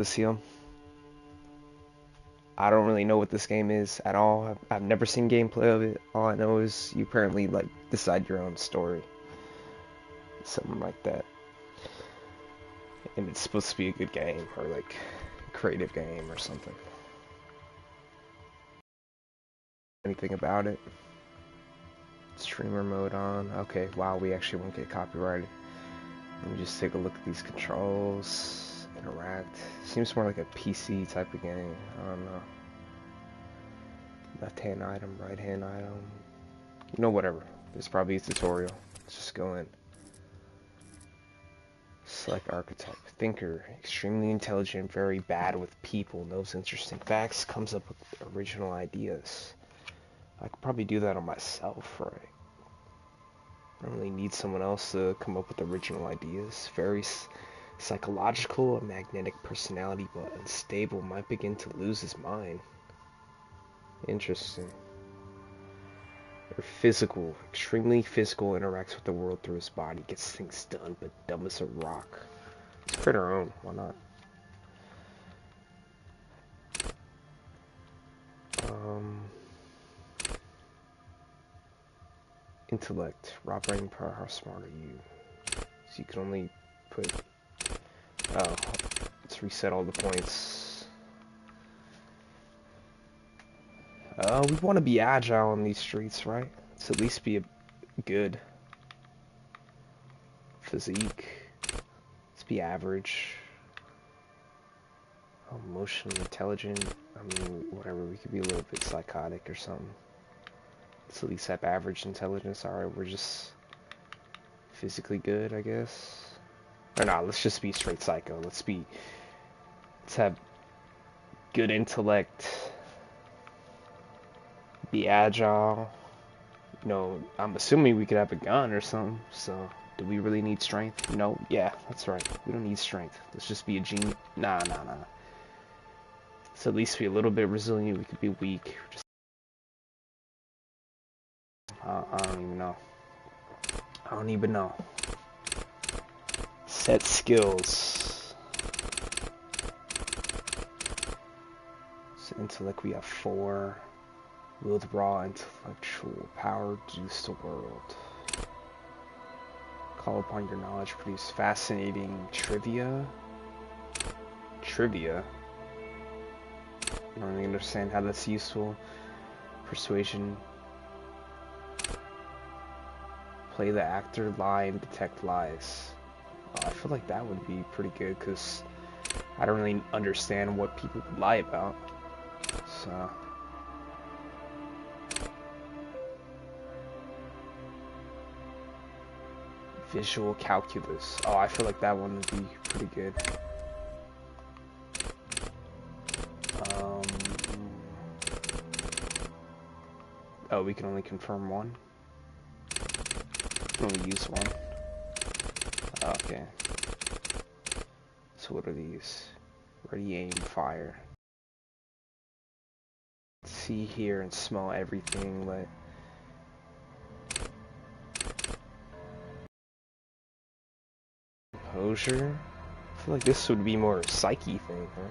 Elysium. I don't really know what this game is at all. I've never seen gameplay of it. All I know is you apparently like decide your own story, something like that, and it's supposed to be a good game or like a creative game or something. Anything about it? Streamer mode on. Okay, wow, we actually won't get copyrighted. Let me just take a look at these controls. Interact. Seems more like a PC type of game. I don't know. Left hand item, right hand item. You know, whatever. There's probably a tutorial. Let's just go in. Select archetype. Thinker. Extremely intelligent, very bad with people, knows interesting facts, comes up with original ideas. I could probably do that on myself, right? I don't really need someone else to come up with original ideas. Very psychological, a magnetic personality, but unstable, might begin to lose his mind. Interesting. Or physical, extremely physical, interacts with the world through his body, gets things done, but dumb as a rock. Let's create our own, why not? Intellect, raw brain power, how smart are you? So you can only put, oh, let's reset all the points. We want to be agile in these streets, right? Let's at least be a good physique. Let's be average. Emotionally intelligent. I mean, whatever. We could be a little bit psychotic or something. Let's at least have average intelligence. Alright, we're just physically good, I guess. Or not, let's just be straight psycho. Let's have good intellect. Be agile. You know, I'm assuming we could have a gun or something, so do we really need strength? No, yeah, that's right. We don't need strength. Let's just be a genius. Nah. Let's at least be a little bit resilient. We could be weak. Just I don't even know. I don't even know. Set skills. So intellect, we have 4. Wield raw intellectual power, reduce the world. Call upon your knowledge, produce fascinating trivia. Trivia? I don't really understand how that's useful. Persuasion. Play the actor, lie, and detect lies. I feel like that would be pretty good, because I don't really understand what people would lie about. So... Visual calculus. Oh, I feel like that one would be pretty good. Oh, we can only confirm one? We can only use one. Okay. So what are these? Ready, aim, fire. See, hear, and smell everything. Composure? I feel like this would be more a psyche thing, right?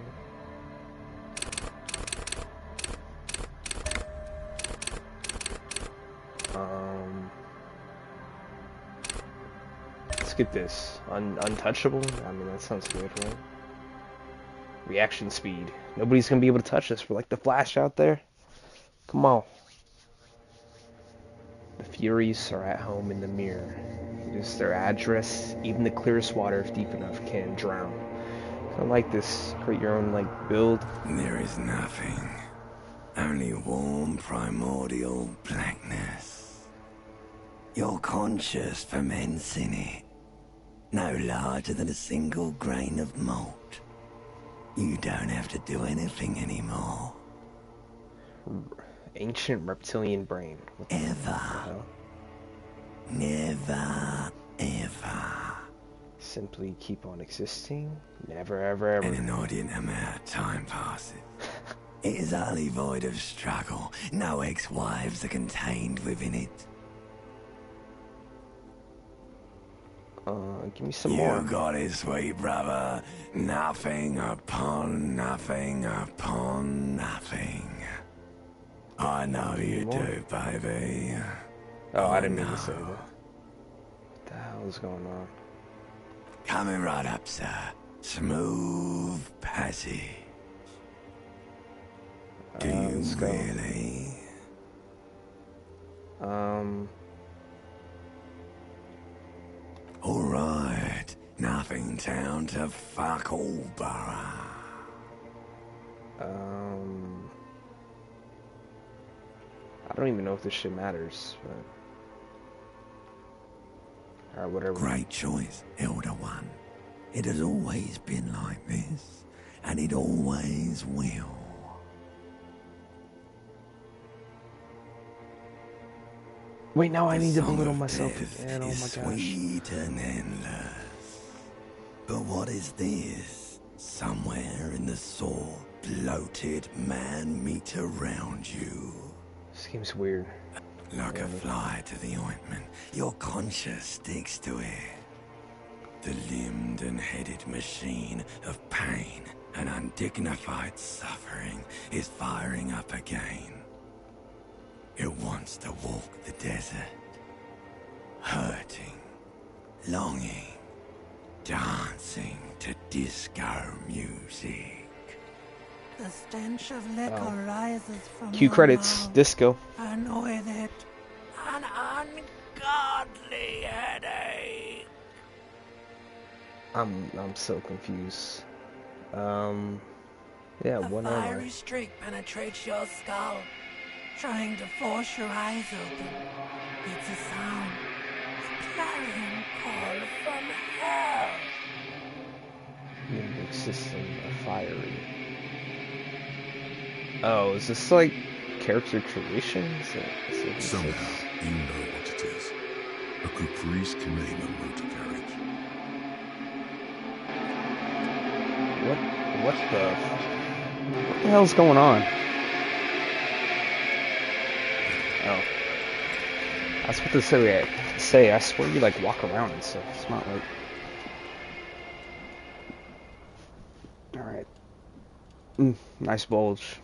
Let's get this. Untouchable? I mean, that sounds good, right? Reaction speed. Nobody's gonna be able to touch us. We're like the Flash out there. Come on. The Furies are at home in the mirror. It is their address. Even the clearest water, if deep enough, can drown. I like this. Create your own, like, build. There is nothing. Only warm, primordial blackness. Your conscious ferments in it. No larger than a single grain of malt. You don't have to do anything anymore. Ancient reptilian brain. Ever. Never, ever. Simply keep on existing. Never, ever, ever. An inordinate amount of time passes. It is utterly void of struggle. No ex-wives are contained within it. Give me some You more. got it, sweet brother. Nothing upon nothing upon nothing. I know you do, baby. Oh, I I didn't mean to say know. that. What the hell is going on? Coming right up, sir. Smooth passage. Do you Let's go. really? Alright. Nothing town to fuck all borough. I don't even know if this shit matters, but... Alright, whatever. Great choice, Elder One. It has always been like this, and it always will. Wait, now I The need to song belittle of myself death again, oh my is gosh. sweet and endless. But what is this? Somewhere in the sore, bloated man meat around you. This game's weird. Like a fly to the ointment, your conscience sticks to it. The limbed and headed machine of pain and undignified suffering is firing up again. It wants to walk the desert, hurting, longing, dancing to disco music. The stench of liquor rises from Cue your credits, mouth, disco. and with it, an ungodly headache. I'm so confused. Yeah, A what am I? fiery streak penetrates your skull, trying to force your eyes open. It's a sound, a clarion call from hell. Limbic system, fiery. Oh, is this like character creation? Somehow, you know what it is. A Caprice Canema motor carriage. What the hell's going on? Oh. I was about to say, I swear you like walk around and stuff. It's not like... Alright. Nice bulge.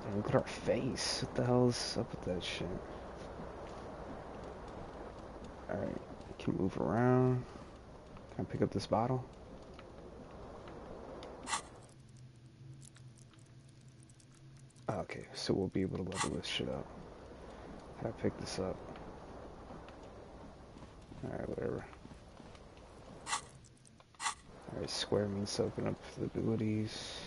Damn, look at our face. What the hell's up with that shit? Alright. Can move around. Can I pick up this bottle? Okay, so we'll be able to level this shit up. How do I pick this up? Alright, whatever. Alright, square means to open up the abilities.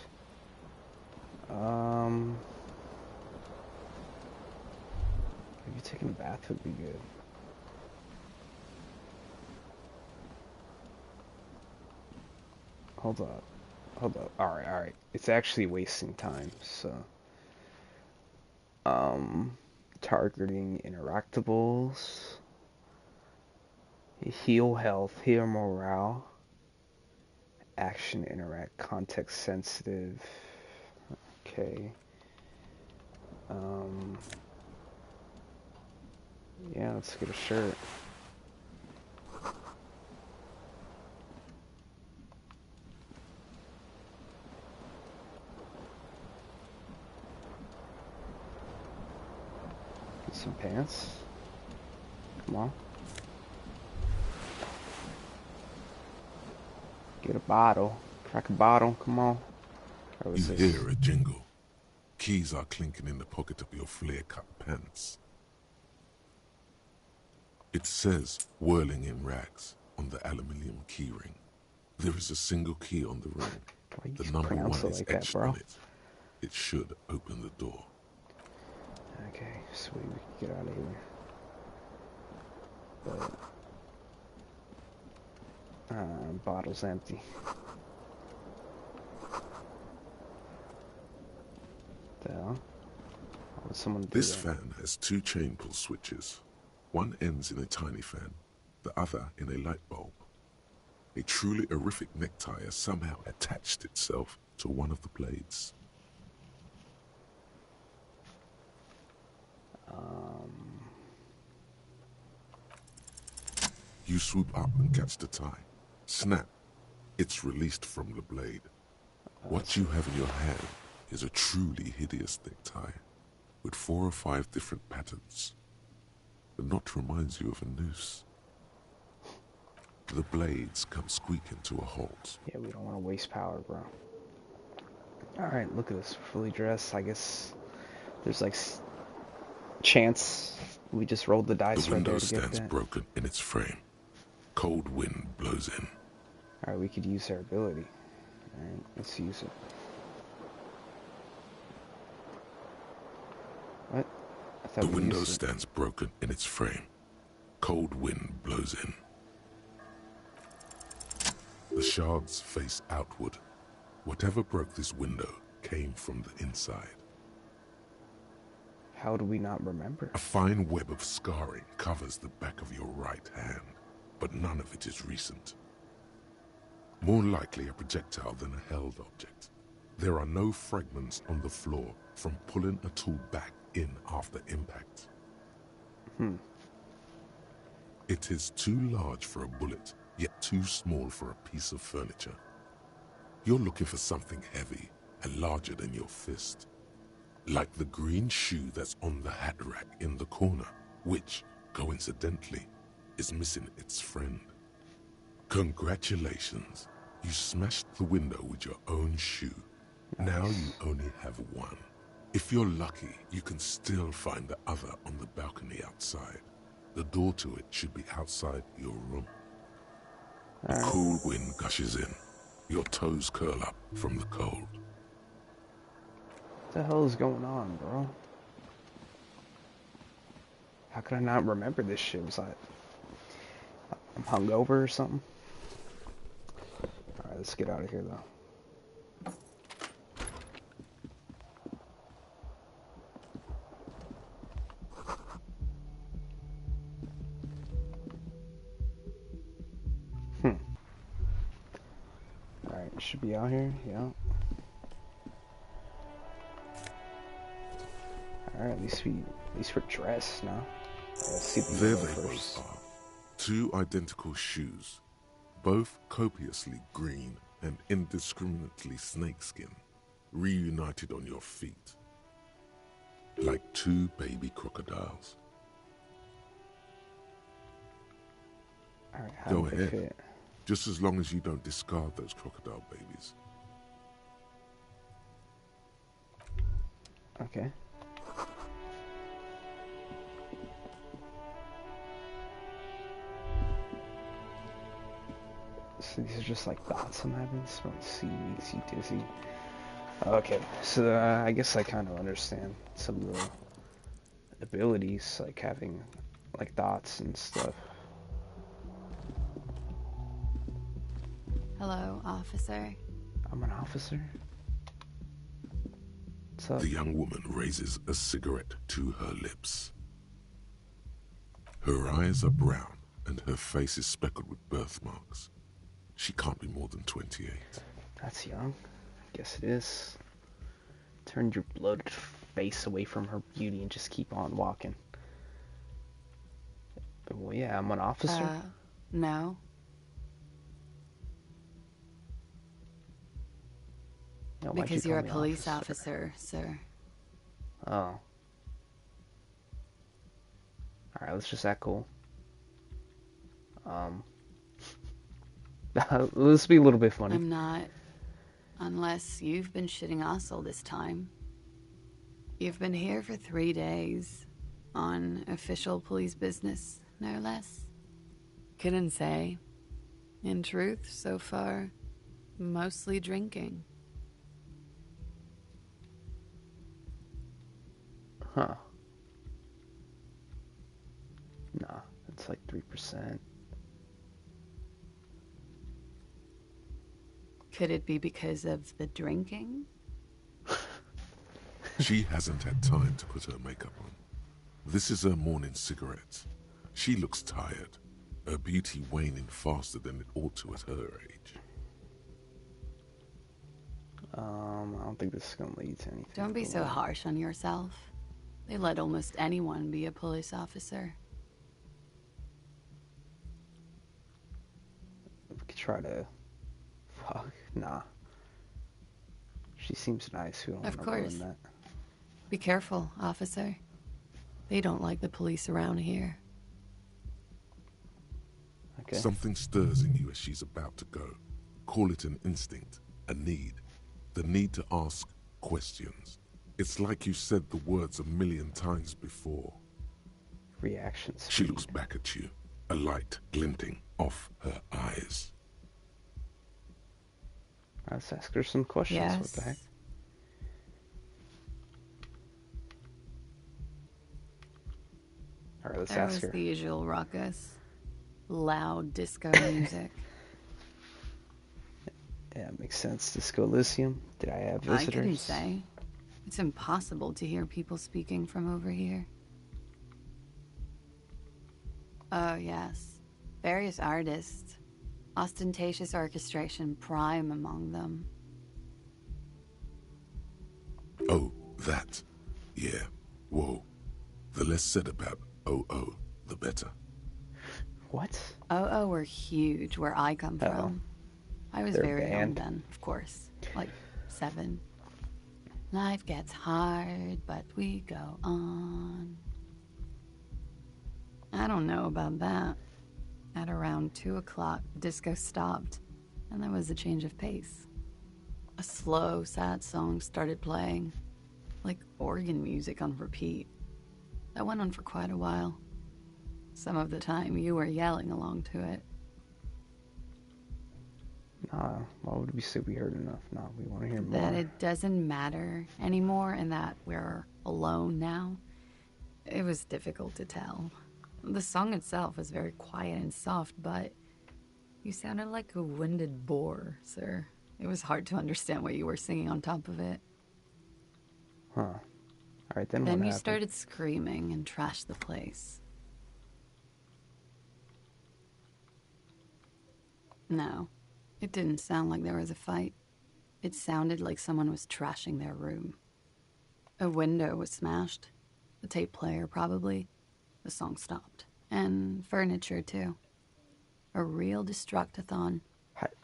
Maybe taking a bath would be good. Hold up. Alright. It's actually wasting time, so... targeting interactables. Heal health, heal morale. Action interact, context sensitive. Okay. Yeah, let's get a shirt. Get some pants. Come on. Get a bottle. Crack a bottle. Come on. You hear a jingle. Keys are clinking in the pocket of your flare-cut pants. It says, whirling in rags, on the aluminium keyring. There is a single key on the ring. The number 1 is etched on it. It should open the door. Okay, sweet, we can get out of here. But... bottle's empty. The hell? Why would someone do This that? fan has 2 chain pull switches. One ends in a tiny fan, the other in a light bulb. A truly horrific necktie has somehow attached itself to one of the blades. You swoop up and catch the tie. Snap. It's released from the blade. What you have in your hand is a truly hideous necktie, with 4 or 5 different patterns. The knot reminds you of a noose. The blades come squeaking to a halt. Yeah, we don't want to waste power, bro. Alright, look at us, fully dressed. I guess there's like chance we just rolled the dice The right window there to get stands that. broken in its frame. Cold wind blows in. Alright, we could use our ability. Alright, let's use it. What? I thought The we window used it. stands broken in its frame. Cold wind blows in. The shards face outward. Whatever broke this window came from the inside. How do we not remember? A fine web of scarring covers the back of your right hand, but none of it is recent. More likely a projectile than a held object. There are no fragments on the floor from pulling a tool back in after impact. It is too large for a bullet, yet too small for a piece of furniture. You're looking for something heavy and larger than your fist. Like the green shoe that's on the hat rack in the corner, which, coincidentally, is missing its friend. Congratulations, you smashed the window with your own shoe. Now you only have one. If you're lucky, you can still find the other on the balcony outside. The door to it should be outside your room. A cool wind gushes in. Your toes curl up from the cold. What the hell is going on, bro? How could I not remember this shit? Was I'm hungover or something? Alright, let's get out of here, though. Alright, should be out here, yeah. Alright, at least we're dressed now. Let's see the There window they first. both are. 2 identical shoes, both copiously green and indiscriminately snakeskin, reunited on your feet. Like 2 baby crocodiles. Alright, how Go do they ahead. fit? Just as long as you don't discard those crocodile babies. Okay. So these are just like thoughts I'm having. Smelling sea makes you dizzy. Okay, so I guess I kind of understand some of the abilities, like having like thoughts and stuff. Hello, officer. I'm an officer. What's up? The young woman raises a cigarette to her lips. Her eyes are brown and her face is speckled with birthmarks. She can't be more than 28. That's young. I guess it is. Turn your bloated face away from her beauty and just keep on walking. Well, yeah, I'm an officer. No. No, why'd Because you you're call a me police officer, sir. Oh. Alright, let's just act cool. Let's be a little bit funny. I'm not. Unless you've been shitting us all this time. You've been here for 3 days. On official police business, no less. Couldn't say. In truth, so far, mostly drinking. Huh. Nah, it's like 3%. Could it be because of the drinking? She hasn't had time to put her makeup on. This is her morning cigarette. She looks tired, her beauty waning faster than it ought to at her age. I don't think this is gonna lead to anything. Don't be so harsh on yourself. They let almost anyone be a police officer. try to... Fuck, nah. She seems nice. We don't Of want to ruin course. that. Be careful, officer. They don't like the police around here. Okay. Something stirs in you as she's about to go. Call it an instinct, a need. The need to ask questions. It's like you said the words a million times before. Reactions. She looks back at you, a light glinting off her eyes. Let's ask her some questions. Yes. What the heck? Alright, let's There ask was her. the usual ruckus. Loud disco music. Yeah, makes sense. Disco Elysium. Did I have visitors? I couldn't say. It's impossible to hear people speaking from over here. Oh, yes. Various artists. Ostentatious orchestration prime among them. Oh, that. Yeah. Whoa. The less said about OO, the better. What? Oh, were huge where I come Uh-oh. from. I was They're a very young band? then, of course. Like 7. Life gets hard, but we go on. I don't know about that. At around 2 o'clock, disco stopped, and there was a change of pace. A slow, sad song started playing, like organ music on repeat. That went on for quite a while. Some of the time, you were yelling along to it. Nah, why would we say we heard enough? Nah, we want to hear more. That it doesn't matter anymore and that we're alone now. It was difficult to tell. The song itself was very quiet and soft, but you sounded like a winded boar, sir. It was hard to understand what you were singing on top of it. Huh. Alright, then what Then you happened? started screaming and trashed the place. No, it didn't sound like there was a fight. It sounded like someone was trashing their room. A window was smashed. The tape player, probably. The song stopped. And furniture, too. A real destructathon.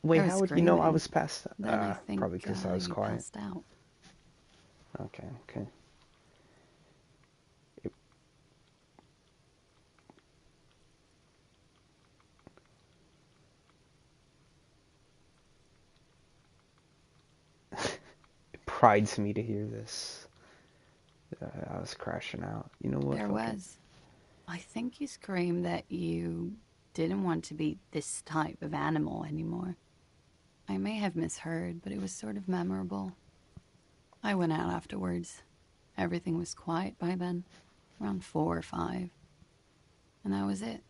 Wait, I was how would you know I screaming. was past that? Then I think Probably because I was you quiet. passed out. Okay. It prides me to hear this. I was crashing out. You know what? There Fuck it. was. I think you screamed that you didn't want to be this type of animal anymore. I may have misheard, but it was sort of memorable. I went out afterwards. Everything was quiet by then, around 4 or 5. And that was it.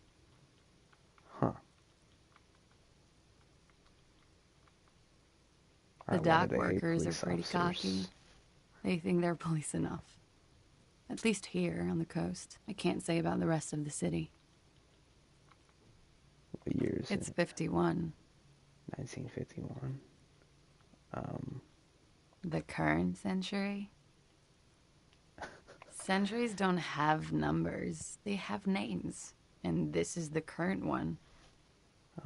Huh. The Alright, why dock do they hate workers are police pretty officers? cocky. They think they're police enough. At least here on the coast. I can't say about the rest of the city. What year is It's it? 51. 1951. The current century? Centuries don't have numbers. They have names. And this is the current one.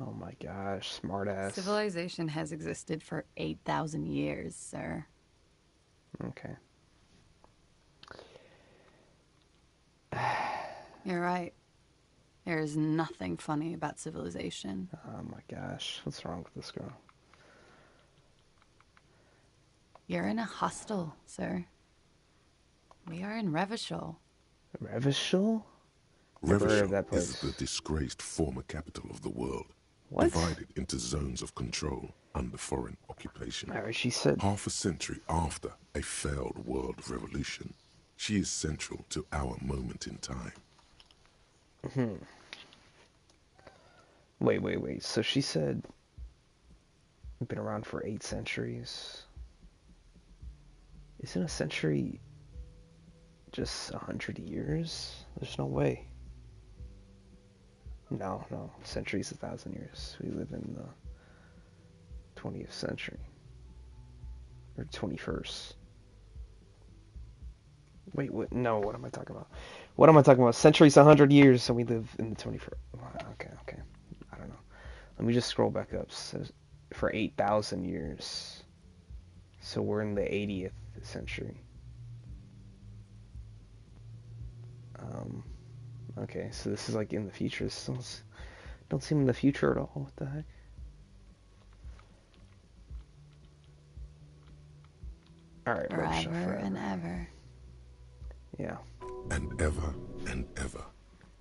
Oh my gosh, smartass. Civilization has existed for 8,000 years, sir. Okay. You're right. There is nothing funny about civilization. Oh my gosh, what's wrong with this girl? You're in a hostel, sir. We are in Revachol. Revachol? Never heard of that Revachol is place. the disgraced former capital of the world, What? divided into zones of control under foreign occupation. Alright, she said. Half a century after a failed world revolution, she is central to our moment in time. Wait. So she said. Been around for 8 centuries. Isn't a century just 100 years? There's no way. No. Century's 1,000 years. We live in the 20th century. Or 21st. Wait, what? No, what am I talking about? What am I talking about? Century's 100 years, and we live in the 21st. Okay. I don't know. Let me just scroll back up. So, for 8,000 years. So we're in the 80th century. Okay, so this is like in the future. This don't seem in the future at all. What the heck? Alright, Forever and ever. Yeah. And ever,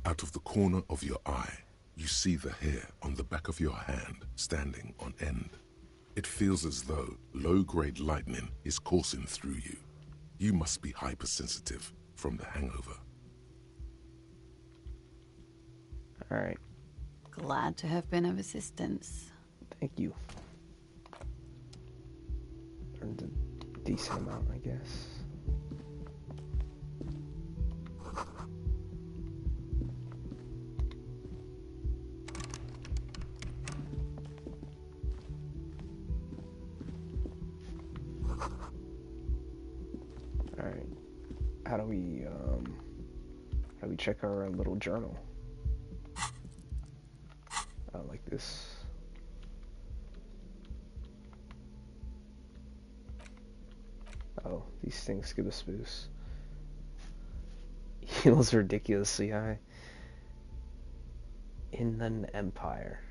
out of the corner of your eye, you see the hair on the back of your hand standing on end. It feels as though low-grade lightning is coursing through you. You must be hypersensitive from the hangover. Alright. Glad to have been of assistance. Thank you. Earned a decent amount, I guess. Alright. How do we check our little journal? Like this. Oh, these things give us boost. Heals ridiculously high. Inland Empire.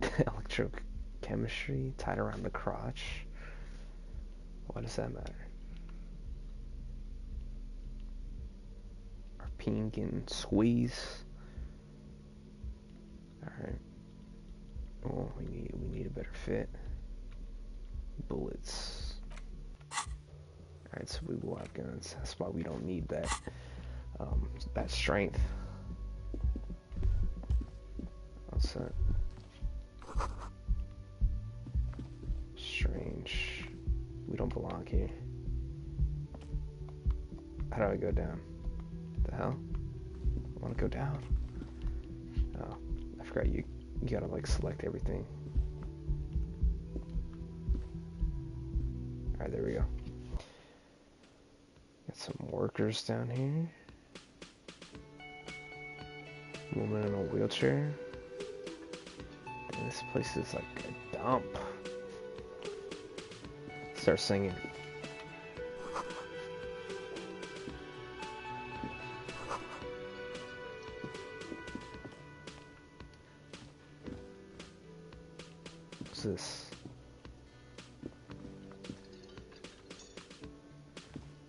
Electrochemistry tied around the crotch. Why does that matter? Our pink and squeeze. Alright. Oh, we need a better fit. Bullets. Alright, so we will have guns. That's why we don't need that strength. What's that? Strange. We don't belong here. How do I go down? What the hell? I want to go down. Oh, I forgot you gotta like select everything. Alright, there we go. Got some workers down here. Woman in a wheelchair. And this place is like a dump. Start singing. What's this?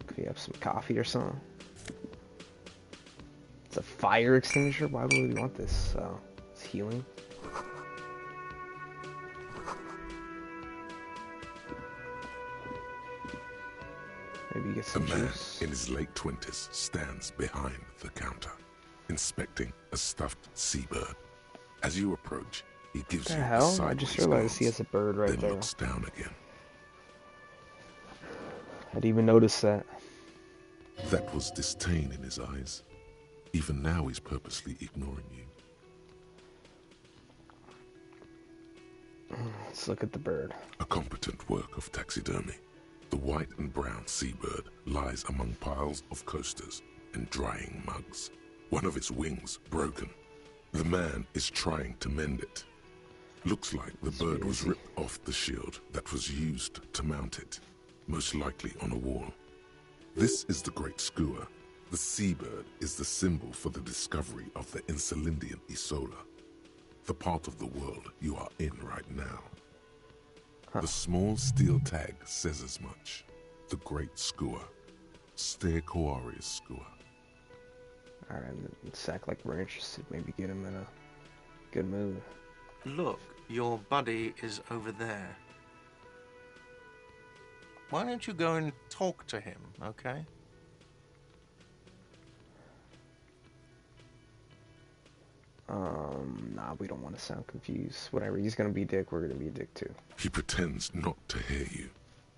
Could we have some coffee or something? It's a fire extinguisher? Why would we want this? It's healing. Maybe get some A man juice. in his late 20s stands behind the counter, inspecting a stuffed seabird. As you approach, he gives What you the a hell? I sideways just realized glance, he has a bird right then there. looks down again. I didn't even notice that. That was disdain in his eyes. Even now he's purposely ignoring you. Let's look at the bird. A competent work of taxidermy. The white and brown seabird lies among piles of coasters and drying mugs. One of its wings broken. The man is trying to mend it. Looks like the bird was ripped off the shield that was used to mount it, most likely on a wall. This is the Great Skua. The seabird is the symbol for the discovery of the Insulindian Isola, the part of the world you are in right now. The small steel tag says as much. The Great Skua. Stekoari's Skua. Alright, let's act like we're interested. Maybe get him in a good mood. Look, your buddy is over there. Why don't you go and talk to him, okay? Nah, we don't want to sound confused. Whatever, he's gonna be a dick, we're gonna be a dick too. He pretends not to hear you,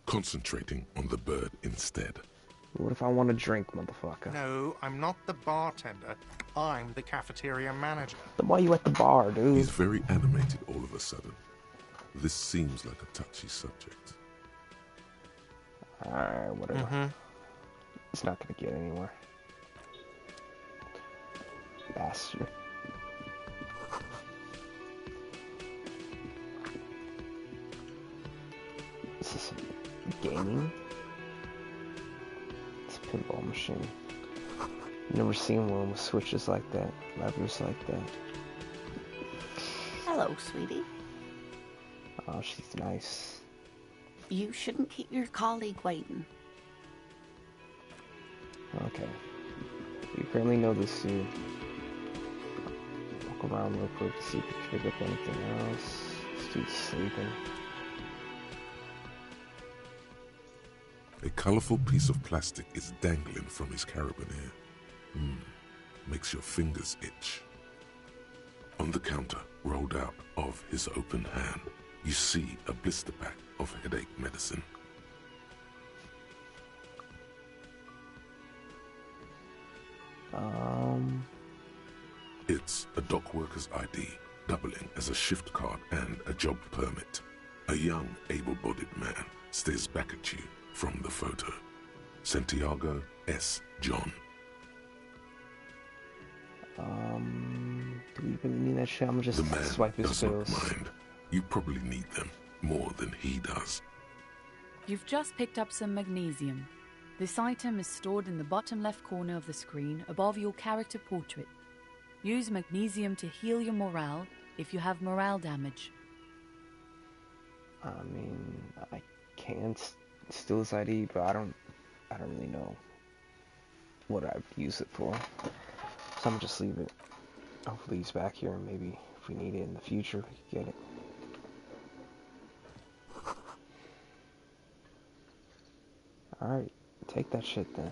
concentrating on the bird instead. What if I want a drink, motherfucker? No, I'm not the bartender. I'm the cafeteria manager. Then why you at the bar, dude? He's very animated all of a sudden. This seems like a touchy subject. Alright, whatever. It's not gonna get anywhere. Bastard. Is this gaming? It's a pinball machine. Never seen one with switches like that, levers like that. Hello, sweetie. Oh, she's nice. You shouldn't keep your colleague waiting. Okay. You apparently know this dude. Walk around real quick to see if you can pick up anything else. This dude's sleeping. A colorful piece of plastic is dangling from his carabiner. Makes your fingers itch. On the counter, rolled out of his open hand, you see a blister pack of headache medicine. It's a dock worker's ID, doubling as a shift card and a job permit. A young, able-bodied man stares back at you from the photo. Santiago S. John. Do we really need that shit? I'm gonna just The man swipe his does not pills. mind. You probably need them more than he does. You've just picked up some magnesium. This item is stored in the bottom left corner of the screen above your character portrait. Use magnesium to heal your morale if you have morale damage. I mean, I can steal his ID, but I don't really know what I'd use it for. So I'm gonna just leave it. Hopefully he's back here, and maybe if we need it in the future, we can get it. Alright, take that shit then.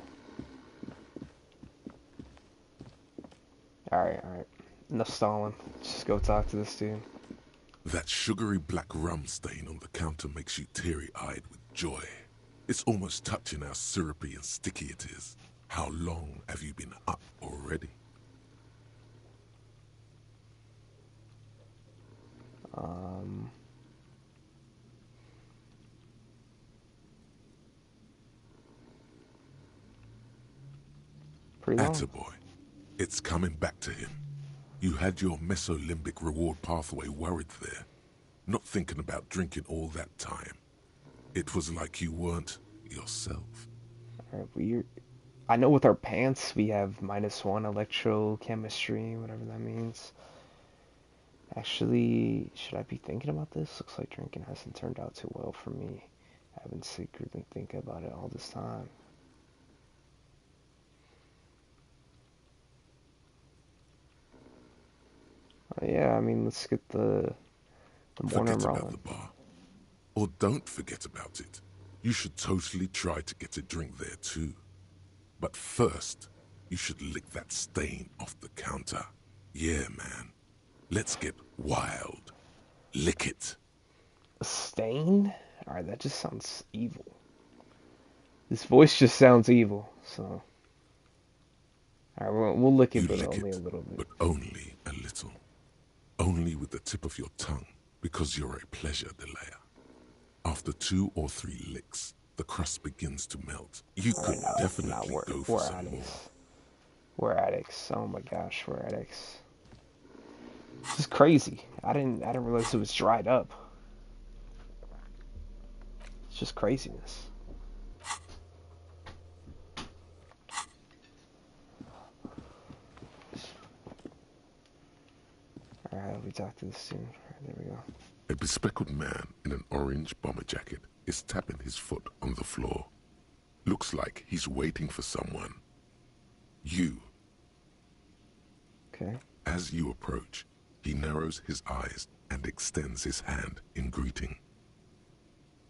Alright. Enough stalling. Just go talk to this dude. That sugary black rum stain on the counter makes you teary-eyed with joy. It's almost touching how syrupy and sticky it is. How long have you been up already? Pretty long. Attaboy. It's coming back to him. You had your mesolimbic reward pathway worried there, not thinking about drinking all that time. It was like you weren't yourself. Alright, I know with our pants we have -1 electrochemistry, whatever that means. Actually, should I be thinking about this? Looks like drinking hasn't turned out too well for me. I've been secretly thinking about it all this time. Yeah, I mean, let's get the morning Forget about rolling. the bar. Or don't forget about it. You should totally try to get a drink there too. But first, you should lick that stain off the counter. Yeah, man. Let's get wild. Lick it. A stain? Alright, that just sounds evil. This voice just sounds evil, so... Alright, we'll lick it, You but lick only it, a little bit. but only a little. Only with the tip of your tongue, because you're a pleasure delayer. After 2 or 3 licks, the crust begins to melt. You could definitely go for some more. We're addicts. Oh my gosh, we're addicts. This is crazy. I didn't realize it was dried up. It's just craziness. Alright, we talk to this soon. Alright, there we go. A bespectacled man in an orange bomber jacket is tapping his foot on the floor. Looks like he's waiting for someone. You. Okay. As you approach, he narrows his eyes and extends his hand in greeting.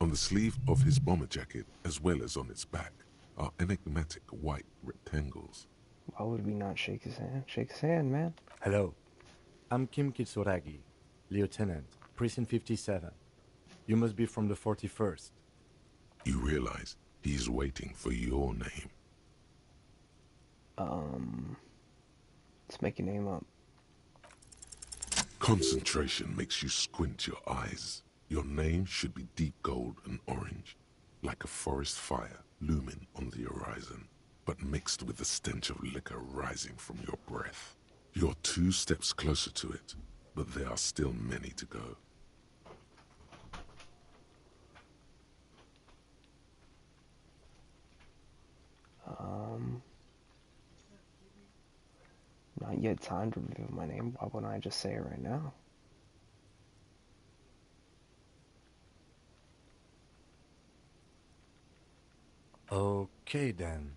On the sleeve of his bomber jacket, as well as on its back, are enigmatic white rectangles. Why would we not shake his hand? Shake his hand, man. Hello. I'm Kim Kitsuragi, Lieutenant, Precinct 57. You must be from the 41st. You realize he's waiting for your name. Let's make a name up. Concentration makes you squint your eyes. Your name should be deep gold and orange, like a forest fire looming on the horizon, but mixed with the stench of liquor rising from your breath. You're 2 steps closer to it, but there are still many to go. Not yet time to reveal my name. Why wouldn't I just say it right now? Okay, then.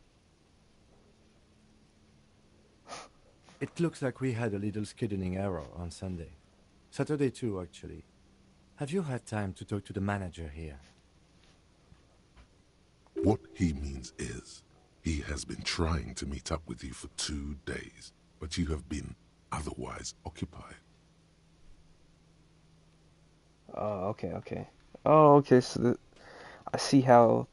It looks like we had a little scheduling error on Sunday. Saturday too, actually. Have you had time to talk to the manager here? What he means is, he has been trying to meet up with you for 2 days, but you have been otherwise occupied. Oh, okay. Oh, okay, so I see how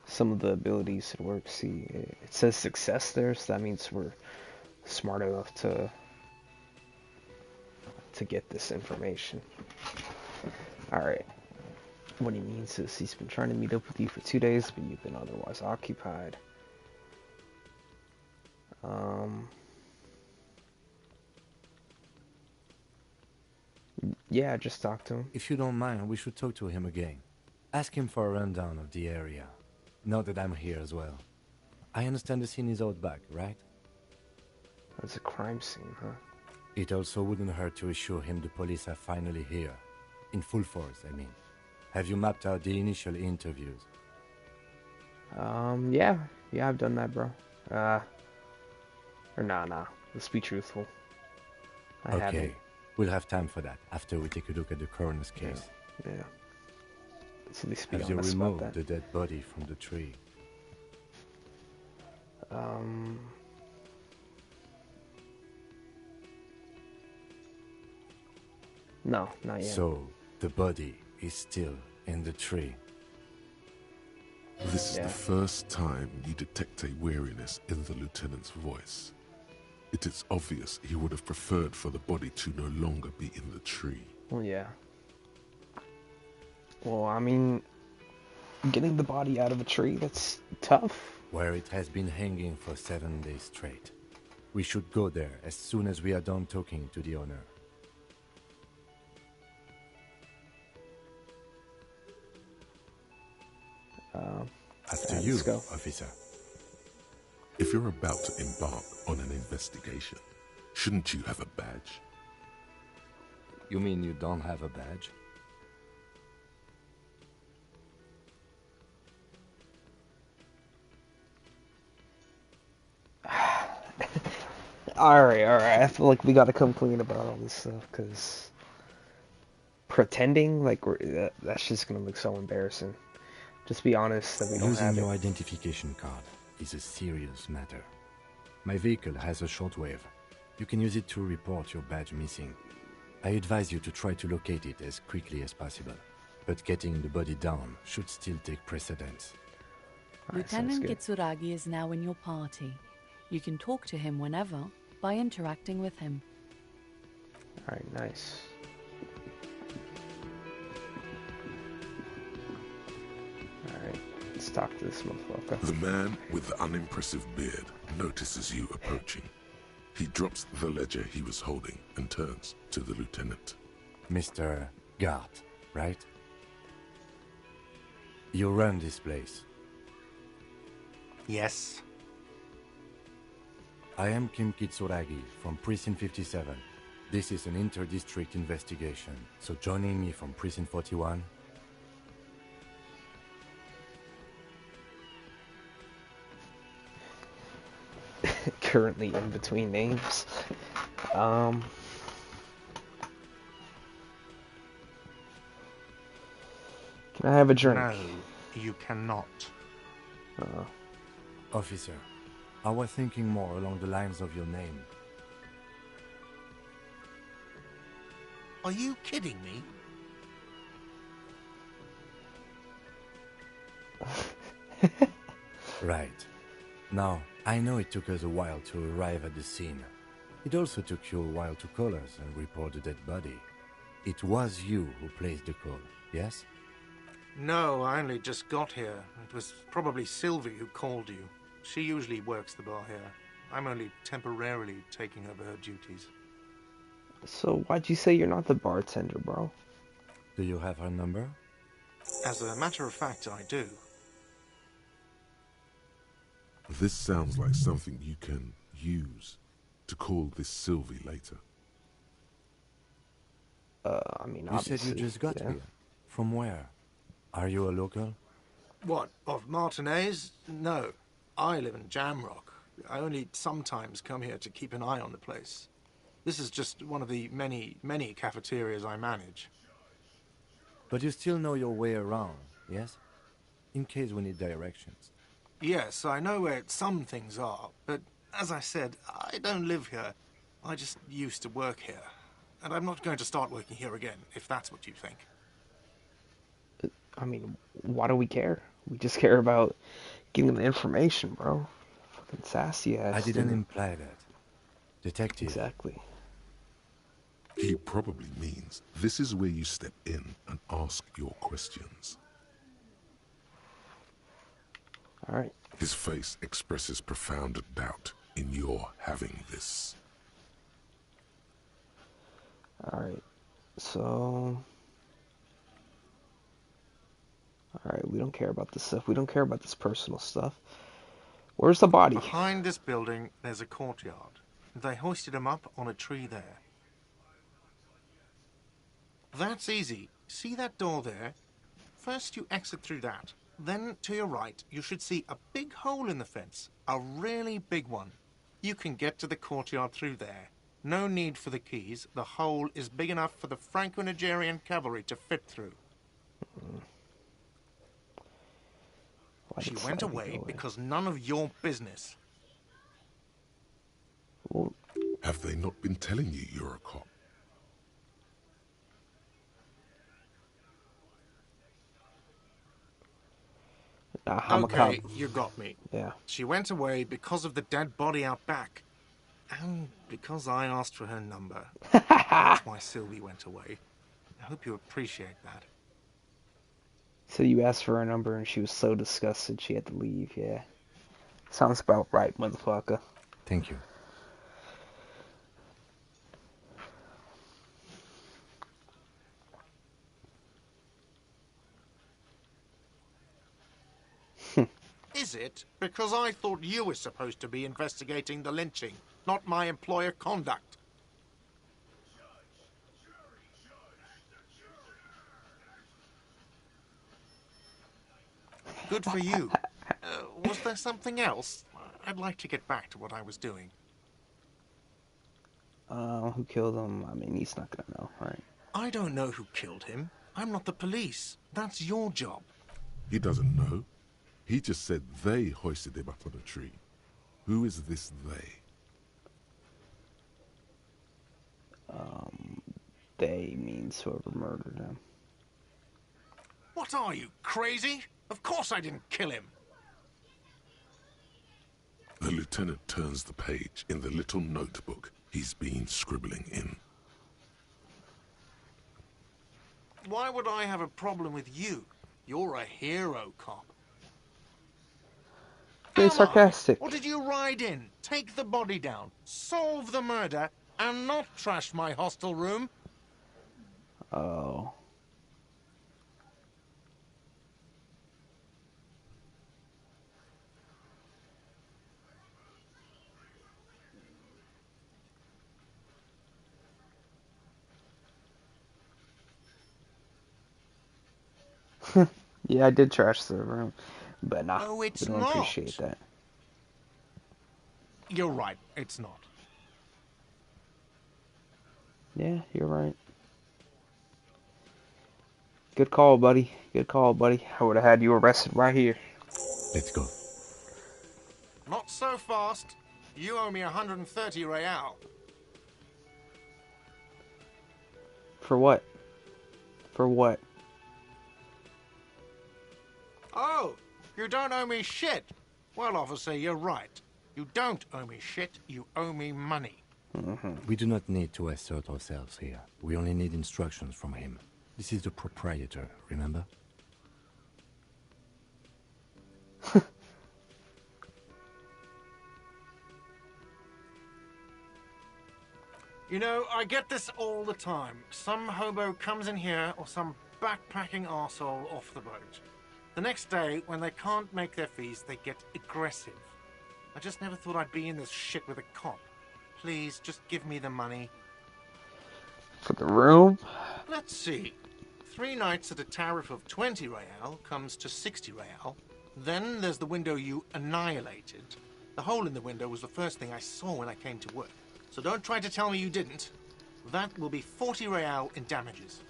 some of the abilities would work. See, it says success there, so that means we're smart enough to get this information. Alright. What he means is he's been trying to meet up with you for 2 days, but you've been otherwise occupied. Yeah, just talk to him. If you don't mind, we should talk to him again. Ask him for a rundown of the area. Now that I'm here as well. I understand the scene is out back, right? That's a crime scene, huh? It also wouldn't hurt to assure him the police are finally here. In full force, I mean. Have you mapped out the initial interviews? Yeah, I've done that, bro. Or nah, let's be truthful. I haven't. We'll have time for that after we take a look at the coroner's case. Yeah. Let's at least be Have you honest about removed that. the dead body from the tree? No, not yet. So, the body is still in the tree. This is the first time you detect a weariness in the lieutenant's voice. It is obvious he would have preferred for the body to no longer be in the tree. Well, yeah. Well, I mean, getting the body out of a tree, that's tough. Where it has been hanging for 7 days straight. We should go there as soon as we are done talking to the owner. After you, let's go. officer. If you're about to embark on an investigation, shouldn't you have a badge? You mean you don't have a badge? Alright. I feel like we gotta come clean about all this stuff, because pretending like that's just gonna look so embarrassing. Just be honest that we don't have Losing your it. identification card is a serious matter. My vehicle has a shortwave. You can use it to report your badge missing. I advise you to try to locate it as quickly as possible. But getting the body down should still take precedence. Lieutenant Kitsuragi is now in your party. You can talk to him whenever by interacting with him. Alright, nice. Alright, let's talk to this motherfucker. The man with the unimpressive beard notices you approaching. He drops the ledger he was holding and turns to the lieutenant. Mr. Gart, right? You run this place. Yes. I am Kim Kitsuragi from Precinct 57. This is an inter-district investigation, so joining me from Precinct 41... Currently in between names. Can I have a drink? No, you cannot. Officer, I was thinking more along the lines of your name. Are you kidding me? Right. Now, I know it took us a while to arrive at the scene. It also took you a while to call us and report the dead body. It was you who placed the call, yes? No, I only just got here. It was probably Sylvie who called you. She usually works the bar here. I'm only temporarily taking over her duties. So why'd you say you're not the bartender, bro? Do you have her number? As a matter of fact, I do. This sounds like something you can use to call this Sylvie later. I mean, You said obviously, you just got yeah. here. From where? Are you a local? What, of Martinez? No. I live in Jamrock. I only sometimes come here to keep an eye on the place. This is just one of the many, many cafeterias I manage. But you still know your way around, yes? In case we need directions. Yes, I know where some things are, but as I said, I don't live here. I just used to work here. And I'm not going to start working here again, if that's what you think. I mean, why do we care? We just care about getting the information, bro. Fucking sassy ass. I didn't dude. imply that. Detective. Exactly. He probably means this is where you step in and ask your questions. All right. His face expresses profound doubt in your having this. All right. So. All right. We don't care about this stuff. We don't care about this personal stuff. Where's the body? Behind this building, there's a courtyard. They hoisted him up on a tree there. That's easy. See that door there? First you exit through that. Then, to your right, you should see a big hole in the fence. A really big one. You can get to the courtyard through there. No need for the keys. The hole is big enough for the Franco-Nigerian cavalry to fit through. Why She did went Sally away go in? because none of your business. Well, Have they not been telling you you're a cop? I'm a cop. Okay, you got me. Yeah. She went away because of the dead body out back. And because I asked for her number. That's why Sylvie went away. I hope you appreciate that. So you asked for her number and she was so disgusted she had to leave, yeah. Sounds about right, motherfucker. Thank you. Is it? Because I thought you were supposed to be investigating the lynching, not my employer conduct. Good for you. Was there something else? I'd like to get back to what I was doing. Who killed him? I mean, he's not gonna know, right? I don't know who killed him. I'm not the police. That's your job. He doesn't know. He just said they hoisted him up on a tree. Who is this they? They means whoever murdered him. What are you, crazy? Of course I didn't kill him. The lieutenant turns the page in the little notebook he's been scribbling in. Why would I have a problem with you? You're a hero cop. Being Am I? sarcastic. Or did you ride in, take the body down, solve the murder, and not trash my hostel room? Oh. Yeah, I did trash the room. But nah, Oh, it's we don't not. appreciate that. You're right, it's not. Yeah, you're right. Good call, buddy. Good call, buddy. I would have had you arrested right here. Let's go. Not so fast. You owe me 130 real. For what? For what? Oh, you don't owe me shit. Well, officer, you're right. You don't owe me shit, you owe me money. We do not need to assert ourselves here. We only need instructions from him. This is the proprietor, remember? You know, I get this all the time. Some hobo comes in here, or some backpacking arsehole off the boat. The next day, when they can't make their fees, they get aggressive. I just never thought I'd be in this shit with a cop. Please, just give me the money. For the room? Let's see. 3 nights at a tariff of 20 real comes to 60 real. Then there's the window you annihilated. The hole in the window was the first thing I saw when I came to work. So don't try to tell me you didn't. That will be 40 real in damages.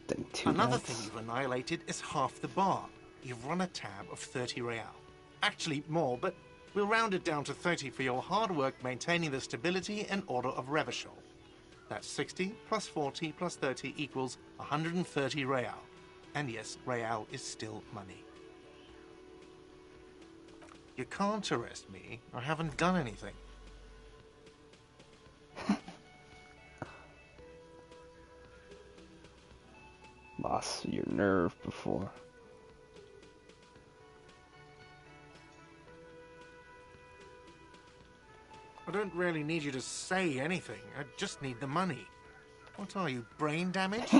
Then Another thing you've annihilated is half the bar. You've run a tab of 30 real. Actually more, but we'll round it down to 30 for your hard work maintaining the stability and order of Revachol. That's 60 plus 40 plus 30 equals 130 real. And yes, real is still money. You can't arrest me. I haven't done anything. Lost your nerve before. I don't really need you to say anything. I just need the money. What are you, brain damaged?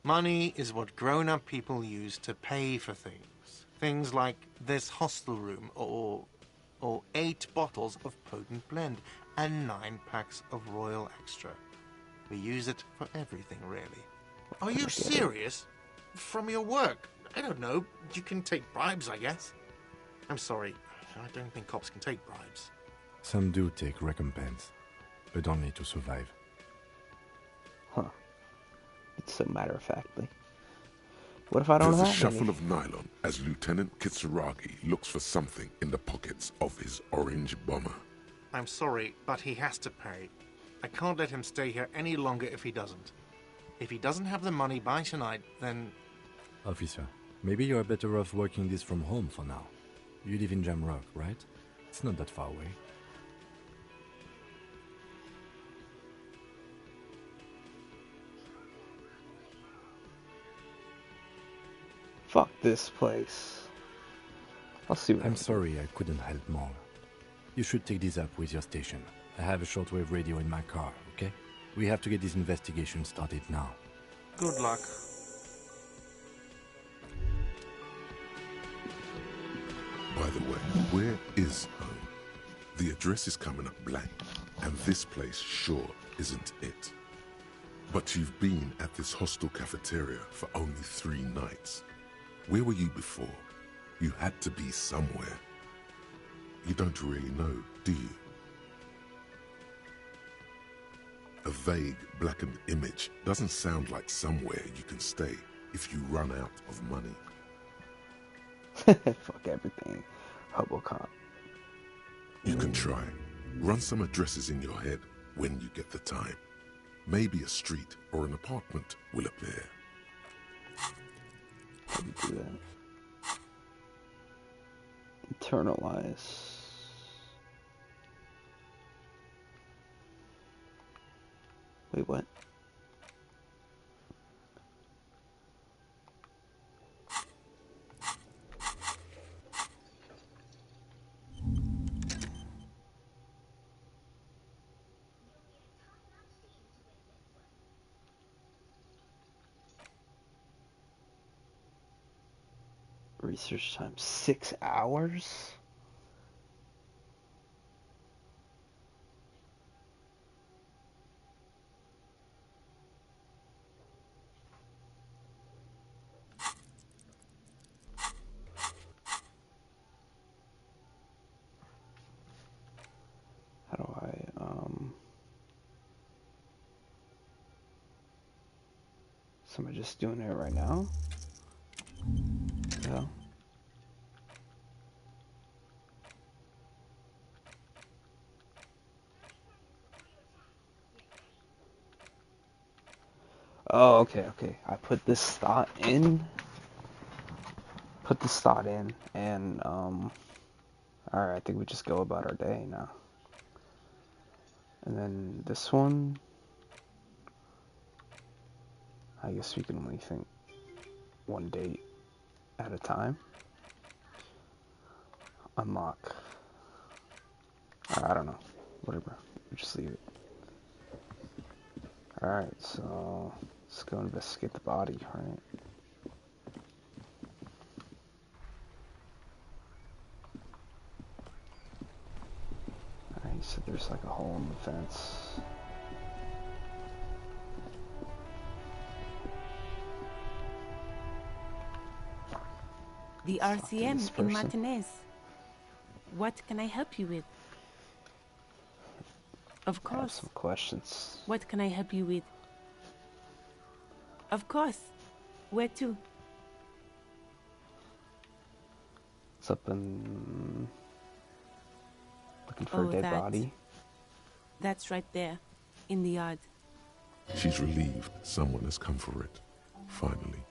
Money is what grown-up people use to pay for things. Things like this hostel room, or 8 bottles of potent blend, and 9 packs of Royal Extra. We use it for everything, really. Are you serious? From your work? I don't know. You can take bribes, I guess. I'm sorry. I don't think cops can take bribes. Some do take recompense, but only to survive. Huh. It's so matter-of-factly. What if I don't There's a have shuffle any? of nylon as Lieutenant Kitsuragi looks for something in the pockets of his orange bomber. I'm sorry, but he has to pay. I can't let him stay here any longer if he doesn't. If he doesn't have the money by tonight, then... Officer, maybe you're better off working this from home for now. You live in Jamrock, right? It's not that far away. Fuck this place. I'll see what I'm sorry I couldn't help more. You should take this up with your station. I have a shortwave radio in my car, okay? We have to get this investigation started now. Good luck. By the way, where is home? The address is coming up blank, and this place sure isn't it. But you've been at this hostel cafeteria for only 3 nights. Where were you before? You had to be somewhere. You don't really know, do you? A vague, blackened image doesn't sound like somewhere you can stay if you run out of money. Fuck everything. Hobocop. You can try. Run some addresses in your head when you get the time. Maybe a street or an apartment will appear. How do you do that? Internalize. Wait, what? Research time 6 hours? How do I, so am I just doing it right now? Yeah. Oh, okay. I put this thought in. And, alright, I think we just go about our day now. And then this one, I guess we can only think one date at a time. Unlock. I don't know. Whatever. We'll just leave it. Alright, so let's go investigate the body, right? Alright, you said there's like a hole in the fence. The Let's talk to RCM this in person. Martinez. What can I help you with? Of I have course. some questions. What can I help you with? Of course. Where to? It's up in... Looking for Oh, a dead that. body. That's right there, in the yard. She's relieved someone has come for it, finally.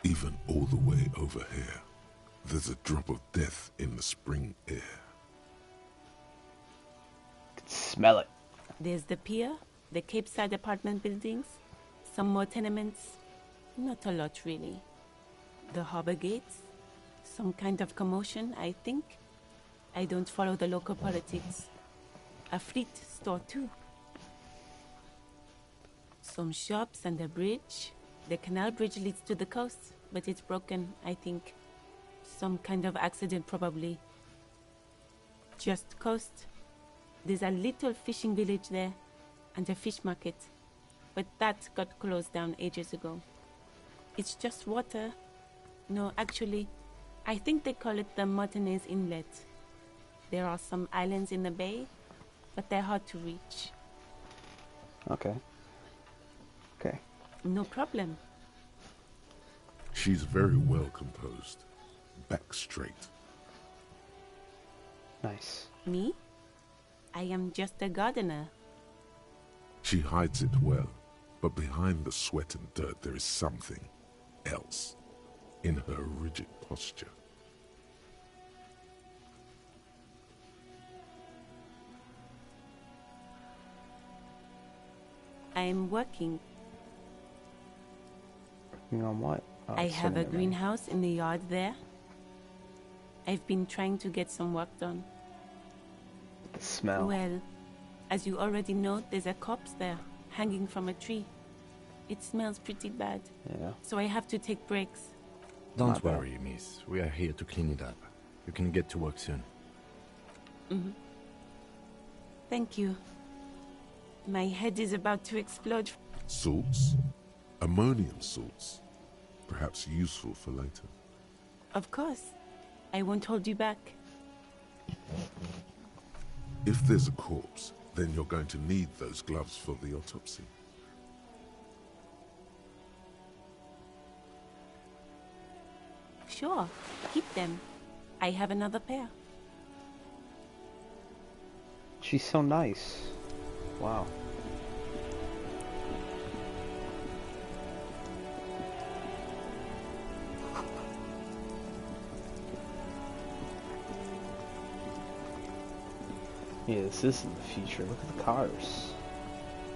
Even all the way over here, there's a drop of death in the spring air. I can smell it. There's the pier, the Cape Side apartment buildings, some more tenements. Not a lot, really. The harbor gates, some kind of commotion, I think. I don't follow the local politics. A fleet store, too. Some shops and a bridge. The canal bridge leads to the coast, but it's broken, I think. Some kind of accident, probably. Just coast. There's a little fishing village there, and a fish market. But that got closed down ages ago. It's just water. No, actually, I think they call it the Martinez Inlet. There are some islands in the bay, but they're hard to reach. Okay. Okay. No problem. She's very well composed, back straight. Nice. Me? I am just a gardener. She hides it well, but behind the sweat and dirt there is something else in her rigid posture. I am working. Working on what? Oh, I it's have a sitting there. greenhouse in the yard there. I've been trying to get some work done. The smell. Well, as you already know, there's a corpse there, hanging from a tree. It smells pretty bad, Yeah. so I have to take breaks. Don't Not bad. worry, miss. We are here to clean it up. You can get to work soon. Thank you. My head is about to explode. Salts? Ammonium salts. Perhaps useful for later. Of course. I won't hold you back. If there's a corpse, then you're going to need those gloves for the autopsy. Sure, keep them. I have another pair. She's so nice. Wow. Yeah, this is in the future. Look at the cars.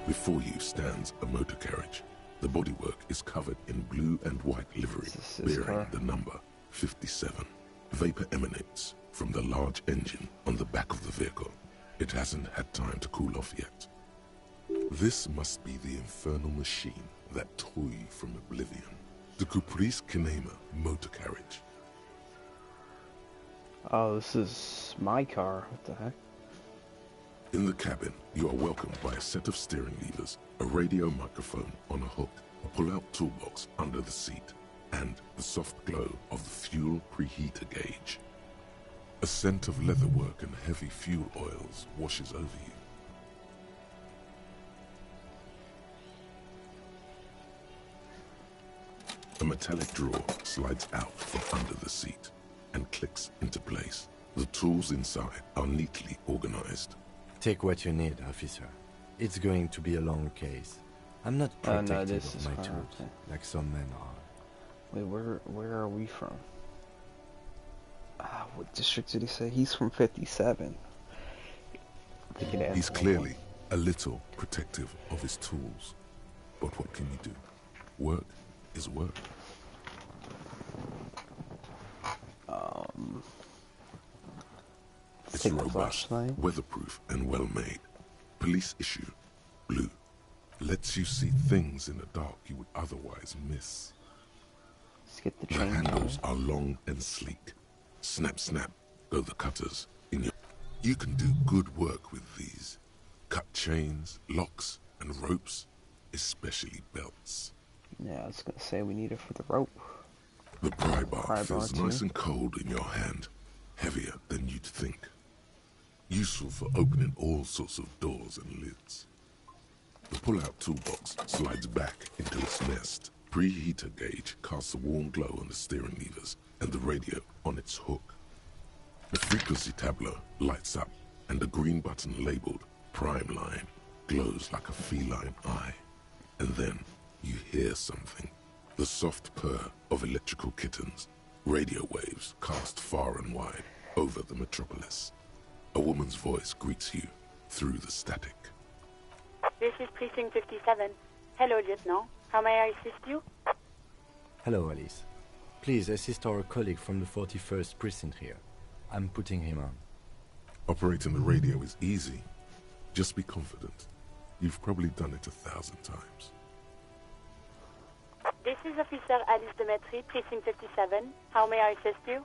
Before you stands a motor carriage. The bodywork is covered in blue and white livery, Is this his bearing car? the number 57. Vapor emanates from the large engine on the back of the vehicle. It hasn't had time to cool off yet. This must be the infernal machine that tore you from oblivion. The Caprice Kinema motor carriage. Oh, this is my car. What the heck? In the cabin, you are welcomed by a set of steering levers, a radio microphone on a hook, a pull-out toolbox under the seat, and the soft glow of the fuel preheater gauge. A scent of leatherwork and heavy fuel oils washes over you. A metallic drawer slides out from under the seat and clicks into place. The tools inside are neatly organized. Take what you need, officer. It's going to be a long case. I'm not Oh, no, protective this of is my fine, tools, okay. like some men are. Wait, where are we from? What district did he say? He's from 57. I think it ends He's in clearly a little protective of his tools. But what can you do? Work is work. It's take the robust, flashlight. weatherproof, and well-made. Police issue, blue. Lets you see things in the dark you would otherwise miss. Let's get the The chain handles going. are long and sleek. Snap, snap, go the cutters in your... You can do good work with these. Cut chains, locks, and ropes, especially belts. Yeah, I was gonna say we need it for the rope. The pry bar Pry bar feels too. nice and cold in your hand, heavier than you'd think. Useful for opening all sorts of doors and lids. The pull-out toolbox slides back into its nest. Preheater gauge casts a warm glow on the steering levers and the radio on its hook. The frequency tableau lights up and the green button labeled Prime Line glows like a feline eye. And then you hear something. The soft purr of electrical kittens. Radio waves cast far and wide over the metropolis. A woman's voice greets you through the static. This is Precinct 57. Hello, Lieutenant. How may I assist you? Hello, Alice. Please assist our colleague from the 41st precinct here. I'm putting him on. Operating the radio is easy. Just be confident. You've probably done it 1,000 times. This is Officer Alice Demetri, Precinct 57. How may I assist you?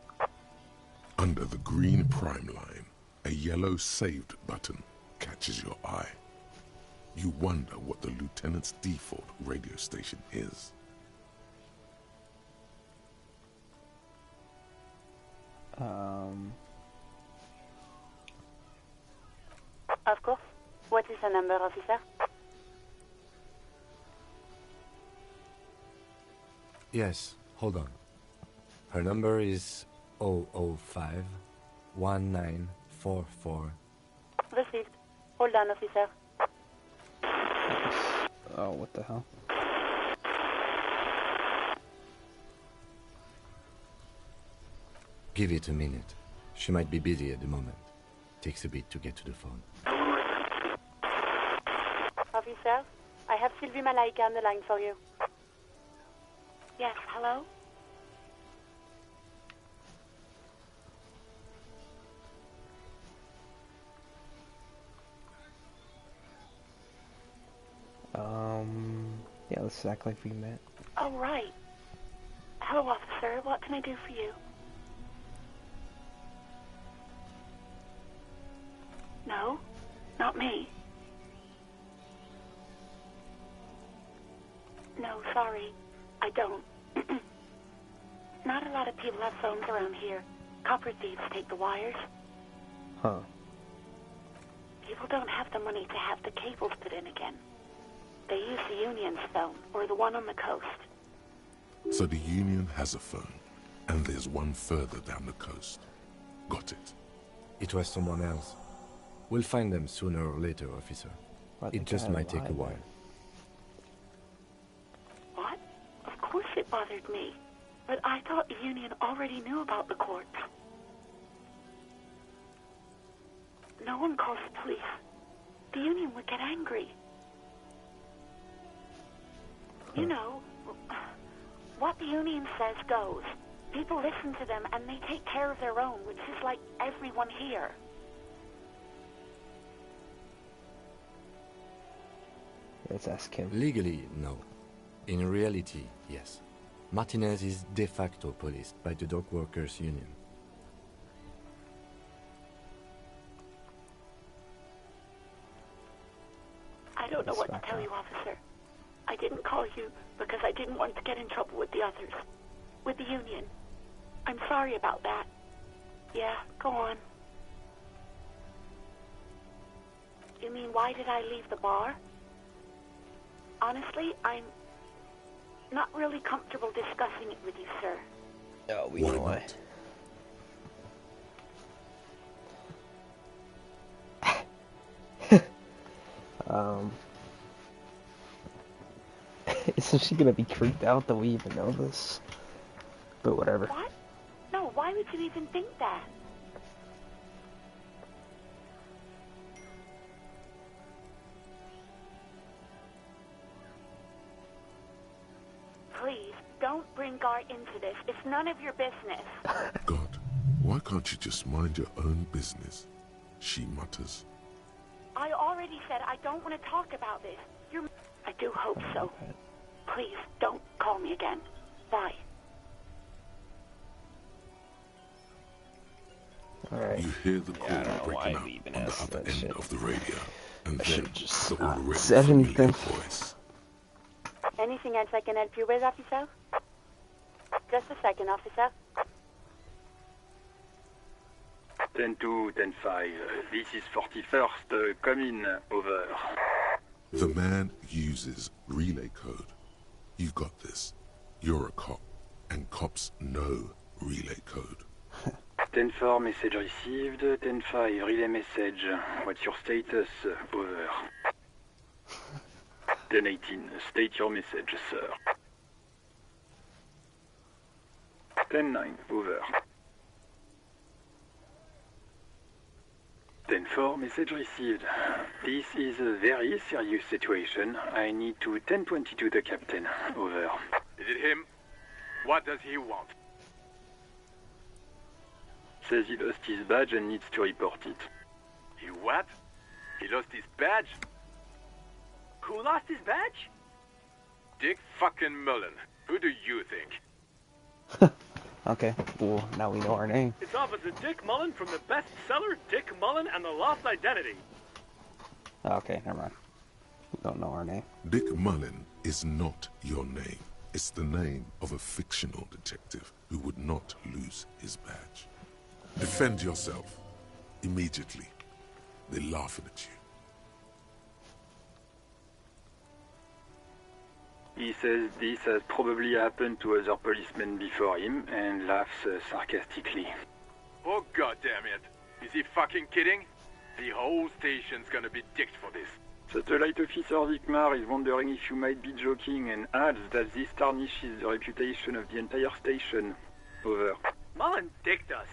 Under the green prime line, a yellow saved button catches your eye. You wonder what the lieutenant's default radio station is. Of course. What is the number, officer? Yes, hold on. Her number is 005 1944. Received. Hold on, officer. Oh, what the hell? Give it a minute. She might be busy at the moment. Takes a bit to get to the phone. Officer, I have Sylvie Malaika on the line for you. Yes, hello? Yeah, let's act like we met. Oh, right. Hello, officer. What can I do for you? No, not me. No, sorry. I don't. Not a lot of people have phones around here. Copper thieves take the wires. Huh. People don't have the money to have the cables put in again. They use the Union's phone, or the one on the coast. So the Union has a phone, and there's one further down the coast. Got it. It was someone else. We'll find them sooner or later, officer. I It think I just had might take a line while. there. What? Of course it bothered me. But I thought the Union already knew about the corpse. No one calls the police. The Union would get angry. You know, what the Union says goes. People listen to them and they take care of their own, which is like everyone here. Let's ask him. Legally, no. In reality, yes. Martinez is de facto policed by the Dock Workers Union. I don't know Let's what to back tell up. you, officer. I didn't call you because I didn't want to get in trouble with the others. With the Union. I'm sorry about that. Yeah, go on. You mean, why did I leave the bar? Honestly, I'm not really comfortable discussing it with you, sir. Oh, we know why. Isn't she gonna be creeped out that we even know this? But whatever. What? No, why would you even think that? Please, don't bring Gar into this. It's none of your business. God, why can't you just mind your own business? she mutters. I already said I don't want to talk about this. I do hope so. Please, don't call me again. Bye. Alright. You hear the call I don't know why breaking I up even on the asked other that end shit. of the radio, and I then should just the not already said familiar anything. voice. Anything else I can help you with, officer? Just a second, officer. 10-2, 10-5. This is 41st. Come in. Over. The man uses relay code. You've got this. You're a cop, and cops know relay code. 10-4, message received. 10-5, relay message. What's your status? Over. 10-18, state your message, sir. 10-9, over. 10-4, message received. This is a very serious situation. I need to 10-22 the captain. Over. Is it him? What does he want? Says he lost his badge and needs to report it. He what? He lost his badge? Who lost his badge? Dick fucking Mullen. Who do you think? Okay, well, now we know our name. It's Officer Dick Mullen from the bestseller Dick Mullen and the Lost Identity. Okay, never mind. We don't know our name. Dick Mullen is not your name. It's the name of a fictional detective who would not lose his badge. Defend yourself. Immediately. They're laughing at you. He says this has probably happened to other policemen before him and laughs sarcastically. Oh goddamn it. Is he fucking kidding? The whole station's gonna be dicked for this. Satellite Officer Vikmar is wondering if you might be joking and adds that this tarnishes the reputation of the entire station. Over. Mullen dicked us.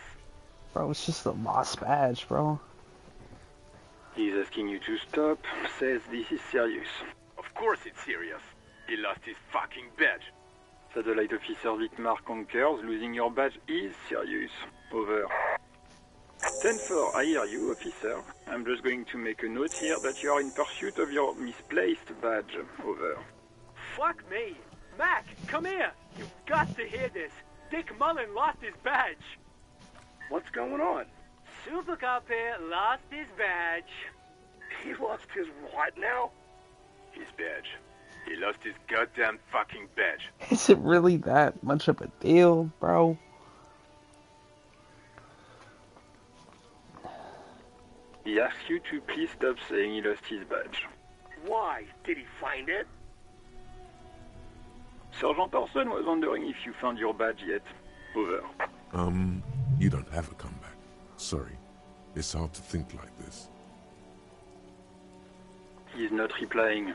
Bro, it's just a lost badge, bro. He's asking you to stop, says this is serious. Of course it's serious. He lost his fucking badge. Satellite Officer Vikmar concurs, losing your badge is serious. Over. 10-4, I hear you, officer. I'm just going to make a note here that you are in pursuit of your misplaced badge. Over. Fuck me. Mac, come here. You've got to hear this. Dick Mullen lost his badge. What's going on? Super Cop here lost his badge. He lost his what now? His badge. He lost his goddamn fucking badge. Is it really that much of a deal, bro? He asks you to please stop saying he lost his badge. Why? Did he find it? Sergeant Orson was wondering if you found your badge yet. Over. You don't have a comeback. Sorry. It's hard to think like this. He's not replying.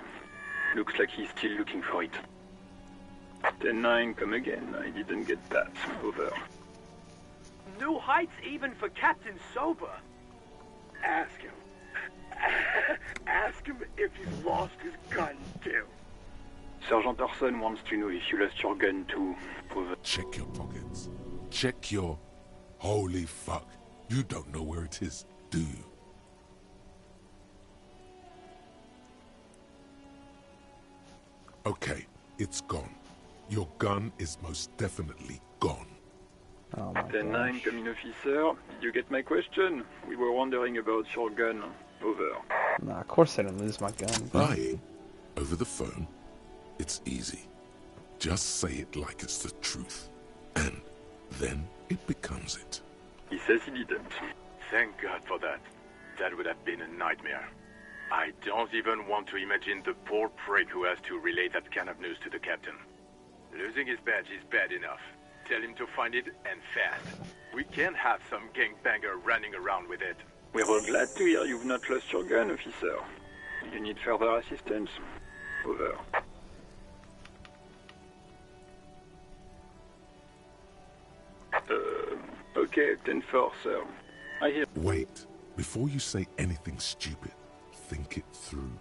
Looks like he's still looking for it. 10-9, come again. I didn't get that. Over. New heights even for Captain Sober. Ask him. Ask him if he's lost his gun, too. Sergeant Orson wants to know if you lost your gun too. Over. Check your pockets. Check your... Holy fuck. You don't know where it is, do you? Okay, it's gone. Your gun is most definitely gone. Oh my 10-9, gosh. come in, officer. Did you get my question? We were wondering about your gun. Over. Nah, of course I didn't lose my gun, bro. Lying over the phone, it's easy. Just say it like it's the truth. And then it becomes it. He says he didn't. Thank God for that. That would have been a nightmare. I don't even want to imagine the poor prick who has to relay that kind of news to the captain. Losing his badge is bad enough. Tell him to find it, and fast. We can't have some gangbanger running around with it. We're all glad to hear you've not lost your gun, officer. You need further assistance. Over. Okay, 10-4, sir. I hear... Wait. Before you say anything stupid, think it through.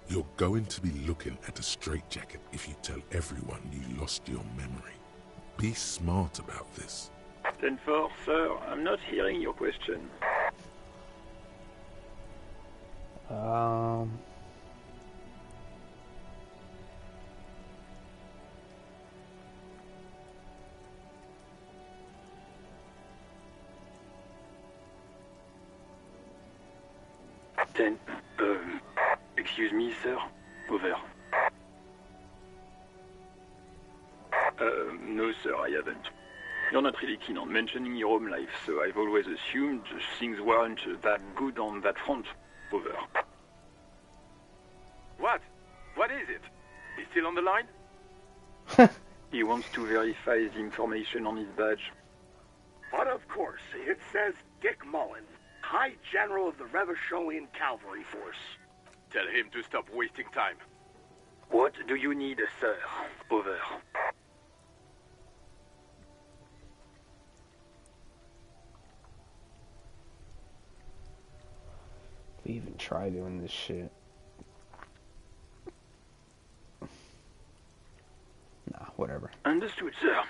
You're going to be looking at a straitjacket if you tell everyone you lost your memory. Be smart about this. 10-4, sir, I'm not hearing your question. Excuse me, sir. Over. No, sir, I haven't. You're not really keen on mentioning your home life, so I've always assumed things weren't that good on that front. Over. What? What is it? He's still on the line? He wants to verify the information on his badge. But of course, it says Dick Mullen, High General of the Revacholian Cavalry Force. Tell him to stop wasting time. What do you need, sir? Over. We even try doing this shit. Nah, whatever. Understood, sir.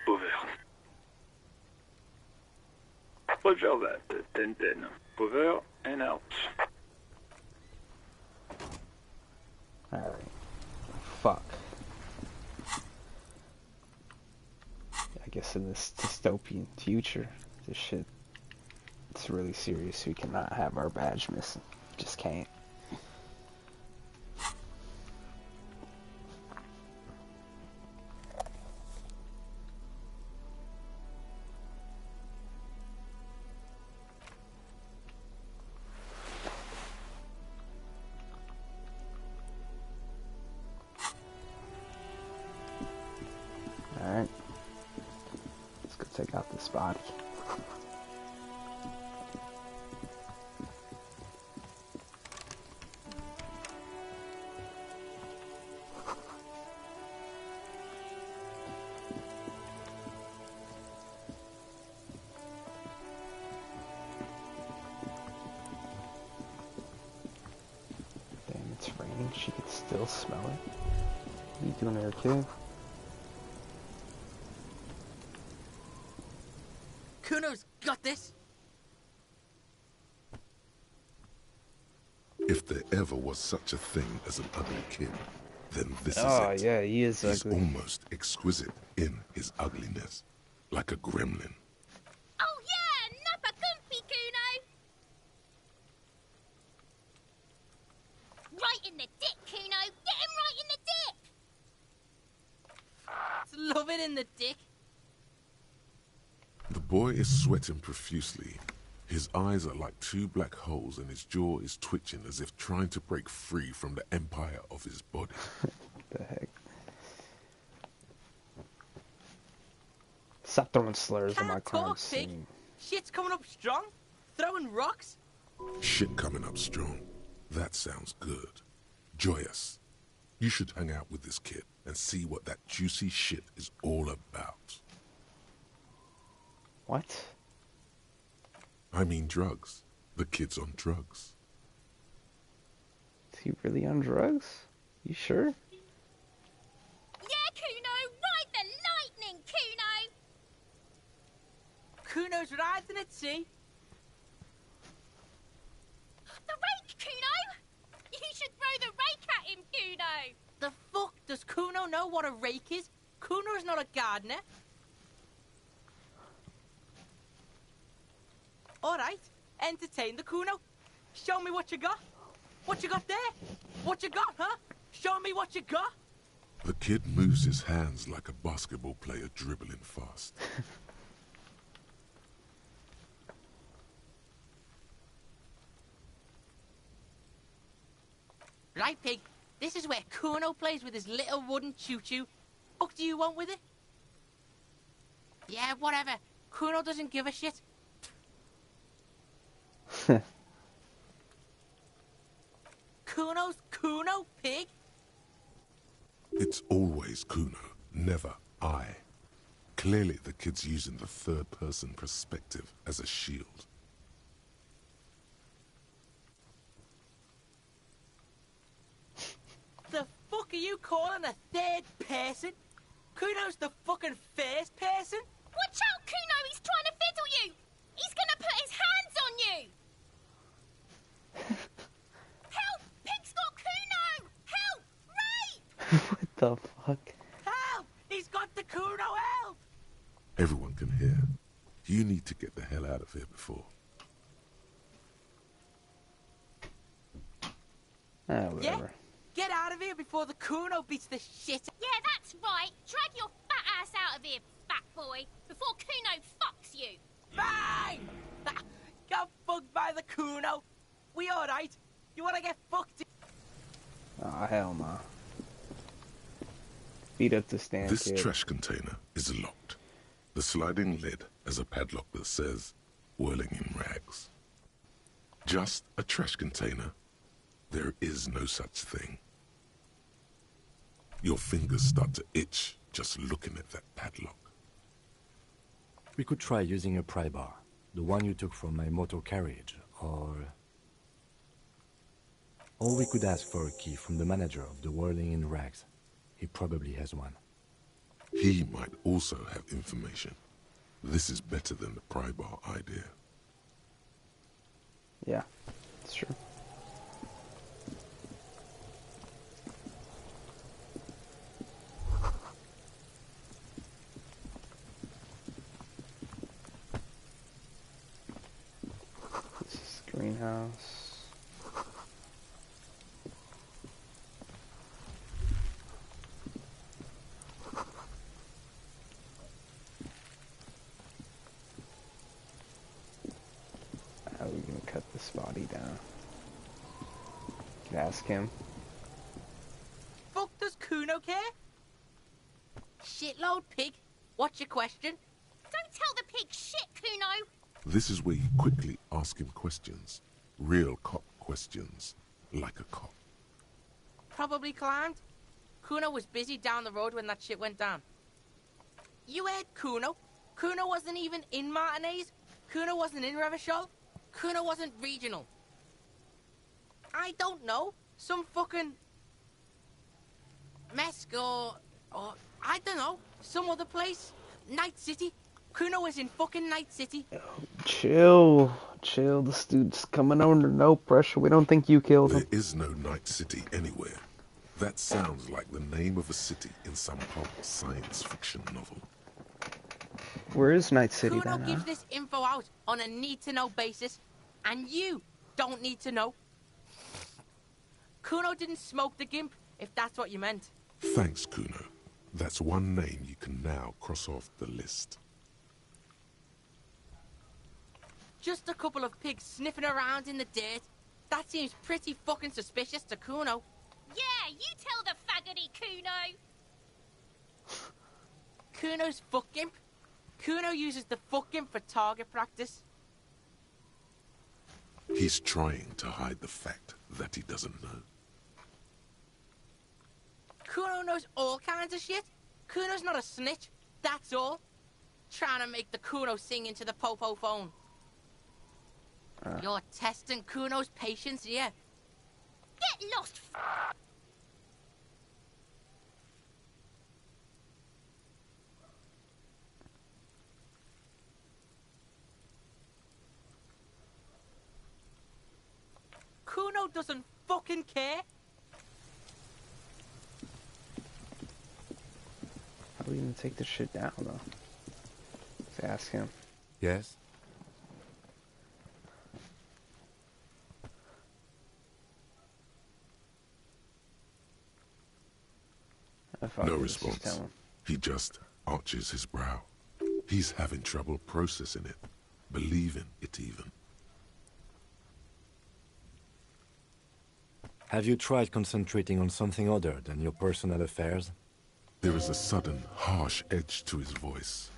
Over. Roger that. 10-10. Over and out. Alright. Fuck. I guess in this dystopian future, this shit, it's really serious. We cannot have our badge missing. Just can't. Alright. Let's go take out this body. Damn, it's raining. She can still smell it. What are you doing there, kid? Kuno's got this. If there ever was such a thing as an ugly kid, then this is it. Oh, yeah, he is He's ugly. almost exquisite in his ugliness, like a gremlin. Oh yeah, nappa comfy, Kuno. Right in the dick, Kuno. Get him right in the dick. It's loving in the dick. The boy is sweating profusely. His eyes are like two black holes and his jaw is twitching as if trying to break free from the empire of his body. The heck? Stop throwing slurs on my crime Talk, pig. scene. Shit's coming up strong. Throwing rocks. Shit coming up strong. That sounds good. Joyous. You should hang out with this kid and see what that juicy shit is all about. What? I mean drugs. The kid's on drugs. Is he really on drugs? You sure? Yeah, Kuno. Ride the lightning, Kuno. Kuno's riding at sea. The rake, Kuno. You should throw the rake at him, Kuno. The fuck does Kuno know what a rake is? Kuno's not a gardener. Alright, entertain the Kuno. Show me what you got. What you got there? What you got, huh? Show me what you got. The kid moves his hands like a basketball player dribbling fast. Right, pig. This is where Kuno plays with his little wooden choo-choo. What do you want with it? Yeah, whatever. Kuno doesn't give a shit. Kuno's Kuno, pig. It's always Kuno, never I. Clearly the kid's using the third-person perspective as a shield. The fuck are you calling a third person? Kuno's the fucking first person? Watch out, Kuno. He's trying the fuck? Help! He's got the Kuno, help! Everyone can hear. You need to get the hell out of here before. Whatever. Yeah? Get out of here before the Kuno beats the shit. Yeah, that's right. Drag your fat ass out of here, fat boy, before Kuno fucks you. Bang! Got fucked by the Kuno. We alright? You wanna get fucked? Oh, hell no. Beat up the stand, This kid. trash container is locked. The sliding lid has a padlock that says, whirling in rags. Just a trash container. There is no such thing. Your fingers start to itch just looking at that padlock. We could try using a pry bar, the one you took from my motor carriage, or we could ask for a key from the manager of the Whirling in Rags. He probably has one. He might also have information. This is better than the pry bar idea. Yeah, it's true. This is the greenhouse. How are we gonna cut this body down? Could ask him. Fuck does Kuno care? Shitload pig. What's your question? Don't tell the pig shit, Kuno. This is where you quickly ask him questions. Real cop questions. Like a cop. Probably climbed. Kuno was busy down the road when that shit went down. You heard Kuno. Kuno wasn't even in Martinez. Kuno wasn't in Revachol. Kuno wasn't regional. I don't know. Some fucking Mesk or I don't know. Some other place. Night City. Kuno was in fucking Night City. Chill. Chill. This dude's coming under no pressure. We don't think you killed him. There is no Night City anywhere. That sounds like the name of a city in some pulp science fiction novel. Where is Night City Kuno then, gives huh? this info out on a need-to-know basis, and you don't need to know. Kuno didn't smoke the gimp, if that's what you meant. Thanks, Kuno. That's one name you can now cross off the list. Just a couple of pigs sniffing around in the dirt. That seems pretty fucking suspicious to Kuno. Yeah, you tell the faggoty, Kuno. Kuno's fuck gimp. Kuno uses the fuck gimp for target practice. He's trying to hide the fact that he doesn't know. Kuno knows all kinds of shit. Kuno's not a snitch, that's all. Trying to make the Kuno sing into the popo phone. You're testing Kuno's patience here. Get lost. Kuno doesn't fucking care. How are we gonna take this shit down, though? Let's ask him. Yes? No response. He just arches his brow. He's having trouble processing it, believing it even. Have you tried concentrating on something other than your personal affairs? There is a sudden, harsh edge to his voice,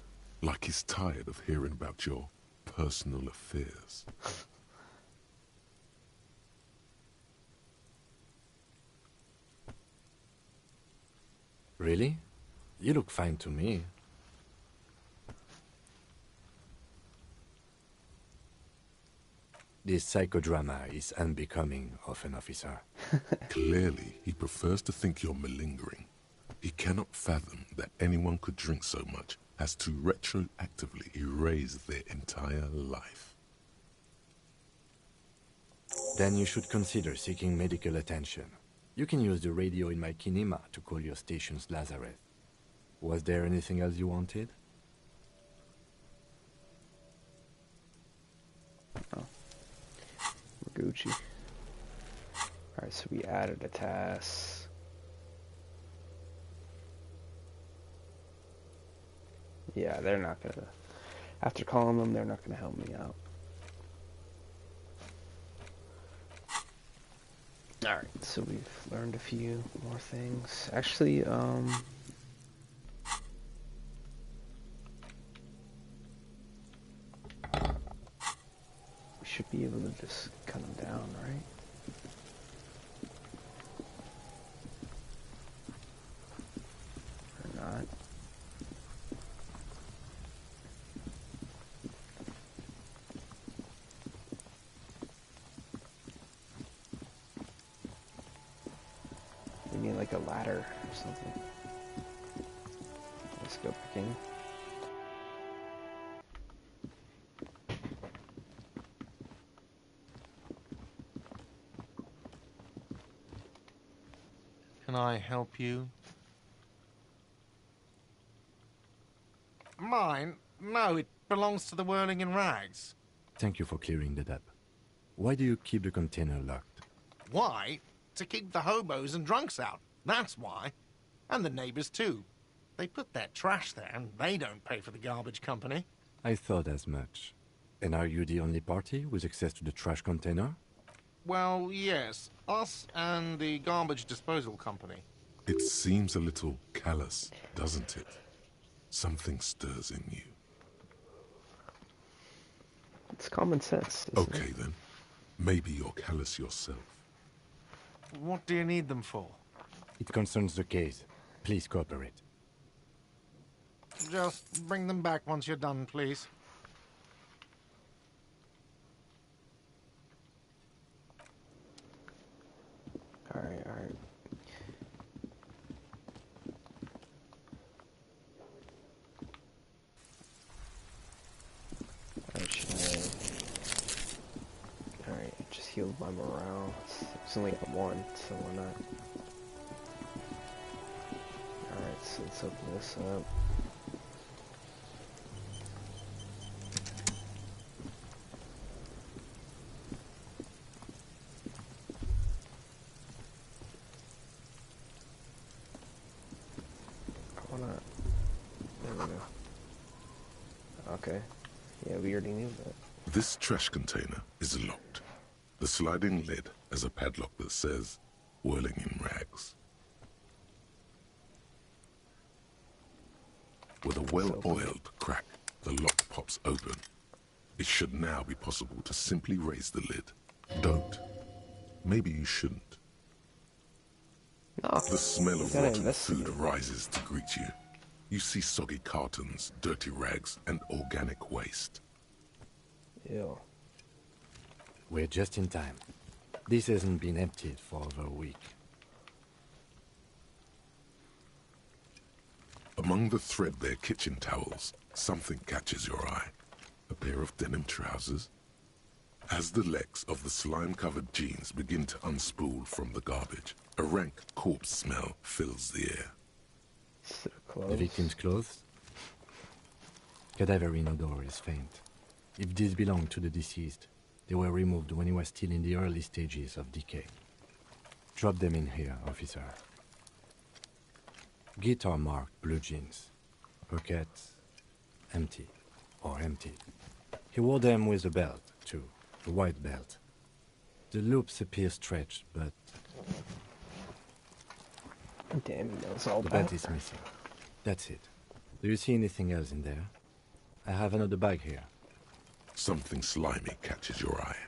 like he's tired of hearing about your personal affairs. Really? You look fine to me. This psychodrama is unbecoming of an officer. Clearly, he prefers to think you're malingering. He cannot fathom that anyone could drink so much as to retroactively erase their entire life. Then you should consider seeking medical attention. You can use the radio in my kinema to call your station's Lazareth. Was there anything else you wanted? Oh. We're Gucci. Alright, so we added a task. Yeah, they're not gonna... After calling them, they're not gonna help me out. Alright, so we've learned a few more things. Actually, we should be able to just cut them down, right? Or not. We need like a ladder or something. Let's go back in. Can I help you? Mine? No, it belongs to the Whirling in Rags. Thank you for clearing that up. Why do you keep the container locked? Why? To keep the hobos and drunks out. That's why. And the neighbors too. They put their trash there and they don't pay for the garbage company. I thought as much. And are you the only party with access to the trash container? Well, yes. Us and the garbage disposal company. It seems a little callous, doesn't it? Something stirs in you. It's common sense. Okay then. Maybe you're callous yourself. What do you need them for? It concerns the case. Please cooperate. Just bring them back once you're done, please. Alright, alright. Alright, just healed my morale. It's only got one, so why not? Alright, so let's open this up. There we go. Okay. Yeah, we already knew that. This trash container is locked. The sliding lid has a padlock that says, Whirling in Rags. With a well-oiled crack, the lock pops open. It should now be possible to simply raise the lid. Don't. Maybe you shouldn't. No. The smell of rotten food rises to greet you. You see soggy cartons, dirty rags, and organic waste. Ew. We're just in time. This hasn't been emptied for over a week. Among the threadbare kitchen towels, something catches your eye. A pair of denim trousers. As the legs of the slime-covered jeans begin to unspool from the garbage, a rank corpse smell fills the air. The victim's clothes? Cadaverine odor is faint. If these belong to the deceased, they were removed when he was still in the early stages of decay. Drop them in here, officer. Guitar marked blue jeans. Pockets empty or emptied. He wore them with a belt, too. A white belt. The loops appear stretched, but... Damn, he knows all the about belt is missing. That's it. Do you see anything else in there? I have another bag here. Something slimy catches your eye.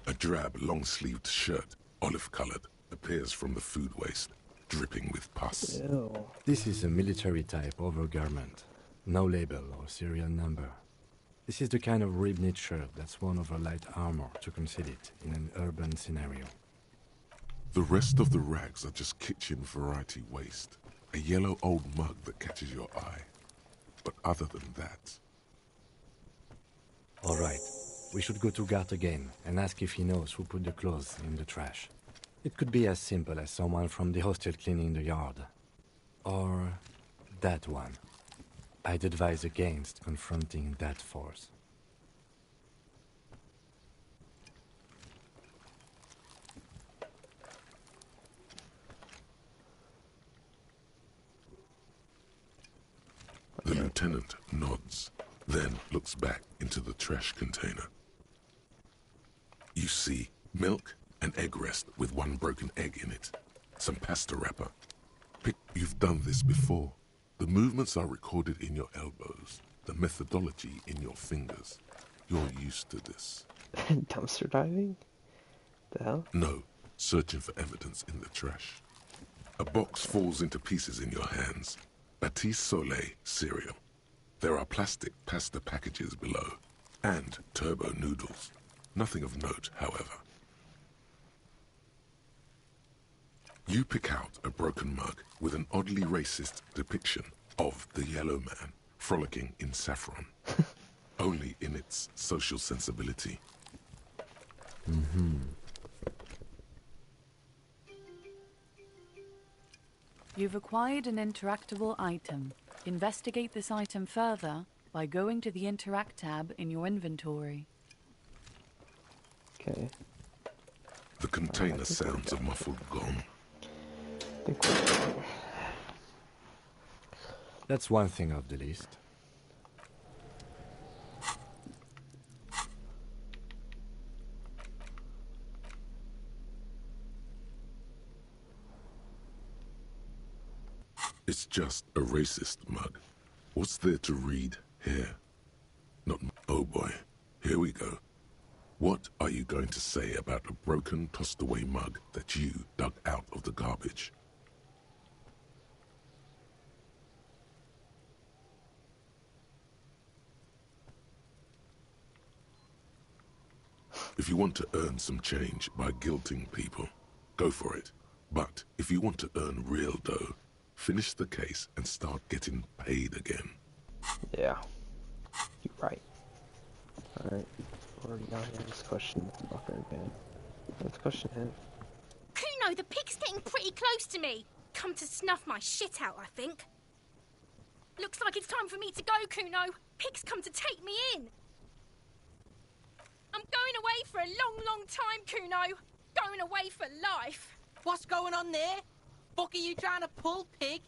A drab, long-sleeved shirt, olive-colored, appears from the food waste, dripping with pus. Ew. This is a military-type overgarment. No label or serial number. This is the kind of rib-knit shirt that's worn over light armor to conceal it in an urban scenario. The rest of the rags are just kitchen variety waste. A yellow old mug that catches your eye. But other than that... All right. We should go to Gart again and ask if he knows who put the clothes in the trash. It could be as simple as someone from the hostel cleaning the yard. Or that one. I'd advise against confronting that force. The lieutenant nods, then looks back into the trash container. You see milk, an egg rest with one broken egg in it, some pasta wrapper. You've done this before. The movements are recorded in your elbows, the methodology in your fingers. You're used to this. Dumpster diving? The hell? No, searching for evidence in the trash. A box falls into pieces in your hands. Batiste Soleil cereal. There are plastic pasta packages below, and turbo noodles. Nothing of note, however. You pick out a broken mug with an oddly racist depiction of the yellow man frolicking in saffron, only in its social sensibility. Mm-hmm. You've acquired an interactable item. Investigate this item further by going to the Interact tab in your inventory. Okay. The container sounds a muffled gong. That's one thing off the list. It's just a racist mug. What's there to read here? Not, oh boy, here we go. What are you going to say about a broken, tossed-away mug that you dug out of the garbage? If you want to earn some change by guilting people, go for it. But if you want to earn real dough, finish the case and start getting paid again. Yeah, you're right. Alright, already got here. This question is not very bad. Let's question him. Kuno, the pig's getting pretty close to me. Come to snuff my shit out, I think. Looks like it's time for me to go, Kuno. Pig's come to take me in. I'm going away for a long, long time, Kuno. Going away for life. What's going on there? Fuck are you trying to pull, pig?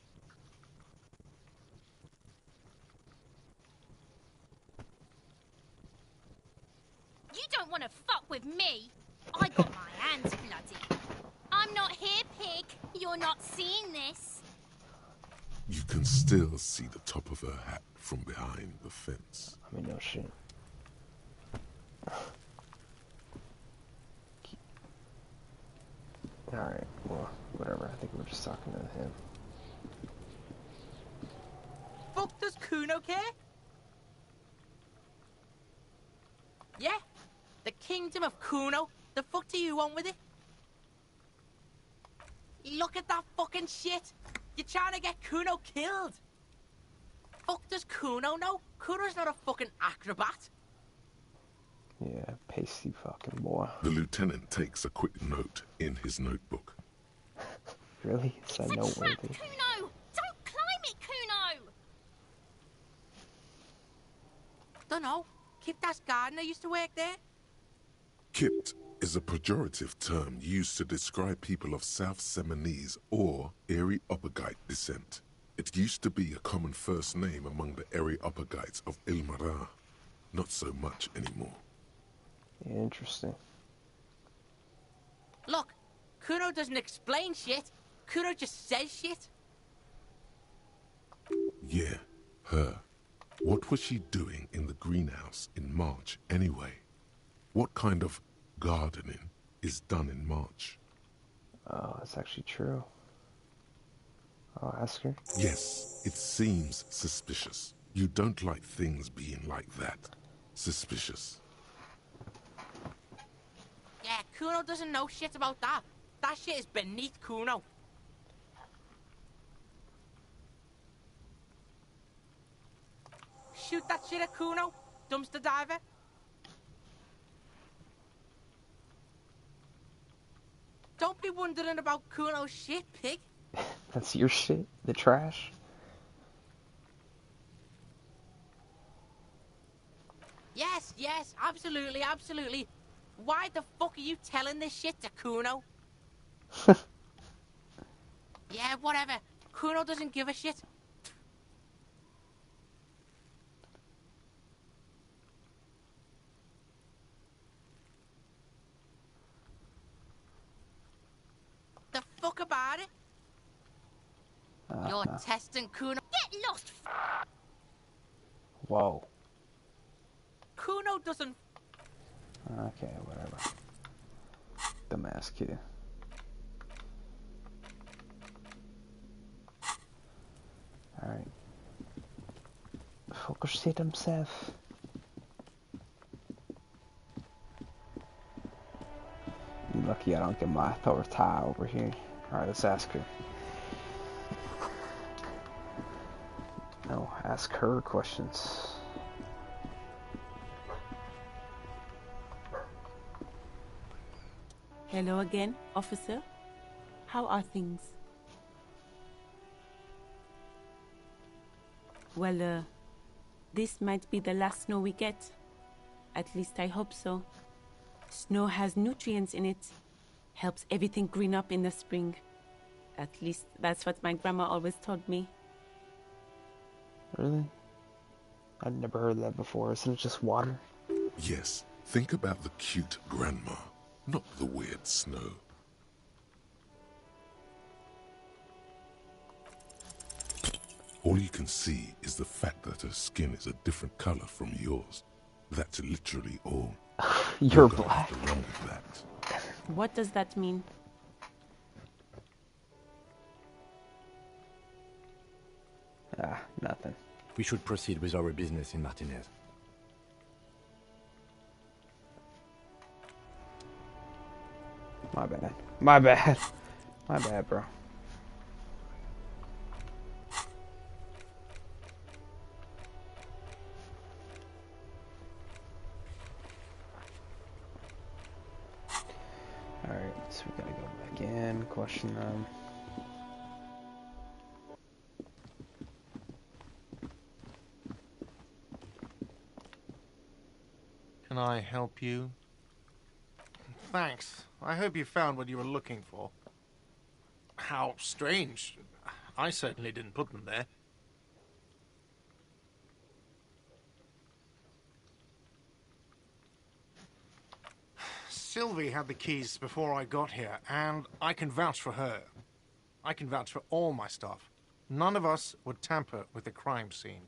You don't want to fuck with me. I got my hands bloody. I'm not here, pig. You're not seeing this. You can still see the top of her hat from behind the fence. I mean, no shit. Alright, well, whatever. I think we're just talking to him. Fuck does Kuno care? Yeah? The kingdom of Kuno? The fuck do you want with it? Look at that fucking shit! You're trying to get Kuno killed! Fuck does Kuno know? Kuno's not a fucking acrobat. Yeah, pasty fucking boy. The lieutenant takes a quick note in his notebook. Really? Is that noteworthy? Kuno! Don't climb it, Kuno! Dunno. Kiptas gardener used to work there. Kipt is a pejorative term used to describe people of South Seminese or Areopagite descent. It used to be a common first name among the Areopagites of Ilmara. Not so much anymore. Interesting. Look, Kuno doesn't explain shit. Kuno just says shit. Yeah, her. What was she doing in the greenhouse in March anyway? What kind of gardening is done in March? Oh, that's actually true. I'll ask her. Yes, it seems suspicious. You don't like things being like that. Suspicious. Yeah, Kuno doesn't know shit about that. That shit is beneath Kuno. Shoot that shit at Kuno, dumpster diver. Don't be wondering about Kuno's shit, pig. That's your shit? The trash? Yes, yes, absolutely, absolutely. Why the fuck are you telling this shit to Kuno? Yeah, whatever. Kuno doesn't give a shit. The fuck about it? You're testing Kuno. Get lost! Whoa. Kuno doesn't. Okay, whatever. Dumbass kid. Alright. Fucker shit himself. You lucky I don't get my Thor tie over here. Alright, let's ask her. No, ask her questions. Hello again, officer. How are things? Well, this might be the last snow we get. At least I hope so. Snow has nutrients in it. Helps everything green up in the spring. At least that's what my grandma always told me. Really? I'd never heard that before. Isn't it just water? Yes, think about the cute grandma, not the weird snow. All you can see is the fact that her skin is a different color from yours. That's literally all. You're gonna black. have to run with that. What does that mean? Nothing. We should proceed with our business in Martinez. My bad. My bad. My bad, bro. Alright, so we gotta go back in, question them. Can I help you? Thanks. I hope you found what you were looking for. How strange. I certainly didn't put them there. Sylvie had the keys before I got here, and I can vouch for her. I can vouch for all my staff. None of us would tamper with the crime scene.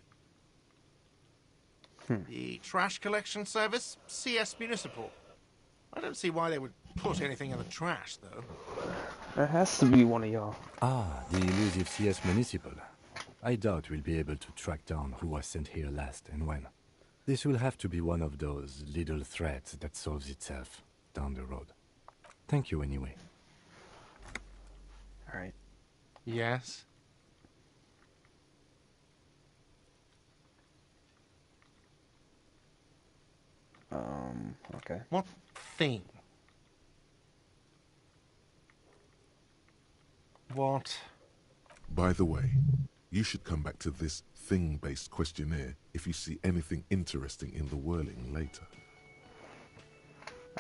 The trash collection service, CS Municipal. I don't see why they would put anything in the trash, though. There has to be one of y'all. Ah, the elusive CS Municipal. I doubt we'll be able to track down who was sent here last and when. This will have to be one of those little threats that solves itself down the road. Thank you anyway. Alright. Yes? Okay. What thing? What? By the way, you should come back to this thing-based questionnaire if you see anything interesting in the whirling later.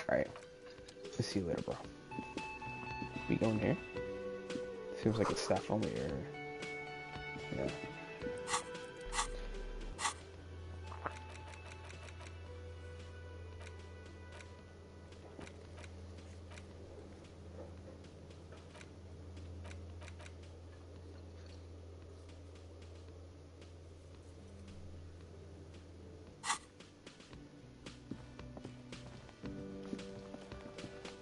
Alright. See you later, bro. We going here? Seems like it's staff only, or... Yeah.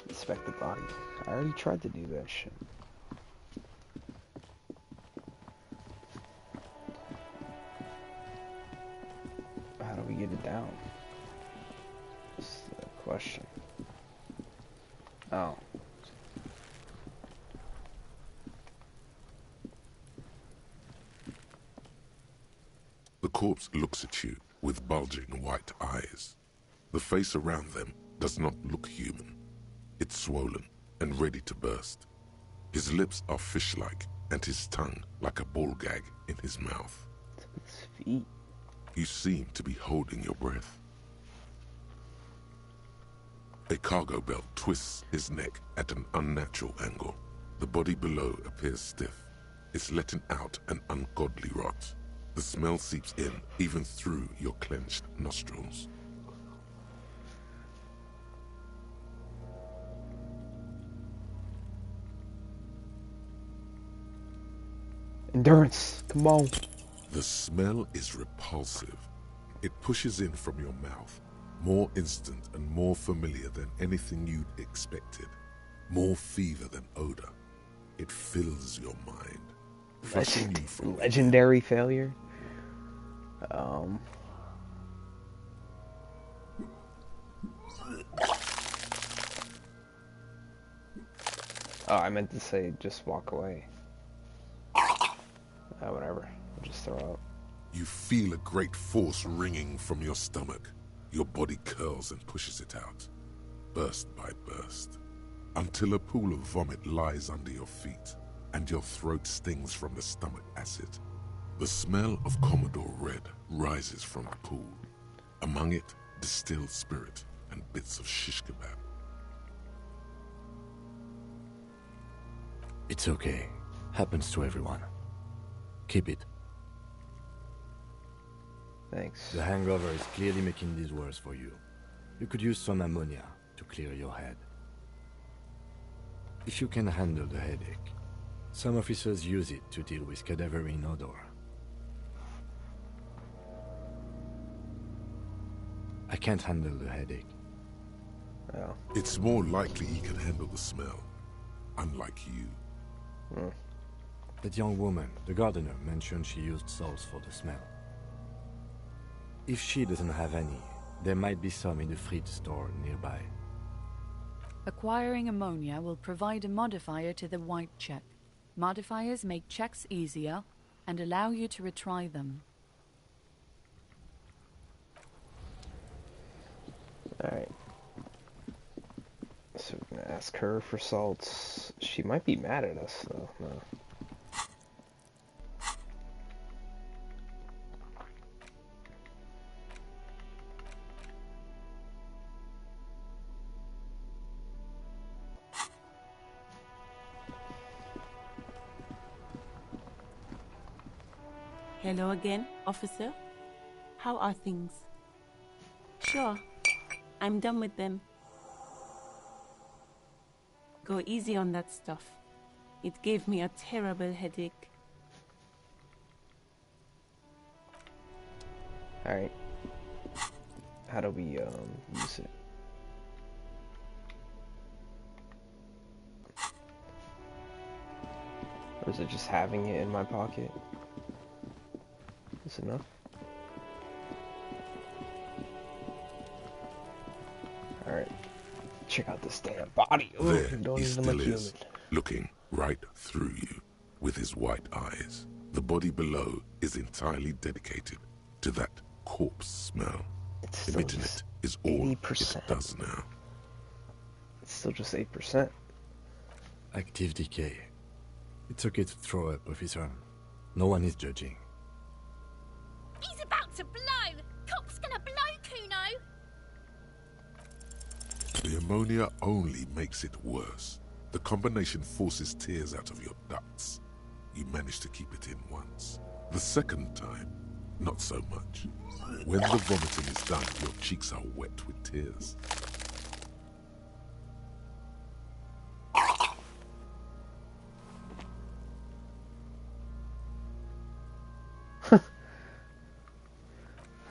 Inspect the body. I already tried to do that shit. How do we get it down? That's the question. Oh. The corpse looks at you with bulging white eyes. The face around them does not look human. It's swollen, and ready to burst. His lips are fish-like, and his tongue like a ball gag in his mouth. His feet. You seem to be holding your breath. A cargo belt twists his neck at an unnatural angle. The body below appears stiff. It's letting out an ungodly rot. The smell seeps in, even through your clenched nostrils. Endurance, come on. The smell is repulsive. It pushes in from your mouth, more instant and more familiar than anything you'd expected. More fever than odor. It fills your mind, flushing you from legendary failure. Oh, I meant to say just walk away. Whatever. I'll just throw up. You feel a great force ringing from your stomach. Your body curls and pushes it out, burst by burst, until a pool of vomit lies under your feet, and your throat stings from the stomach acid. The smell of Commodore Red rises from the pool. Among it, distilled spirit and bits of shish kebab. It's okay. Happens to everyone. Keep it. Thanks. The hangover is clearly making this worse for you. You could use some ammonia to clear your head. If you can handle the headache, some officers use it to deal with cadaverine odor. I can't handle the headache. Oh. It's more likely he can handle the smell, unlike you. That young woman, the gardener, mentioned she used salts for the smell. If she doesn't have any, there might be some in the fridge store nearby. Acquiring ammonia will provide a modifier to the white check. Modifiers make checks easier and allow you to retry them. Alright. So we're gonna ask her for salts. She might be mad at us, though. No. Hello again, officer. How are things? Sure, I'm done with them. Go easy on that stuff. It gave me a terrible headache. Alright. How do we use it? Or is it just having it in my pocket? Is enough? Alright. Check out this damn body. Ooh, There don't he even still look is, human. looking right through you with his white eyes. The body below is entirely dedicated to that corpse smell. Emitting it is all 80%. it does now. It's still just 8%. Active decay. It's okay to throw up, officer. No one is judging. He's about to blow! Cop's gonna blow, Kuno! The ammonia only makes it worse. The combination forces tears out of your ducts. You manage to keep it in once. The second time, not so much. When the vomiting is done, your cheeks are wet with tears.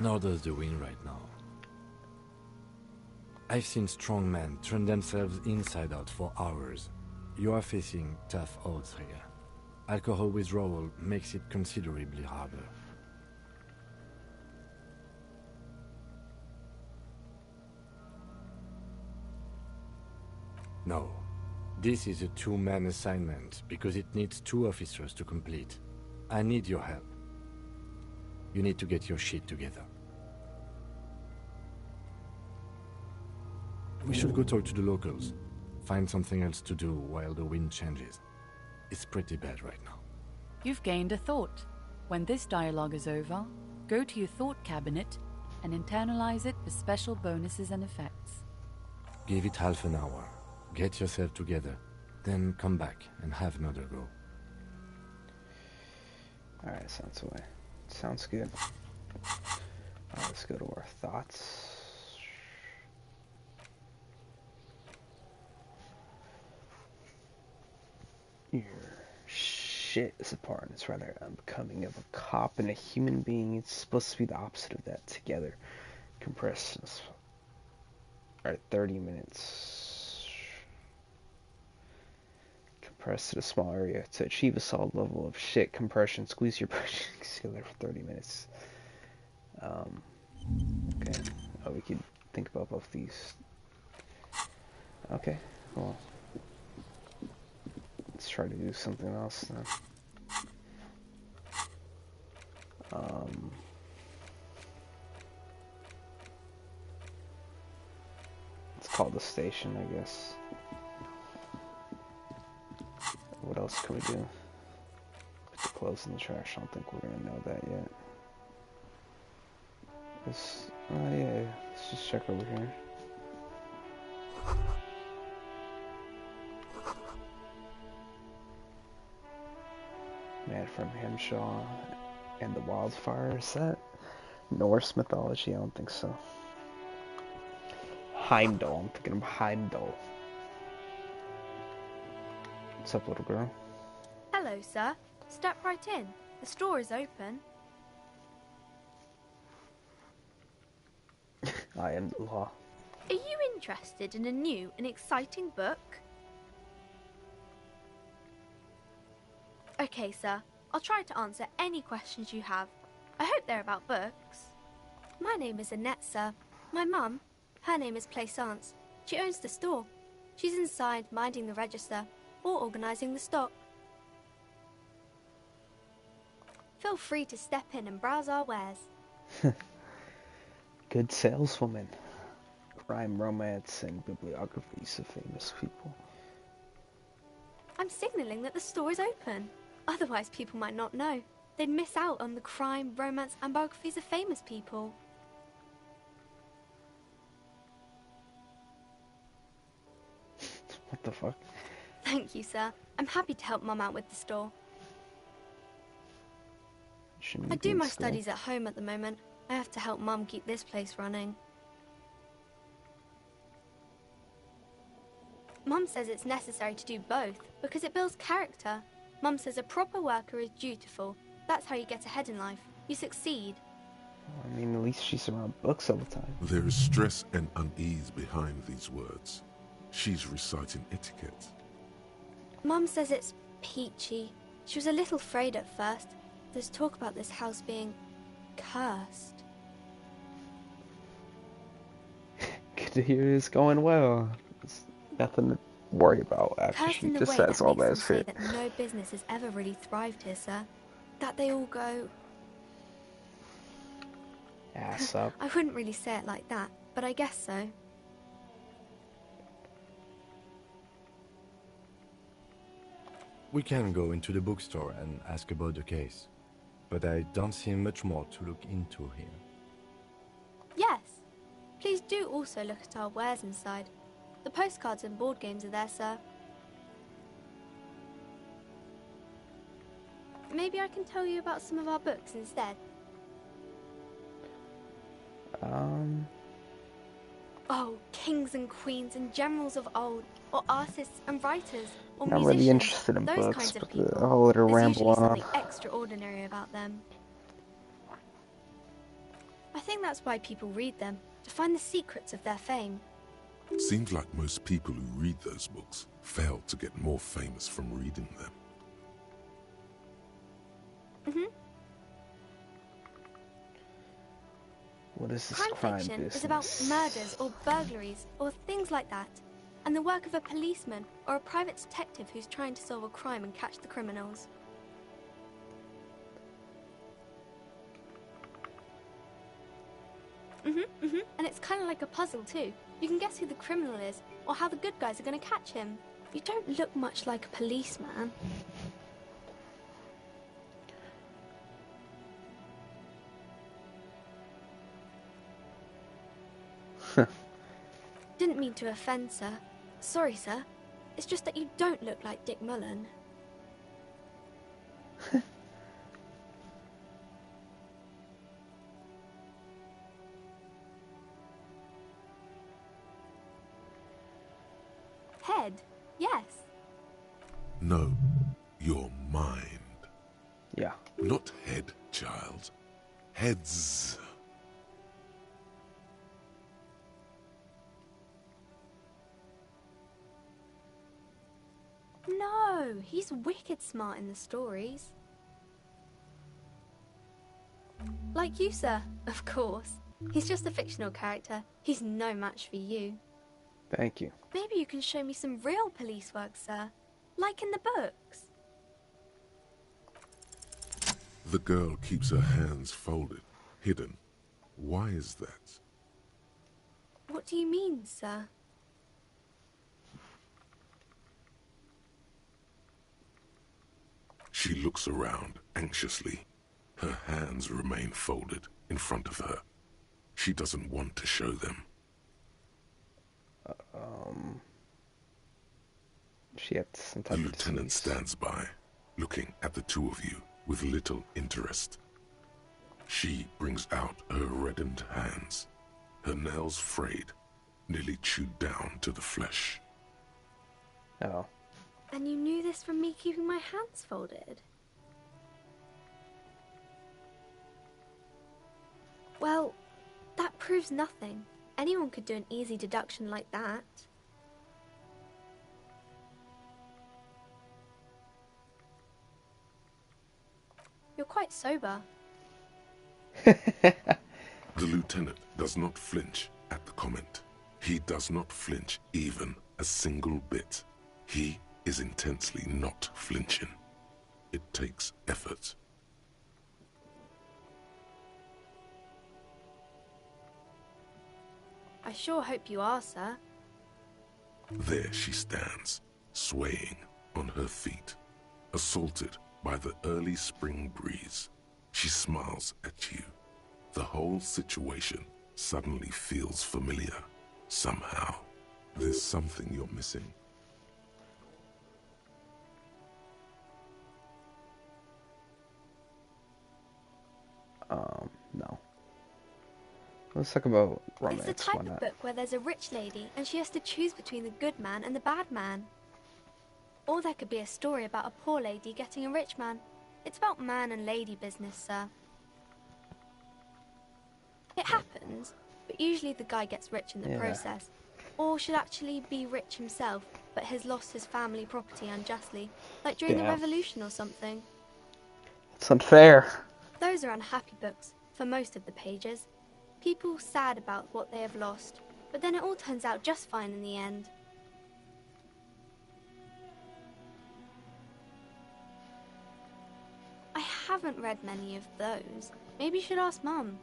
Nor does the wind right now. I've seen strong men turn themselves inside out for hours. You are facing tough odds here. Alcohol withdrawal makes it considerably harder. No. This is a two-man assignment because it needs 2 officers to complete. I need your help. You need to get your shit together. We should go talk to the locals. Find something else to do while the wind changes. It's pretty bad right now. You've gained a thought. When this dialogue is over, go to your thought cabinet and internalize it for special bonuses and effects. Give it half an hour. Get yourself together. Then come back and have another go. Alright, sounds good. Alright, let's go to our thoughts. Your shit is apart. It's rather unbecoming of a cop and a human being. It's supposed to be the opposite of that. Together, compressed. Alright, 30 minutes. Compressed to a small area to achieve a solid level of shit compression. Squeeze your brush together for 30 minutes. Okay. Oh, we could think about both these. Okay, well. Let's try to do something else then. It's called the station, I guess. What else can we do? Put the clothes in the trash. I don't think we're gonna know that yet. Oh yeah, let's just check over here. Man from Hemshaw and the Wildfire. Is that Norse mythology? I don't think so. Heimdall. I'm thinking of Heimdall. What's up, little girl? Hello, sir. Step right in. The store is open. I am the law. Are you interested in a new and exciting book? Okay, sir. I'll try to answer any questions you have. I hope they're about books. My name is Annette, sir. My mum, her name is Plaisance. She owns the store. She's inside minding the register or organising the stock. Feel free to step in and browse our wares. Good saleswoman. Crime, romance, and bibliographies of famous people. I'm signalling that the store is open. Otherwise, people might not know. They'd miss out on the crime, romance, and biographies of famous people. What the fuck? Thank you, sir. I'm happy to help Mum out with the store. I do my studies at home at the moment. I have to help Mum keep this place running. Mum says it's necessary to do both because it builds character. Mum says a proper worker is dutiful. That's how you get ahead in life. You succeed. I mean, at least she's around books all the time. There is stress and unease behind these words. She's reciting etiquette. Mum says it's peachy. She was a little afraid at first. There's talk about this house being cursed. Good to hear it's going well. It's nothing to worry about after Cursed she in the just way says that all makes that them say shit. that no business has ever really thrived here, sir. That they all go... Ass up. I wouldn't really say it like that, but I guess so. We can go into the bookstore and ask about the case, but I don't see much more to look into here. Yes. Please do also look at our wares inside. The postcards and board games are there, sir. Maybe I can tell you about some of our books instead. Oh, kings and queens and generals of old, or artists and writers, or Not musicians. really interested in those books, kinds of but people. I'll let her There's ramble usually on. something extraordinary about them. I think that's why people read them, to find the secrets of their fame. Seems like most people who read those books fail to get more famous from reading them. What is this Crime crime fiction business? is about murders or burglaries or things like that, and the work of a policeman or a private detective who's trying to solve a crime and catch the criminals. And it's kind of like a puzzle too. You can guess who the criminal is, or how the good guys are going to catch him. You don't look much like a policeman. Didn't mean to offend, sir. Sorry, sir. It's just that you don't look like Dick Mullen. Head, yes. No, your mind. Yeah. Not head, child. Heads. No, he's wicked smart in the stories. Like you, sir, of course. He's just a fictional character. He's no match for you. Thank you. Maybe you can show me some real police work, sir. Like in the books. The girl keeps her hands folded, hidden. Why is that? What do you mean, sir? She looks around anxiously. Her hands remain folded in front of her. She doesn't want to show them. She had some The type of lieutenant disease. stands by, looking at the two of you with little interest. She brings out her reddened hands, her nails frayed, nearly chewed down to the flesh. Oh. And you knew this from me keeping my hands folded? Well, that proves nothing. Anyone could do an easy deduction like that. You're quite sober. The lieutenant does not flinch at the comment. He does not flinch even a single bit. He is intensely not flinching. It takes effort. I sure hope you are, sir. There she stands, swaying on her feet, assaulted by the early spring breeze. She smiles at you. The whole situation suddenly feels familiar. Somehow, there's something you're missing. No. Let's talk about romance. It's the Why type of not? book where there's a rich lady and she has to choose between the good man and the bad man. Or there could be a story about a poor lady getting a rich man. It's about man and lady business, sir. It happens, but usually the guy gets rich in the process. Or should actually be rich himself, but has lost his family property unjustly, like during the revolution or something. It's unfair. Those are unhappy books, for most of the pages. People sad about what they have lost, but then it all turns out just fine in the end. I haven't read many of those. Maybe you should ask Mum.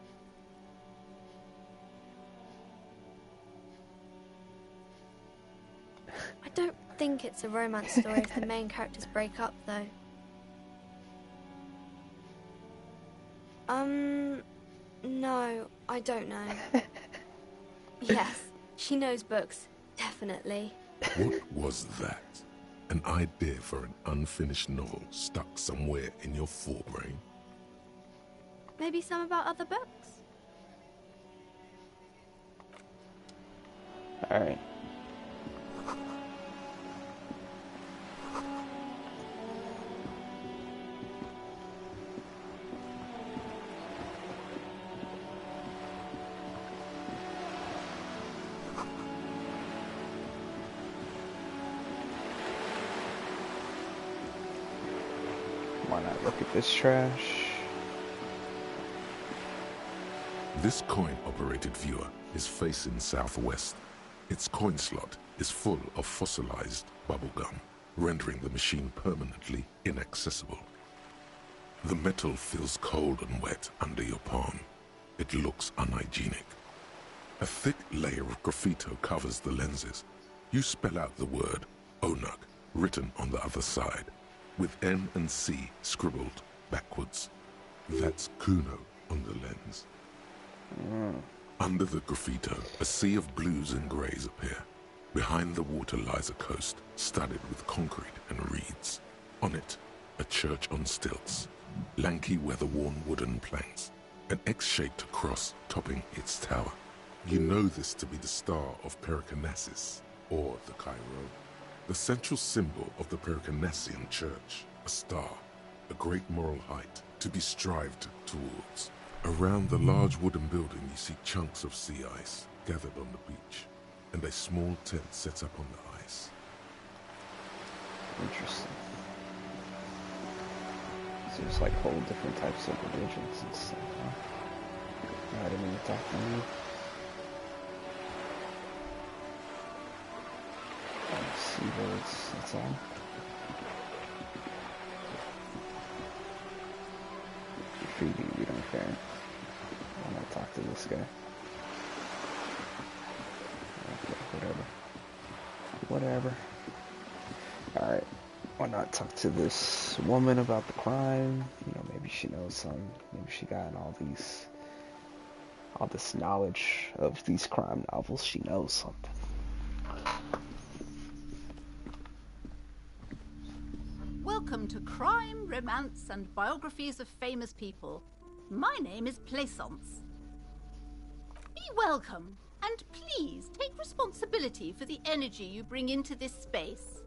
I don't think it's a romance story if the main characters break up, though. No, I don't know. Yes, she knows books, definitely. What was that? An idea for an unfinished novel stuck somewhere in your forebrain? Maybe some about other books? Alright. Why not look at this trash? This coin-operated viewer is facing southwest. Its coin slot is full of fossilized bubblegum, rendering the machine permanently inaccessible. The metal feels cold and wet under your palm. It looks unhygienic. A thick layer of graffito covers the lenses. You spell out the word Onuk written on the other side, with N and C scribbled backwards. That's Kuno on the lens. Under the graffito, a sea of blues and greys appear. Behind the water lies a coast, studded with concrete and reeds. On it, a church on stilts, lanky weather-worn wooden planks, an X-shaped cross topping its tower. You know this to be the Star of Pericarnassus, or the Cairo, the central symbol of the Pericarnassian Church, a star, a great moral height to be strived towards. Around the large wooden building you see chunks of sea ice gathered on the beach, and a small tent set up on the ice. Interesting. So there's like whole different types of religions and stuff, huh? I didn't even talk to you. Seabirds, that's all. Phoebe, we don't care. I want to talk to this guy. Okay, whatever. Alright, why not talk to this woman about the crime? You know, maybe she knows something. Maybe she got all this knowledge of these crime novels. She knows something. Welcome to Crime, Romance, and Biographies of Famous People. My name is Plaisance. Be welcome, and please take responsibility for the energy you bring into this space.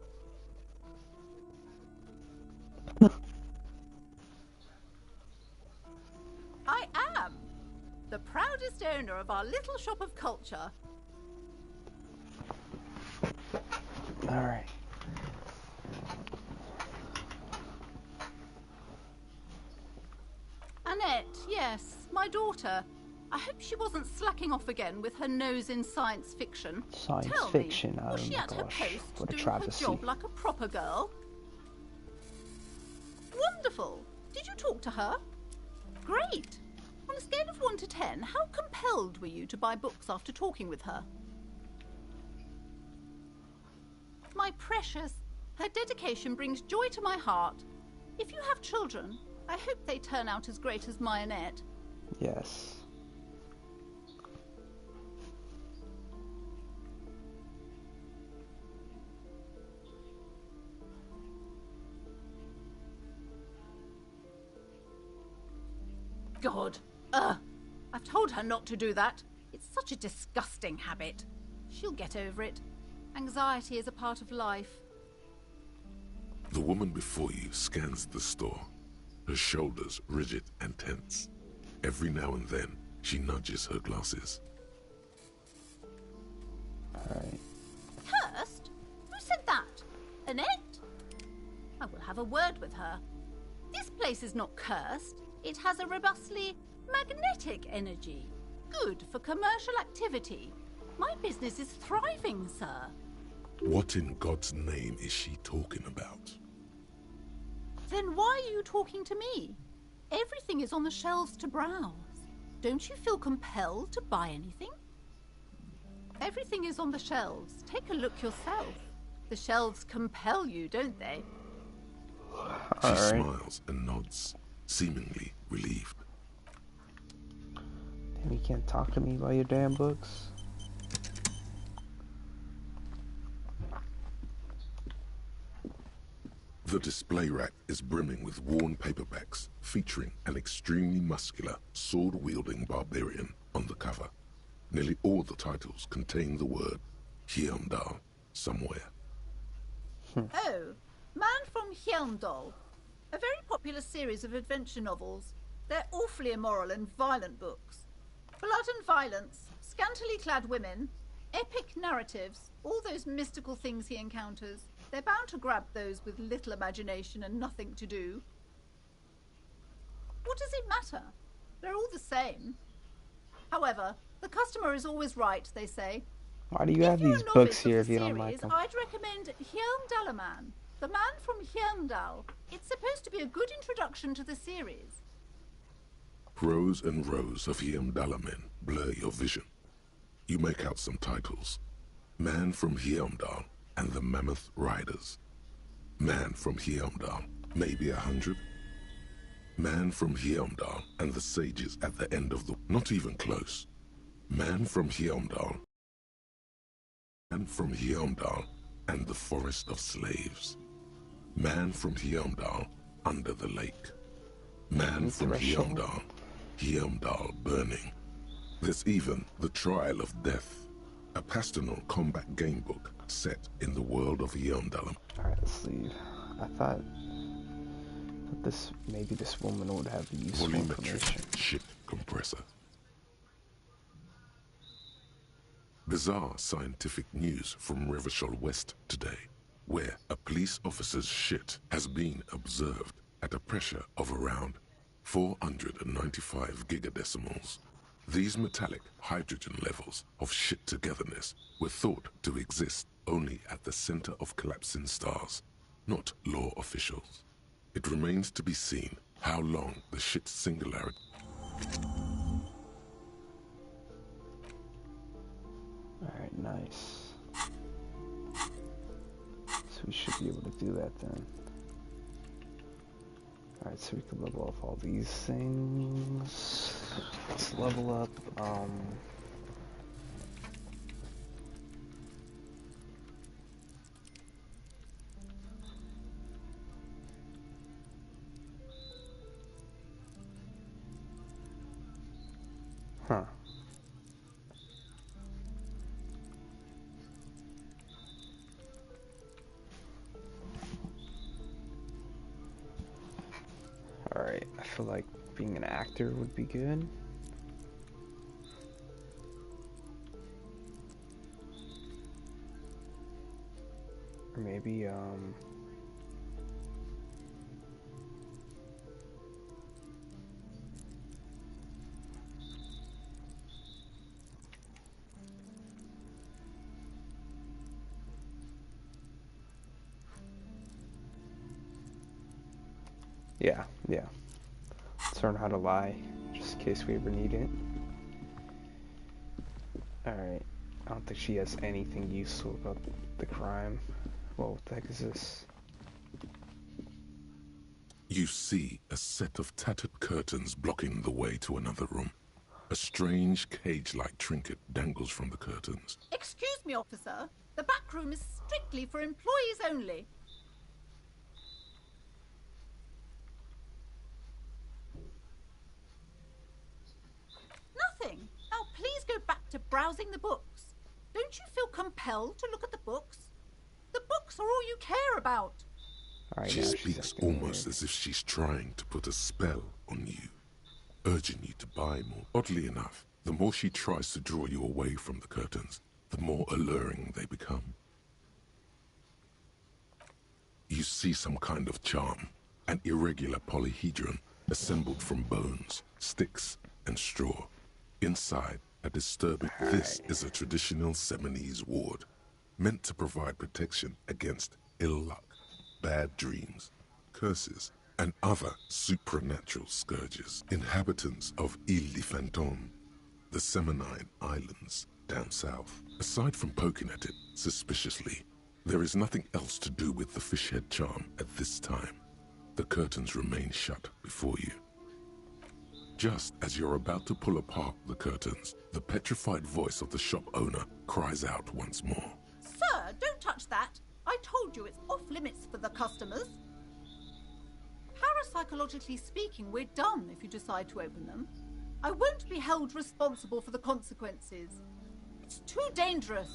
I am the proudest owner of our little shop of culture. Alright. Annette, yes, my daughter. I hope she wasn't slacking off again with her nose in science fiction. Science Tell fiction, me, oh was she my at her gosh, post what a doing travesty. her job like a proper girl? Wonderful. Did you talk to her? Great. On a scale of 1 to 10, how compelled were you to buy books after talking with her? My precious, her dedication brings joy to my heart. If you have children, I hope they turn out as great as my Annette. Yes. God. I've told her not to do that. It's such a disgusting habit. She'll get over it. Anxiety is a part of life. The woman before you scans the store, her shoulders rigid and tense. Every now and then, she nudges her glasses. Alright. Cursed? Who said that? Annette? I will have a word with her. This place is not cursed. It has a robustly magnetic energy. Good for commercial activity. My business is thriving, sir. What in God's name is she talking about? Then why are you talking to me? Everything is on the shelves to browse. Don't you feel compelled to buy anything? Everything is on the shelves. Take a look yourself. The shelves compel you, don't they? She smiles and nods, seemingly relieved. Damn, you can't talk to me about your damn books. The display rack is brimming with worn paperbacks featuring an extremely muscular, sword-wielding barbarian on the cover. Nearly all the titles contain the word Hyundal somewhere. Oh, Man from Hyundal. A very popular series of adventure novels. They're awfully immoral and violent books. Blood and violence, scantily clad women, epic narratives, all those mystical things he encounters. They're bound to grab those with little imagination and nothing to do. What does it matter? They're all the same. However, the customer is always right, they say. Why do you have these books here if you don't like them? I'd recommend Hyundalaman, the Man from Hyundal. It's supposed to be a good introduction to the series. Rows and rows of Hyundalamen blur your vision. You make out some titles. Man from Heimdall and the Mammoth Riders. Man from Heimdall, maybe 100. Man from Heimdall and the sages at the end of the... Not even close. Man from Heimdall. Man from Heimdall and the Forest of Slaves. Man from Heimdall under the lake. Man from Heimdall. Heimdall burning. There's even the Trial of Death, a pastoral combat game book set in the world of Heimdall. Alright, let's leave. I thought that maybe this woman would have useful information. Ship compressor. Bizarre scientific news from Revachol West today, where a police officer's shit has been observed at a pressure of around 495 gigadecimals. These metallic hydrogen levels of shit togetherness were thought to exist only at the center of collapsing stars, not law officials. It remains to be seen how long the shit singularity... Alright, nice. So we should be able to do that then. Alright, so we can level up all these things. Let's level up, Huh. Alright, I feel like being an actor would be good. Or maybe, yeah. Let's learn how to lie, just in case we ever need it. Alright, I don't think she has anything useful about the crime. Well, what the heck is this? You see a set of tattered curtains blocking the way to another room. A strange cage-like trinket dangles from the curtains. Excuse me, officer. The back room is strictly for employees only. Nothing. Now please go back to browsing the books. Don't you feel compelled to look at the books? The books are all you care about. Right, she speaks almost as if she's trying to put a spell on you, urging you to buy more. Oddly enough, the more she tries to draw you away from the curtains, the more alluring they become. You see some kind of charm, an irregular polyhedron assembled from bones, sticks, and straw. Inside, a disturbing... This is a traditional Seminese ward, meant to provide protection against ill luck, bad dreams, curses, and other supernatural scourges. Inhabitants of Île de Fantôme, the Seminine Islands down south. Aside from poking at it suspiciously, there is nothing else to do with the fishhead charm at this time. The curtains remain shut before you. Just as you're about to pull apart the curtains, the petrified voice of the shop owner cries out once more. Sir, don't touch that. I told you it's off limits for the customers. Parapsychologically speaking, we're done if you decide to open them. I won't be held responsible for the consequences. It's too dangerous.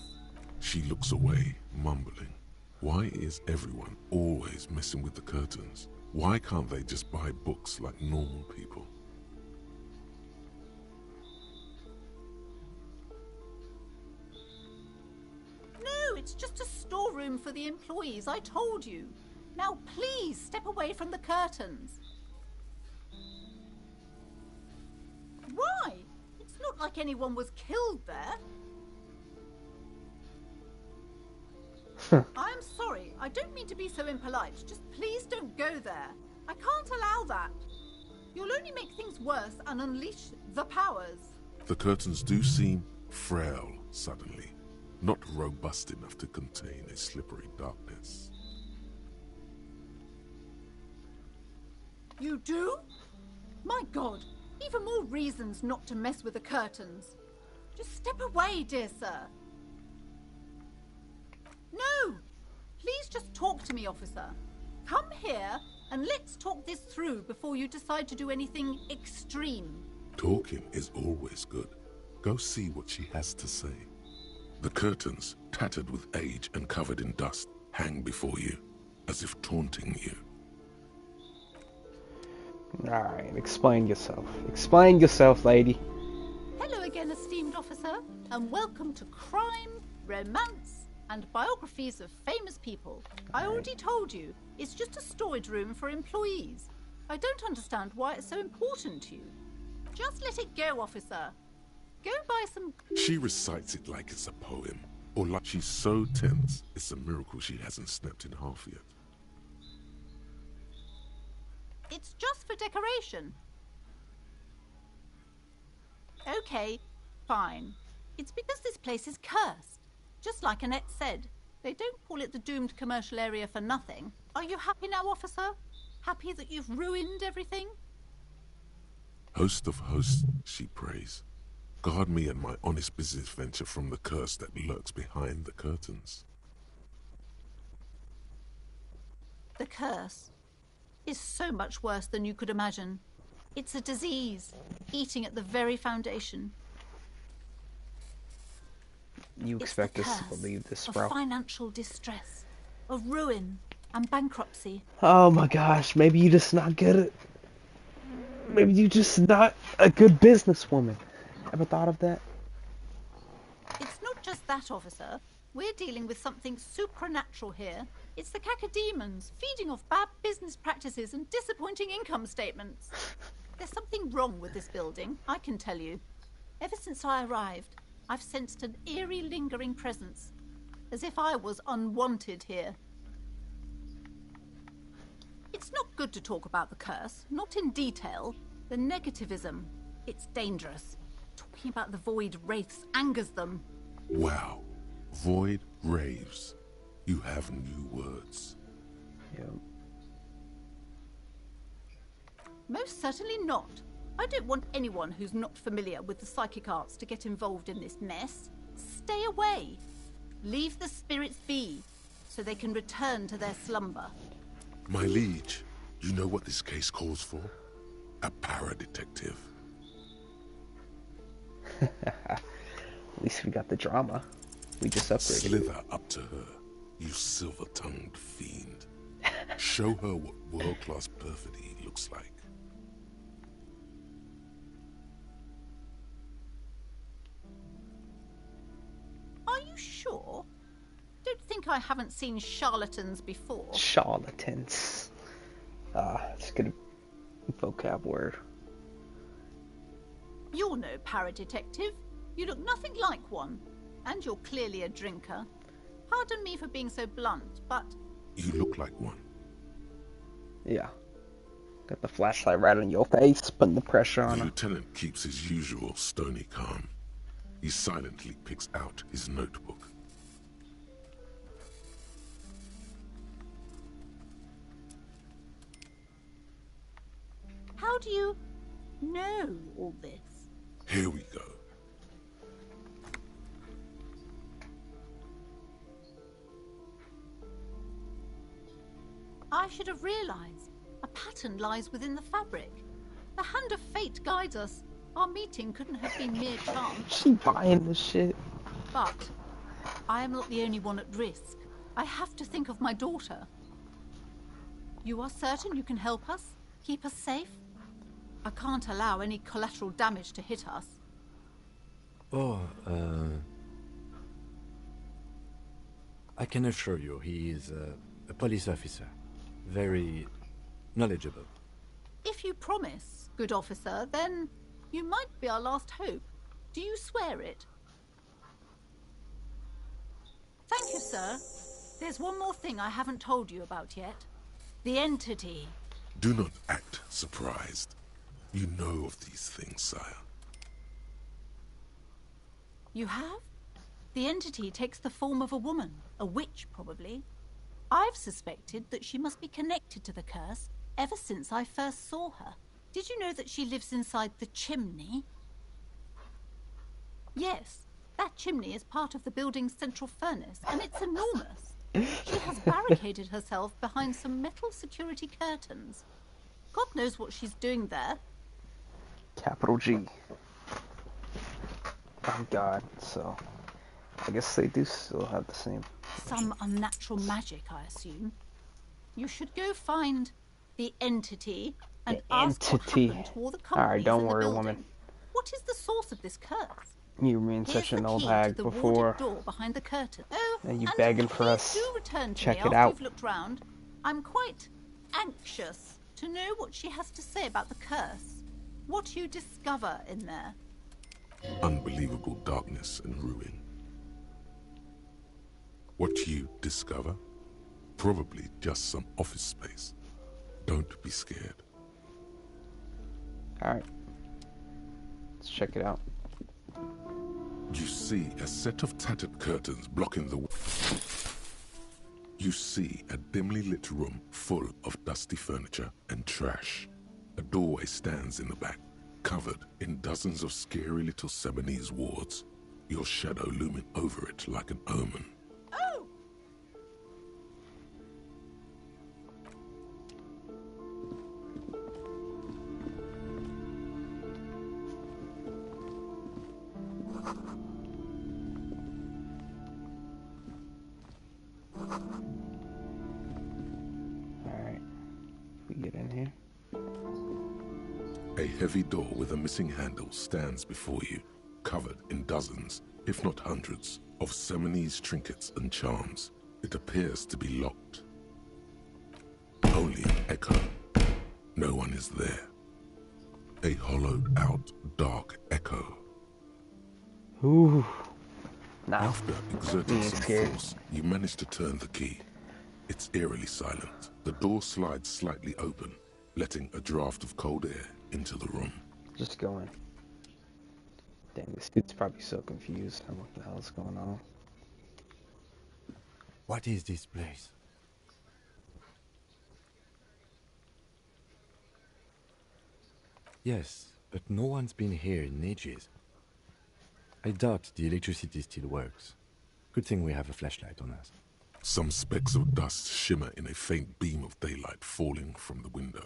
She looks away, mumbling. Why is everyone always messing with the curtains? Why can't they just buy books like normal people? No, it's just a storeroom for the employees, I told you. Now please step away from the curtains. Why? It's not like anyone was killed there. I'm sorry, I don't mean to be so impolite. Just please don't go there. I can't allow that. You'll only make things worse and unleash the powers. The curtains do seem frail, suddenly, not robust enough to contain a slippery darkness. You do? My God, even more reasons not to mess with the curtains. Just step away, dear sir. No! Please just talk to me, officer. Come here and let's talk this through before you decide to do anything extreme. Talking is always good. Go see what she has to say. The curtains, tattered with age and covered in dust, hang before you, as if taunting you. Alright, explain yourself. Explain yourself, lady. Hello again, esteemed officer, and welcome to Crime, Romance, and Biographies of Famous People. I already told you, it's just a storage room for employees. I don't understand why it's so important to you. Just let it go, officer. Go buy some... She recites it like it's a poem, or like she's so tense, it's a miracle she hasn't snapped in half yet. It's just for decoration. Okay, fine. It's because this place is cursed. Just like Annette said, they don't call it the doomed commercial area for nothing. Are you happy now, officer? Happy that you've ruined everything? Host of hosts, she prays. Guard me and my honest business venture from the curse that lurks behind the curtains. The curse is so much worse than you could imagine. It's a disease, eating at the very foundation. You expect us to believe this, bro? Of financial distress, of ruin and bankruptcy. Oh my gosh, maybe you just not get it. Maybe you just not a good businesswoman. Ever thought of that? It's not just that, officer. We're dealing with something supernatural here. It's the cacodemons feeding off bad business practices and disappointing income statements. There's something wrong with this building, I can tell you. Ever since I arrived, I've sensed an eerie lingering presence, as if I was unwanted here. It's not good to talk about the curse, not in detail. The negativism, it's dangerous. Talking about the void wraiths angers them. Wow. Void raves. You have new words. Yeah. Most certainly not. I don't want anyone who's not familiar with the psychic arts to get involved in this mess. Stay away. Leave the spirits be, so they can return to their slumber. My liege, you know what this case calls for? A para-detective. At least we got the drama. We just upgraded. Slither up to her, you silver-tongued fiend. Show her what world-class perfidy looks like. Are you sure? Don't think I haven't seen charlatans before. Charlatans. It's a good vocab word. You're no para-detective. You look nothing like one. And you're clearly a drinker. Pardon me for being so blunt, but... You look like one. Yeah. Got the flashlight right on your face, putting the pressure on The her. lieutenant keeps his usual stony calm. He silently picks out his notebook. How do you know all this? Here we go. I should have realized. A pattern lies within the fabric. The hand of fate guides us. Our meeting couldn't have been mere chance. She buying this shit. But I am not the only one at risk. I have to think of my daughter. You are certain you can help us? Keep us safe? I can't allow any collateral damage to hit us. I can assure you he is a police officer. Very knowledgeable. If you promise, good officer, then you might be our last hope. Do you swear it? Thank you, sir. There's one more thing I haven't told you about yet. The entity. Do not act surprised. You know of these things, sire. You have? The entity takes the form of a woman, a witch probably. I've suspected that she must be connected to the curse ever since I first saw her. Did you know that she lives inside the chimney? Yes, that chimney is part of the building's central furnace, and it's enormous. She has barricaded herself behind some metal security curtains. God knows what she's doing there. Capital G. Oh God, so I guess they do still have the same. Some unnatural magic, I assume. You should go find the entity and ask what happened to all the companies Alright, don't in the worry, building. woman. What is the source of this curse? You mean such an old hag before. Door behind the curtain. Oh, And you begging for us. do return to Check me it after out. you've looked round. I'm quite anxious to know what she has to say about the curse. What you discover in there. Unbelievable darkness and ruin. What you discover? Probably just some office space. Don't be scared. Alright. Let's check it out. You see a set of tattered curtains blocking the... You see a dimly lit room full of dusty furniture and trash. A doorway stands in the back, covered in dozens of scary little Seminese wards, your shadow looming over it like an omen. Oh! Alright. We get in here. A heavy door with a missing handle stands before you, covered in dozens, if not hundreds, of Seminese trinkets and charms. It appears to be locked. Only an echo. No one is there. A hollowed-out, dark echo. Ooh. Nah. After exerting some force, you manage to turn the key. It's eerily silent. The door slides slightly open, letting a draft of cold air into the room. Just go in. Damn, this dude's probably so confused on what the hell's going on. What is this place? Yes, but no one's been here in ages. I doubt the electricity still works. Good thing we have a flashlight on us. Some specks of dust shimmer in a faint beam of daylight falling from the window.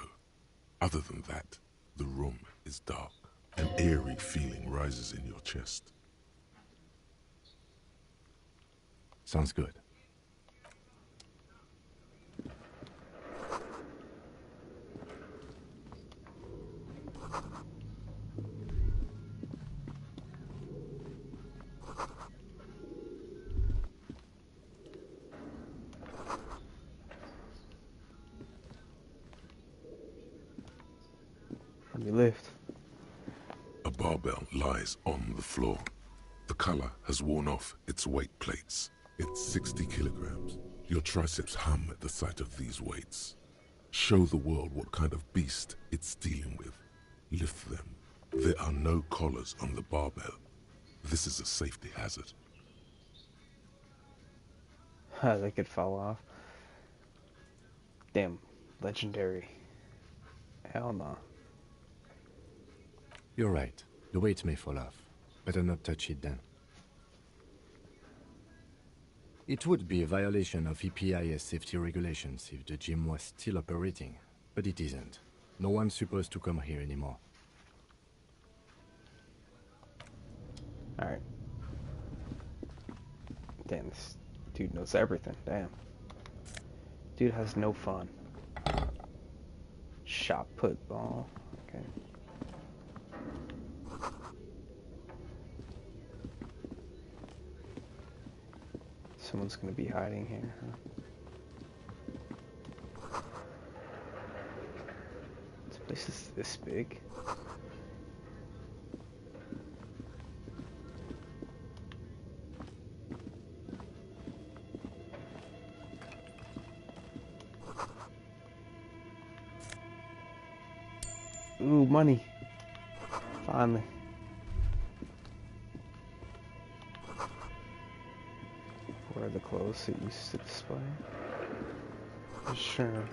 Other than that, the room is dark. An eerie feeling rises in your chest. Sounds good. Let me lift. A barbell lies on the floor. The color has worn off its weight plates. It's 60 kilograms. Your triceps hum at the sight of these weights. Show the world what kind of beast it's dealing with. Lift them. There are no collars on the barbell. This is a safety hazard. They could fall off. Damn, legendary. Hell no. You're right. The weight may fall off. Better not touch it then. It would be a violation of EPIS safety regulations if the gym was still operating, but it isn't. No one's supposed to come here anymore. Alright. Damn, this dude knows everything. Damn. Dude has no fun. Shot put ball. Okay. Someone's gonna be hiding here, huh? This place is this big. Ooh, money. Finally. wear the clothes it used to display. Sure.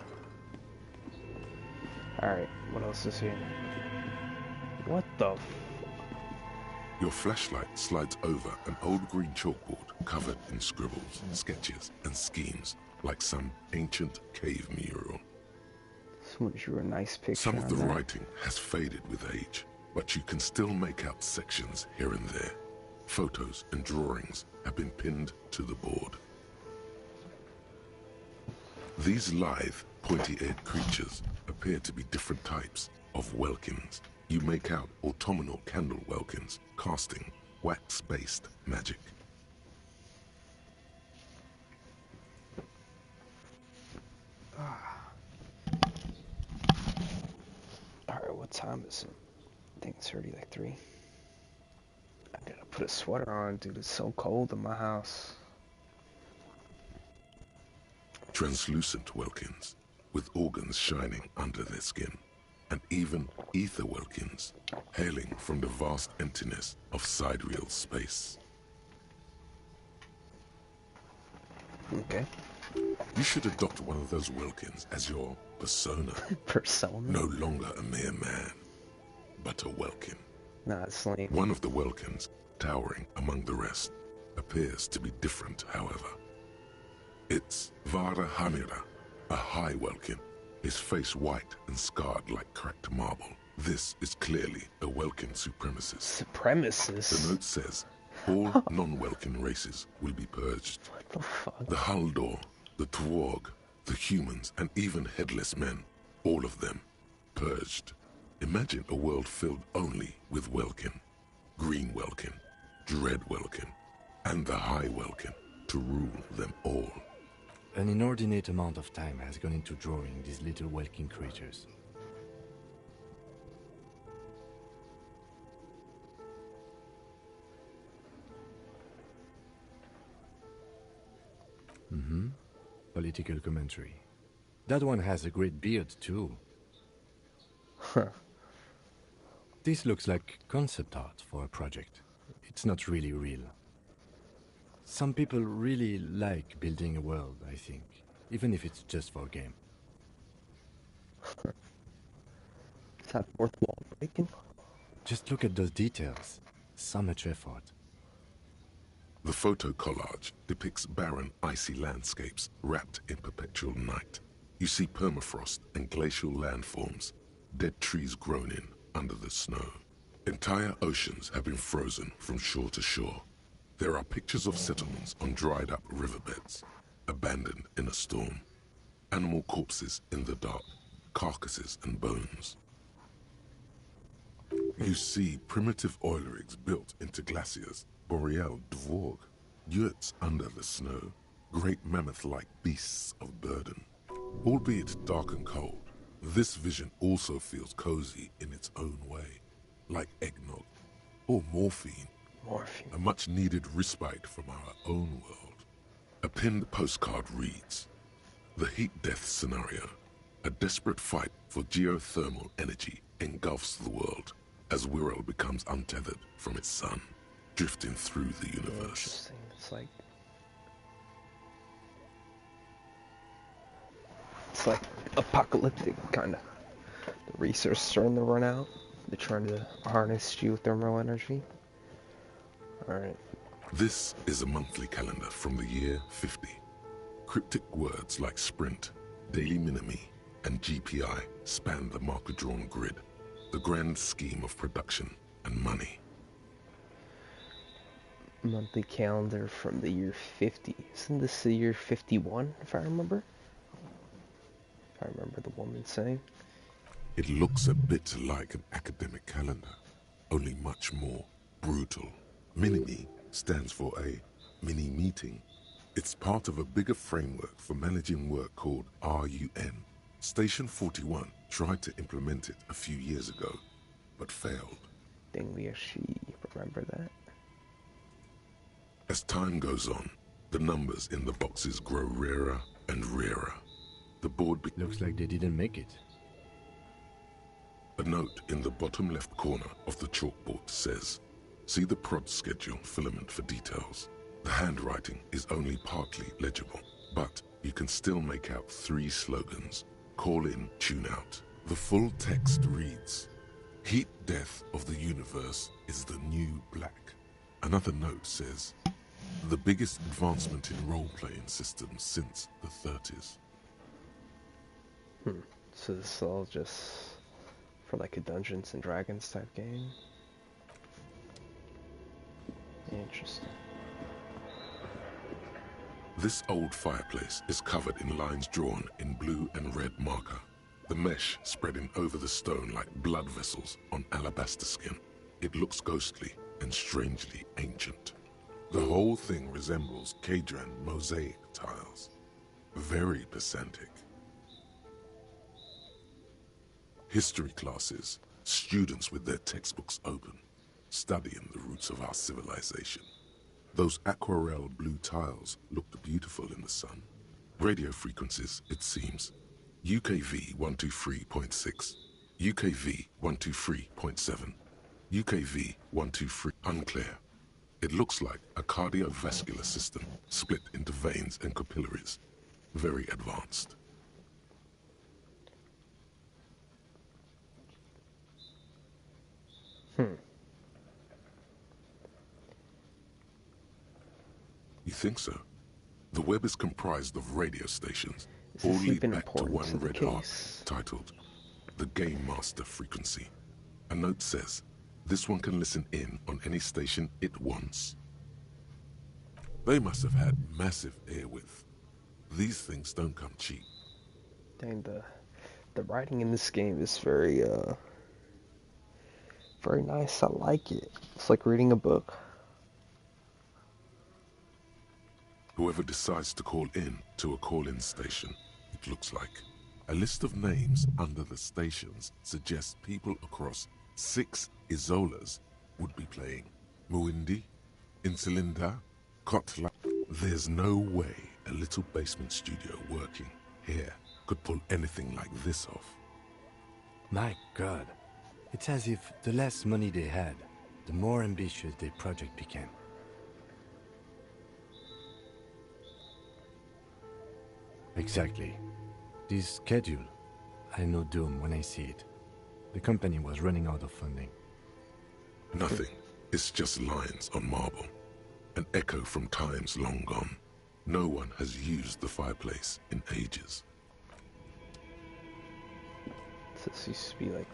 Alright, what else is here? What the f... Your flashlight slides over an old green chalkboard covered in scribbles, sketches, and schemes like some ancient cave mural. Someone drew a nice picture. Some of the that. writing has faded with age, but you can still make out sections here and there. Photos and drawings have been pinned to the board. These lithe, pointy-eared creatures appear to be different types of Welkins. You make out autumnal candle Welkins casting wax-based magic. Alright, what time is it? I think it's already like 3. I gotta put a sweater on, dude. It's so cold in my house. Translucent Welkins, with organs shining under their skin, and even ether Welkins, hailing from the vast emptiness of sidereal space. Okay. You should adopt one of those Welkins as your persona. Persona? No longer a mere man, but a Welkin. Nah, it's lame. One of the Welkins, towering among the rest, appears to be different, however. It's Vara Hamira, a high Welkin, his face white and scarred like cracked marble. This is clearly a Welkin supremacist. Supremacist? The note says, all non-Welkin races will be purged. What the fuck? The Haldor, the Tworg, the humans, and even headless men, all of them, purged. Imagine a world filled only with Welkin, Green Welkin, Dread Welkin, and the High Welkin to rule them all. An inordinate amount of time has gone into drawing these little Welkin creatures. Political commentary. That one has a great beard, too. Huh. This looks like concept art for a project. It's not really real. Some people really like building a world, I think, even if it's just for a game. Is that fourth wall breaking? Just look at those details. So much effort. The photo collage depicts barren, icy landscapes wrapped in perpetual night. You see permafrost and glacial landforms, dead trees grown in under the snow. Entire oceans have been frozen from shore to shore. There are pictures of settlements on dried-up riverbeds, abandoned in a storm. Animal corpses in the dark, carcasses and bones. You see primitive oil rigs built into glaciers, boreal dvorg, yurts under the snow, great mammoth-like beasts of burden. Albeit dark and cold, this vision also feels cozy in its own way, like eggnog or morphine. Morphine. A much-needed respite from our own world. A pinned postcard reads, "The heat death scenario. A desperate fight for geothermal energy engulfs the world as Wirral becomes untethered from its sun, drifting through the universe." Interesting. It's like apocalyptic, kind of. The resources starting to run out. They're trying to harness geothermal energy. Alright. This is a monthly calendar from the year 50. Cryptic words like sprint, daily minimi, and GPI span the marker-drawn grid, the grand scheme of production and money. Monthly calendar from the year 50. Isn't this the year 51, if I remember? If I remember the woman saying. It looks a bit like an academic calendar, only much more brutal. Minimi stands for a mini-meeting. It's part of a bigger framework for managing work called RUN. Station 41 tried to implement it a few years ago, but failed. Didn't we actually remember that? As time goes on, the numbers in the boxes grow rarer and rarer. The board looks like they didn't make it. A note in the bottom left corner of the chalkboard says, "See the prod schedule filament for details." The handwriting is only partly legible, but you can still make out 3 slogans: call in, tune out. The full text reads, "Heat death of the universe is the new black." Another note says, "The biggest advancement in role-playing systems since the 30s. So this is all just for like a Dungeons and Dragons type game? Interesting. This old fireplace is covered in lines drawn in blue and red marker, the mesh spreading over the stone like blood vessels on alabaster skin. It looks ghostly and strangely ancient. The whole thing resembles Kadran mosaic tiles. Very pedantic. History classes, students with their textbooks open, studying the roots of our civilization. Those aquarelle blue tiles looked beautiful in the sun. Radio frequencies, it seems. UKV 123.6, UKV 123.7, UKV 123, unclear. It looks like a cardiovascular system split into veins and capillaries. Very advanced. You think so? The web is comprised of radio stations, all lead back to one red arc titled the Game Master Frequency. A note says, this one can listen in on any station it wants. They must have had massive airwidth. These things don't come cheap. Dang, the writing in this game is very very nice. I like it. It's like reading a book. Whoever decides to call in to a call-in station, it looks like. A list of names under the stations suggests people across 6 Isolas would be playing. Muindi, Insulinda, Kotla. There's no way a little basement studio working here could pull anything like this off. My God. It's as if the less money they had, the more ambitious their project became. Exactly. This schedule, I know doom when I see it. The company was running out of funding. Nothing. It's just lines on marble. An echo from times long gone. No one has used the fireplace in ages. So this used to be like,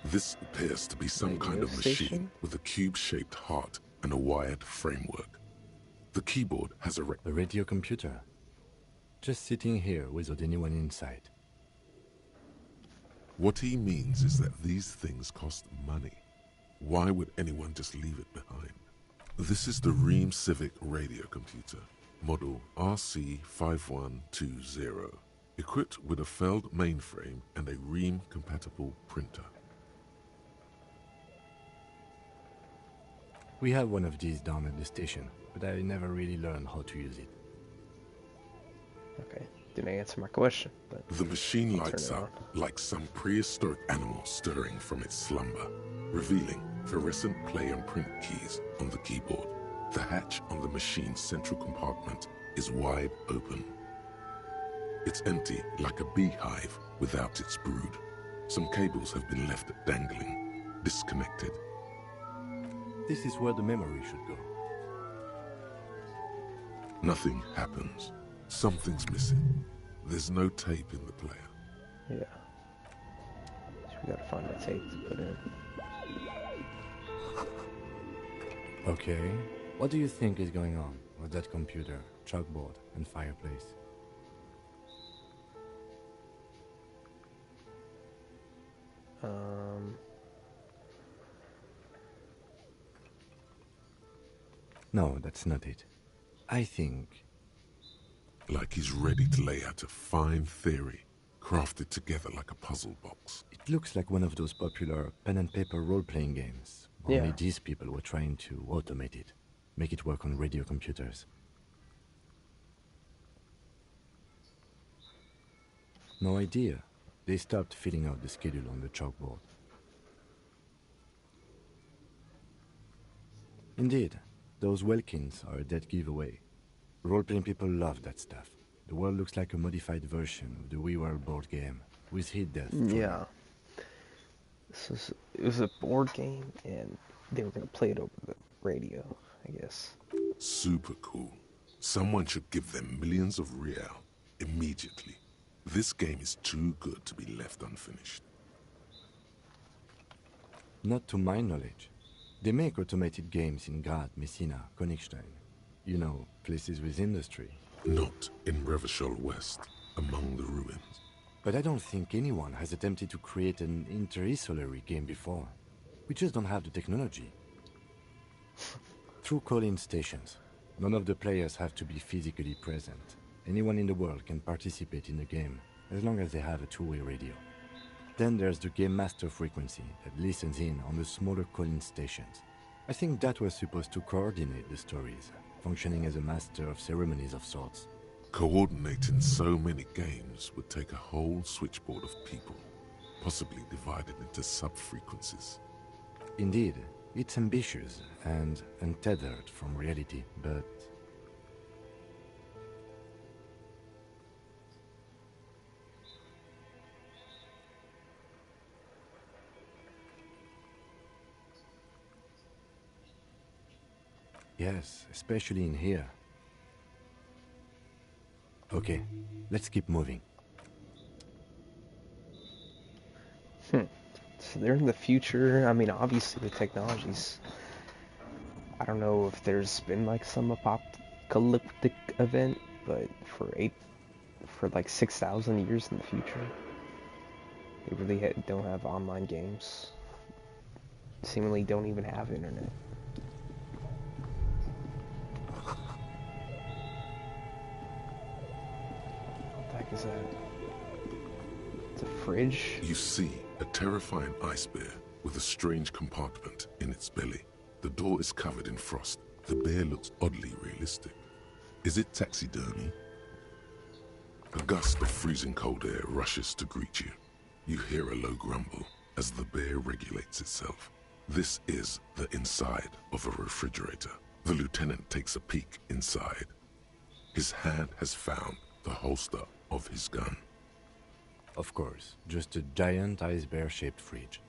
This appears to be some kind of machine with a cube-shaped heart and a wired framework. The keyboard has a radio computer. Just sitting here without anyone inside. What he means is that these things cost money. Why would anyone just leave it behind? This is the Ream Civic radio computer, model RC5120, equipped with a Feld mainframe and a Ream-compatible printer. We have one of these down at the station, but I never really learned how to use it. Okay, didn't answer my question, but the machine lights up like some prehistoric animal stirring from its slumber, revealing fluorescent play and print keys on the keyboard. The hatch on the machine's central compartment is wide open. It's empty like a beehive without its brood. Some cables have been left dangling, disconnected. This is where the memory should go. Nothing happens. Something's missing. There's no tape in the player. Yeah. So we gotta find a tape to put in. Okay. What do you think is going on with that computer, chalkboard, and fireplace? No, that's not it. I think... Like he's ready to lay out a fine theory, crafted together like a puzzle box. It looks like one of those popular pen and paper role-playing games. Only these people were trying to automate it, make it work on radio computers. No idea. They stopped filling out the schedule on the chalkboard. Indeed, Those Welkins are a dead giveaway. Role-playing people love that stuff. The world looks like a modified version of the WeWorld board game, with hit death. Yeah. It was a board game, and they were going to play it over the radio, I guess. Super cool. Someone should give them millions of real immediately. This game is too good to be left unfinished. Not to my knowledge. They make automated games in Graz, Messina, Königstein. You know, places with industry. Not in Revachol West, among the ruins. But I don't think anyone has attempted to create an inter-isolary game before. We just don't have the technology. Through call-in stations, none of the players have to be physically present. Anyone in the world can participate in the game, as long as they have a two-way radio. Then there's the Game Master frequency that listens in on the smaller call-in stations. I think that was supposed to coordinate the stories, functioning as a master of ceremonies of sorts. Coordinating so many games would take a whole switchboard of people, possibly divided into sub-frequencies. Indeed, it's ambitious and untethered from reality, but... Yes, especially in here. Okay, let's keep moving. So they're in the future. I mean, obviously the technology's... I don't know if there's been like some apocalyptic event, but for like 6,000 years in the future, they really don't have online games. Seemingly don't even have internet. Is that? It's a fridge? You see a terrifying ice bear with a strange compartment in its belly. The door is covered in frost. The bear looks oddly realistic. Is it taxidermy? A gust of freezing cold air rushes to greet you. You hear a low grumble as the bear regulates itself. This is the inside of a refrigerator. The lieutenant takes a peek inside. His hand has found the holster of his gun. Of course, just a giant ice bear-shaped fridge.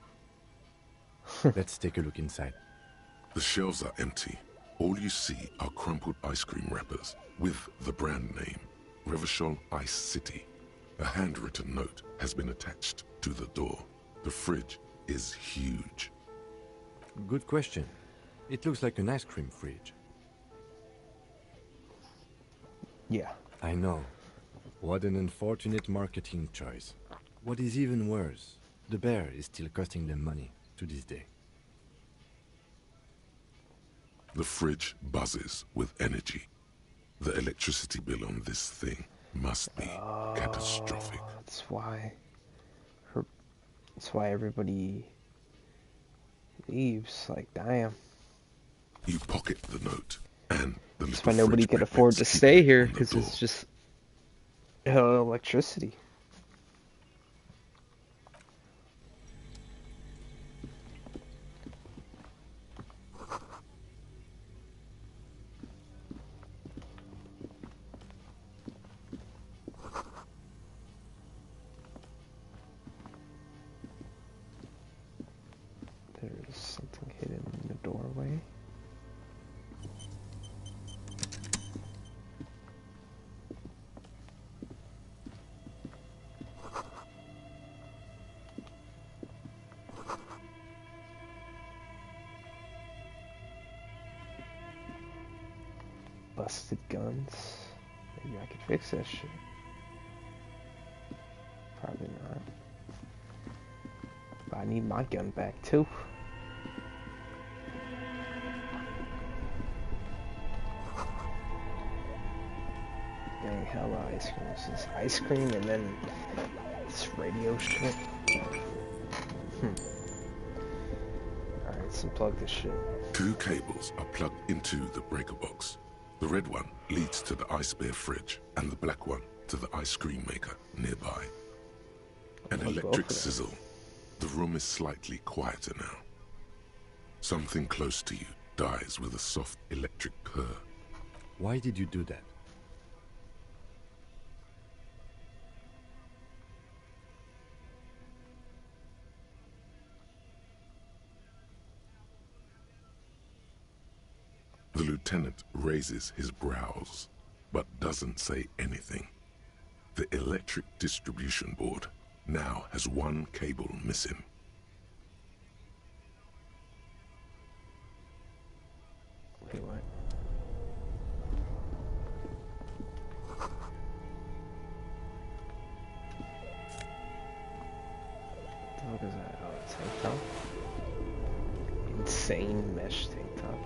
Let's take a look inside. The shelves are empty. All you see are crumpled ice cream wrappers with the brand name, Revachol Ice City. A handwritten note has been attached to the door. The fridge is huge. Good question. It looks like an ice cream fridge. Yeah. I know. What an unfortunate marketing choice. What is even worse, the bear is still costing them money to this day. The fridge buzzes with energy. The electricity bill on this thing must be catastrophic. That's why everybody leaves. Like, damn. You pocket the note, and the that's why nobody can afford to stay here, because it's just electricity. There's something hidden in the doorway. Busted guns. Maybe I could fix that shit. Probably not. But I need my gun back too. Dang, hella ice cream. This is ice cream and then this radio shit. Alright, let's unplug this shit. 2 cables are plugged into the breaker box. The red one leads to the ice bear fridge, and the black one to the ice cream maker nearby. An electric sizzle. The room is slightly quieter now. Something close to you dies with a soft electric purr. Why did you do that? The lieutenant raises his brows, but doesn't say anything. The electric distribution board now has one cable missing. Wait, what? What is that? Oh, it's tank top? Insane mesh tank top.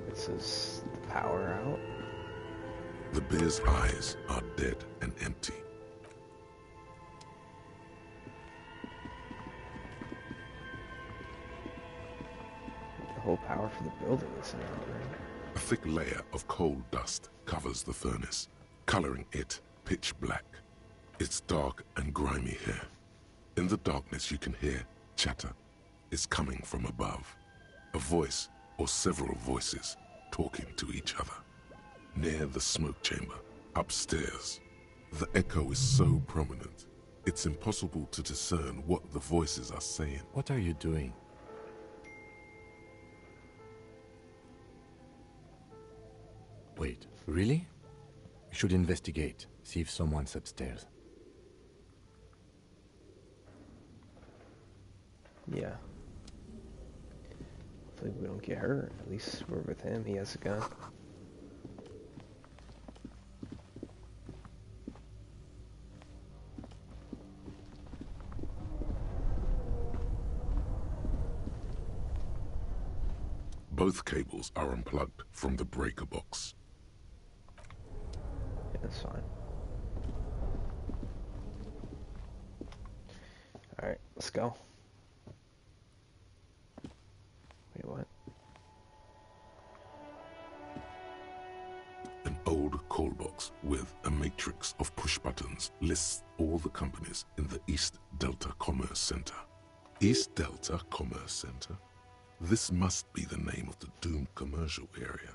It says the power out. The bear's eyes are dead and empty. The whole power for the building is out, right? A thick layer of coal dust covers the furnace, coloring it pitch black. It's dark and grimy here. In the darkness you can hear chatter. It's coming from above. A voice or several voices talking to each other. Near the smoke chamber, upstairs. The echo is so prominent, it's impossible to discern what the voices are saying. What are you doing? Wait, really? We should investigate, see if someone's upstairs. Yeah. Hopefully we don't get hurt. At least we're with him. He has a gun. Both cables are unplugged from the breaker box. Yeah, that's fine. Alright, let's go. Wait, what? An old call box with a matrix of push buttons lists all the companies in the East Delta Commerce Center. East Delta Commerce Center? This must be the name of the doomed commercial area.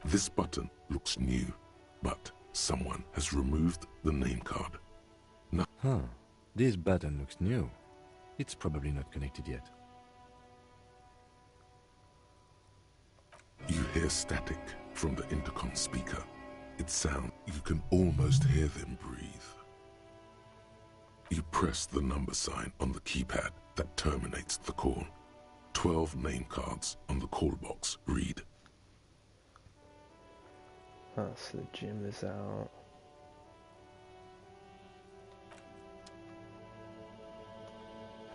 This button looks new, but someone has removed the name card. No. Huh. This button looks new. It's probably not connected yet. You hear static from the intercom speaker. It sounds you can almost hear them breathe. You press the number sign on the keypad that terminates the call. 12 name cards on the call box read. Oh, so the gym is out.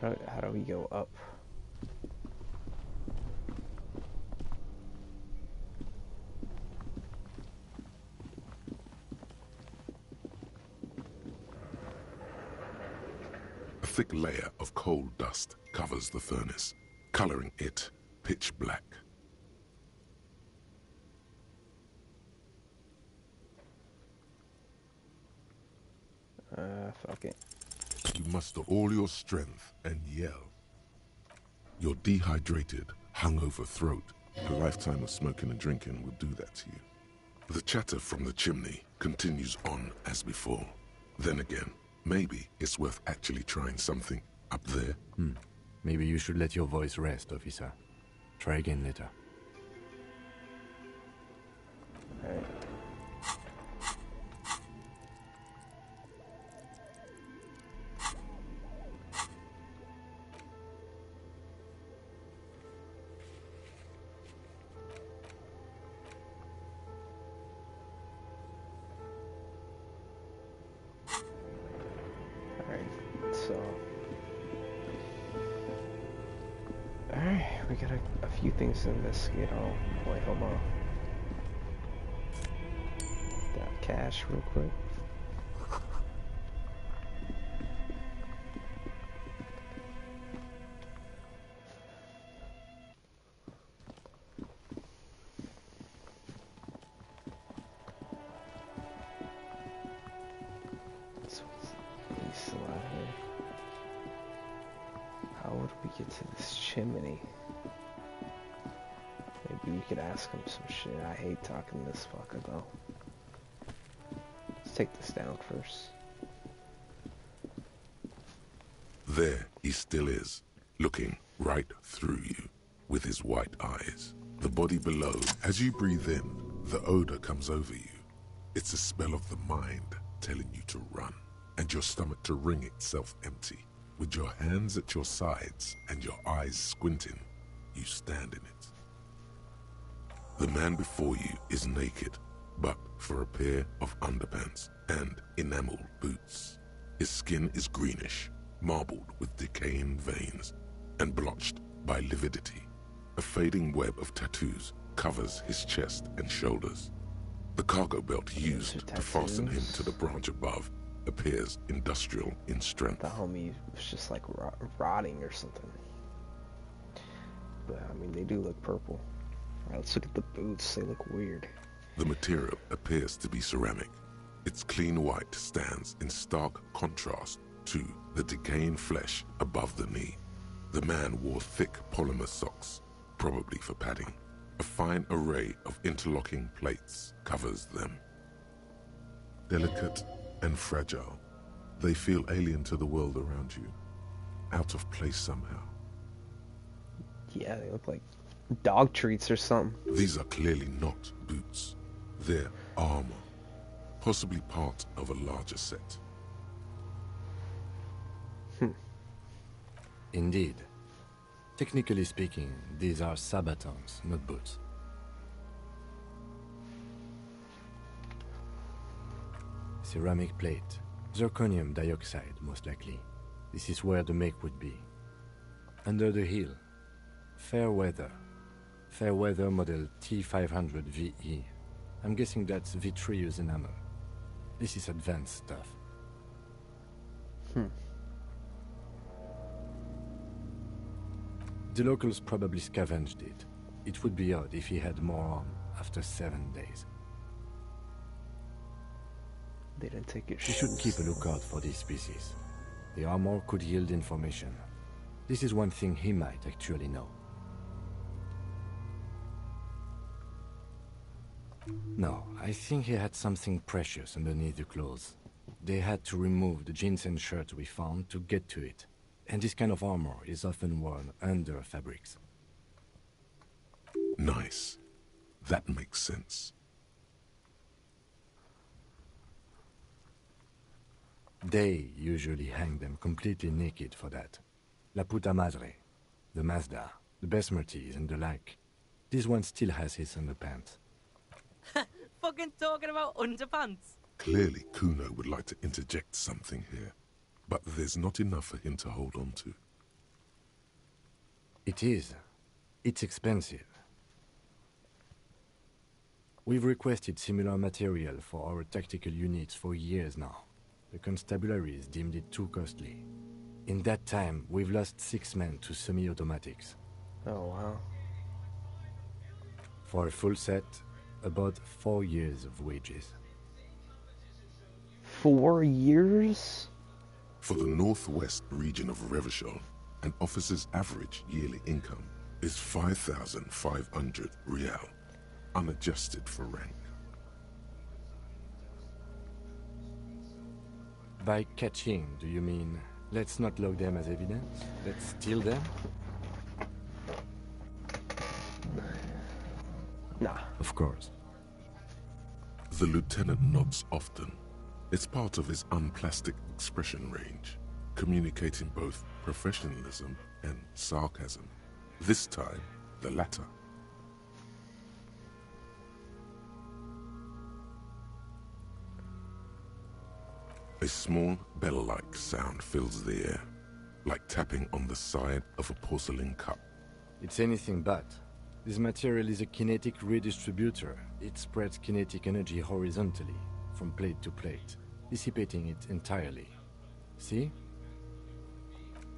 How do we go up? A thick layer of coal dust covers the furnace, coloring it pitch black. Fuck it. You muster all your strength and yell. Your dehydrated, hungover throat, a lifetime of smoking and drinking will do that to you. The chatter from the chimney continues on as before. Then again, maybe it's worth actually trying something up there. Maybe you should let your voice rest, officer. Try again later. Alright. We got a few things to investigate. Oh, wait, hold on. That cash real quick. So he's still out chimney. Maybe we could ask him some shit. I hate talking to this fucker though. Let's take this down first. There he still is, looking right through you with his white eyes. The body below, as you breathe in, the odor comes over you. It's a smell of the mind telling you to run, and your stomach to wring itself empty. With your hands at your sides and your eyes squinting, you stand in it. The man before you is naked, but for a pair of underpants and enameled boots. His skin is greenish, marbled with decaying veins, and blotched by lividity. A fading web of tattoos covers his chest and shoulders. The cargo belt used to fasten him to the branch above appears industrial in strength. The homie was just like rotting or something. But I mean, they do look purple. Alright, let's look at the boots. They look weird. The material appears to be ceramic. Its clean white stands in stark contrast to the decaying flesh above the knee. The man wore thick polymer socks, probably for padding. A fine array of interlocking plates covers them. Delicate and fragile, they feel alien to the world around you, out of place somehow. Yeah, they look like dog treats or something. These are clearly not boots. They're armor, possibly part of a larger set. Indeed. Technically speaking, these are sabatons, not boots. Ceramic plate. Zirconium dioxide, most likely. This is where the make would be. Under the heel. Fair weather. Fair weather model T500 VE. I'm guessing that's vitreous enamel. This is advanced stuff. The locals probably scavenged it. It would be odd if he had more on after 7 days. They didn't take it. You should keep a lookout for these species. The armor could yield information. This is one thing he might actually know. No, I think he had something precious underneath the clothes. They had to remove the jeans and shirt we found to get to it. And this kind of armor is often worn under fabrics. Nice. That makes sense. They usually hang them completely naked for that. La puta madre, the Mazda, the Besmerties and the like. This one still has his underpants. Fucking talking about underpants. Clearly, Kuno would like to interject something here, but there's not enough for him to hold on to. It is. It's expensive. We've requested similar material for our tactical units for years now. The constabularies deemed it too costly. In that time, we've lost 6 men to semi-automatics. Oh, wow. For a full set, about 4 years of wages. 4 years? For the northwest region of Revachol, an officer's average yearly income is 5,500 real, unadjusted for rank. By catching, do you mean, let's not log them as evidence? Let's steal them? Nah. Of course. The lieutenant nods often. It's part of his unplastic expression range, communicating both professionalism and sarcasm. This time, the latter. A small bell-like sound fills the air, like tapping on the side of a porcelain cup. It's anything but. This material is a kinetic redistributor. It spreads kinetic energy horizontally, from plate to plate, dissipating it entirely. See?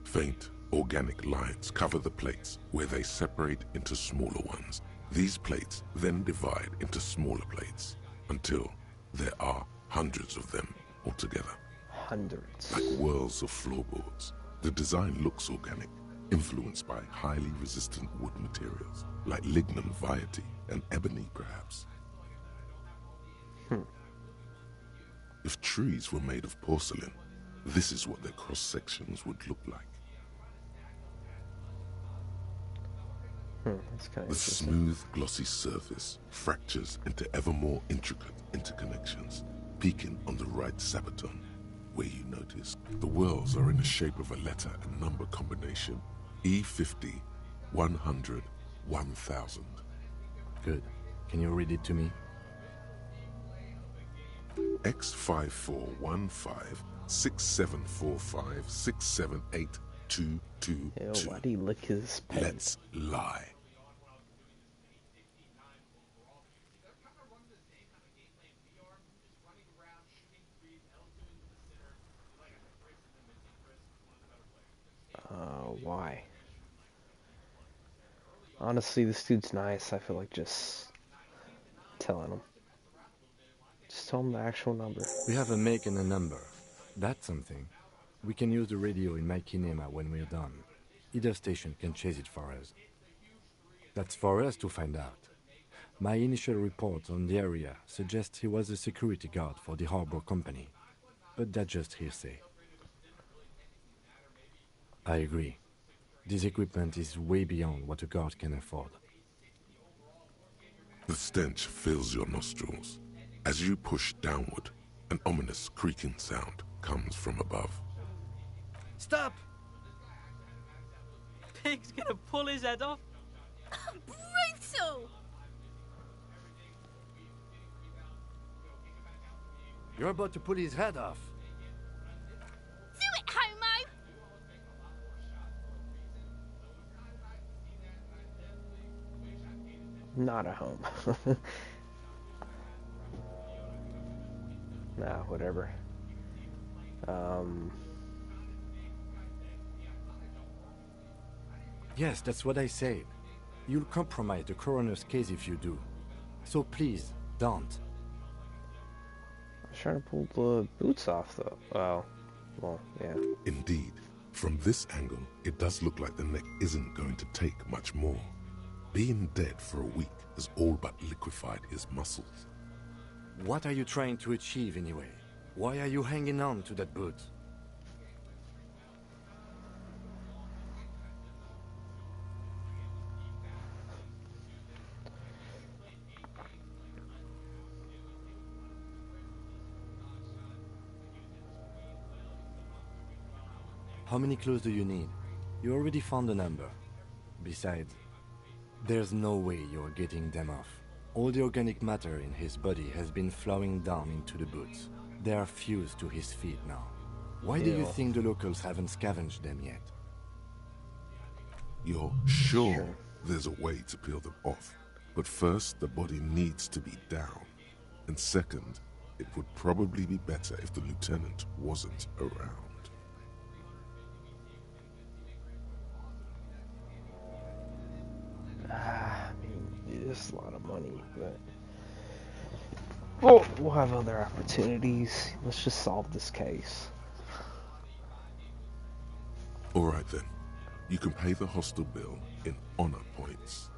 Faint, organic lines cover the plates where they separate into smaller ones. These plates then divide into smaller plates until there are hundreds of them altogether. Hundreds. Like whirls of floorboards. The design looks organic, influenced by highly resistant wood materials, like lignum vitae and ebony, perhaps. If trees were made of porcelain, this is what their cross-sections would look like. That's kind of The interesting. smooth, glossy surface fractures into ever more intricate interconnections, peaking on the right sabaton, where you notice the whorls are in the shape of a letter and number combination: E50, 100, 1000. Good. Can you read it to me? X5415 6745 678222. Yo, why'd he lick his pen? Let's lie. Why? Honestly, this dude's nice. I feel like just telling him. Just tell him the actual number. We have a make and a number. That's something. We can use the radio in my kinema when we're done. Either station can chase it for us. That's for us to find out. My initial report on the area suggests he was a security guard for the harbor company, but that's just hearsay. I agree. This equipment is way beyond what a guard can afford. The stench fills your nostrils. As you push downward, an ominous creaking sound comes from above. Stop! Pig's gonna pull his head off. Brutal! You're about to pull his head off. Do it, homo! Not a home. Nah, whatever. Yes, that's what I said. You'll compromise the coroner's case if you do. So please, don't. I was trying to pull the boots off, though. Well, yeah. Indeed, from this angle, it does look like the neck isn't going to take much more. Being dead for a week has all but liquefied his muscles. What are you trying to achieve anyway? Why are you hanging on to that boot? How many clues do you need? You already found the number. Besides, there's no way you're getting them off. All the organic matter in his body has been flowing down into the boots. They are fused to his feet now. Why do you think the locals haven't scavenged them yet? You're sure there's a way to peel them off, but first the body needs to be down. And second, it would probably be better if the lieutenant wasn't around. I mean, it's a lot of money, but well, we'll have other opportunities. Let's just solve this case. Alright then, you can pay the hostel bill in honor points.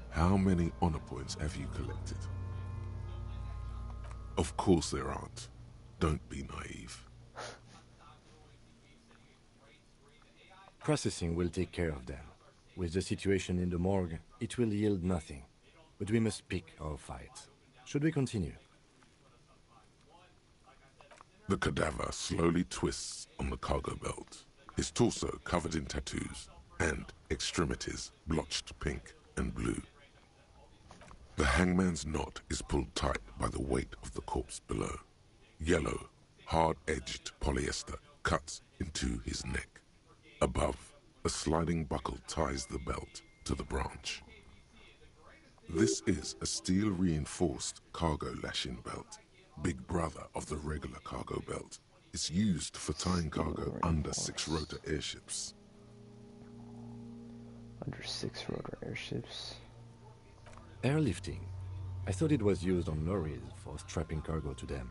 How many honor points have you collected? Of course there aren't. Don't be naive. Processing will take care of them. With the situation in the morgue, it will yield nothing. But we must pick our fights. Should we continue? The cadaver slowly twists on the cargo belt, his torso covered in tattoos, and extremities blotched pink and blue. The hangman's knot is pulled tight by the weight of the corpse below. Yellow, hard-edged polyester cuts into his neck. Above, a sliding buckle ties the belt to the branch. This is a steel-reinforced cargo lashing belt, big brother of the regular cargo belt. It's used for tying cargo under six-rotor airships. Under six-rotor airships? Airlifting. I thought it was used on lorries for strapping cargo to them.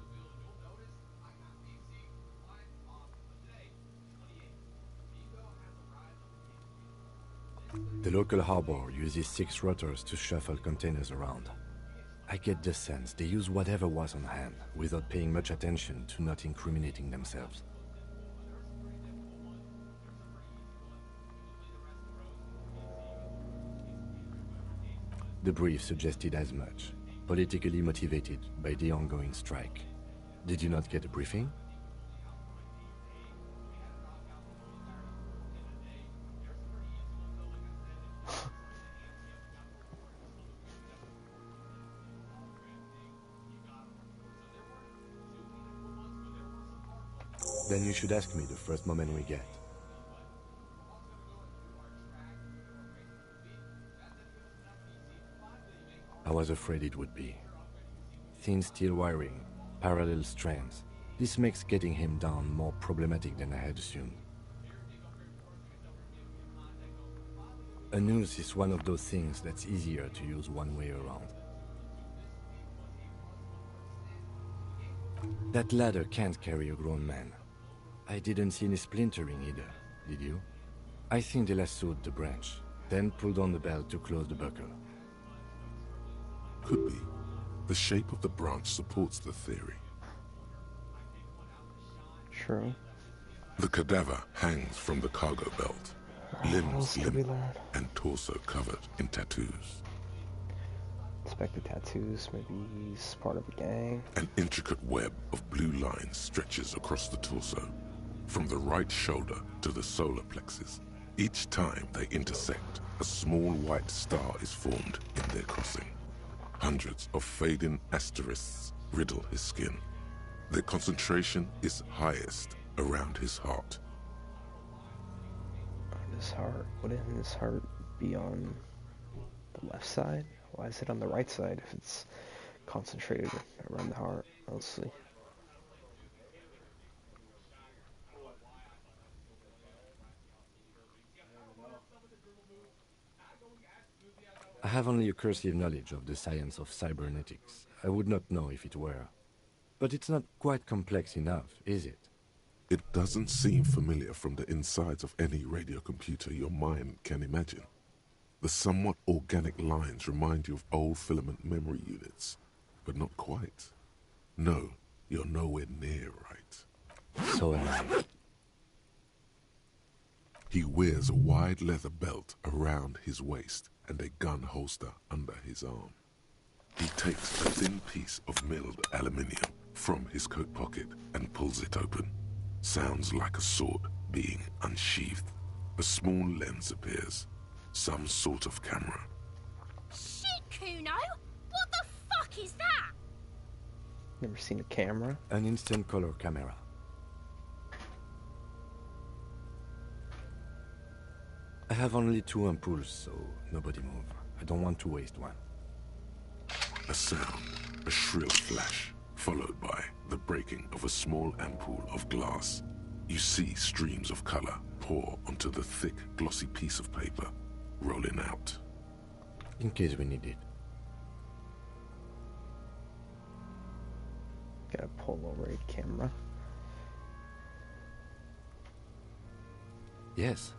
The local harbor uses 6 rotors to shuffle containers around. I get the sense they use whatever was on hand, without paying much attention to not incriminating themselves. The brief suggested as much, politically motivated by the ongoing strike. Did you not get a briefing? Then you should ask me the first moment we get. I was afraid it would be. Thin steel wiring, parallel strands. This makes getting him down more problematic than I had assumed. A noose is one of those things that's easier to use one way around. That ladder can't carry a grown man. I didn't see any splintering either, did you? I think they lassoed the branch, then pulled on the belt to close the buckle. Could be. The shape of the branch supports the theory. True. The cadaver hangs from the cargo belt, limbs limp and torso covered in tattoos. Suspected tattoos, maybe he's part of a gang. An intricate web of blue lines stretches across the torso, from the right shoulder to the solar plexus. Each time they intersect, a small white star is formed in their crossing. Hundreds of fading asterisks riddle his skin. Their concentration is highest around his heart. On his heart? Wouldn't his heart be on the left side? Why is it on the right side if it's concentrated around the heart mostly? I have only a cursive knowledge of the science of cybernetics. I would not know if it were. But it's not quite complex enough, is it? It doesn't seem familiar from the insides of any radio computer your mind can imagine. The somewhat organic lines remind you of old filament memory units, but not quite. No, you're nowhere near right. So am I. He wears a wide leather belt around his waist and a gun holster under his arm. He takes a thin piece of milled aluminium from his coat pocket and pulls it open. Sounds like a sword being unsheathed. A small lens appears. Some sort of camera. Shit, Kuno! What the fuck is that? Never seen a camera? An instant color camera. I have only 2 ampoules, so nobody move. I don't want to waste one. A sound, a shrill flash, followed by the breaking of a small ampoule of glass. You see streams of color pour onto the thick, glossy piece of paper, rolling out. In case we need it. Got a Polaroid camera. Yes,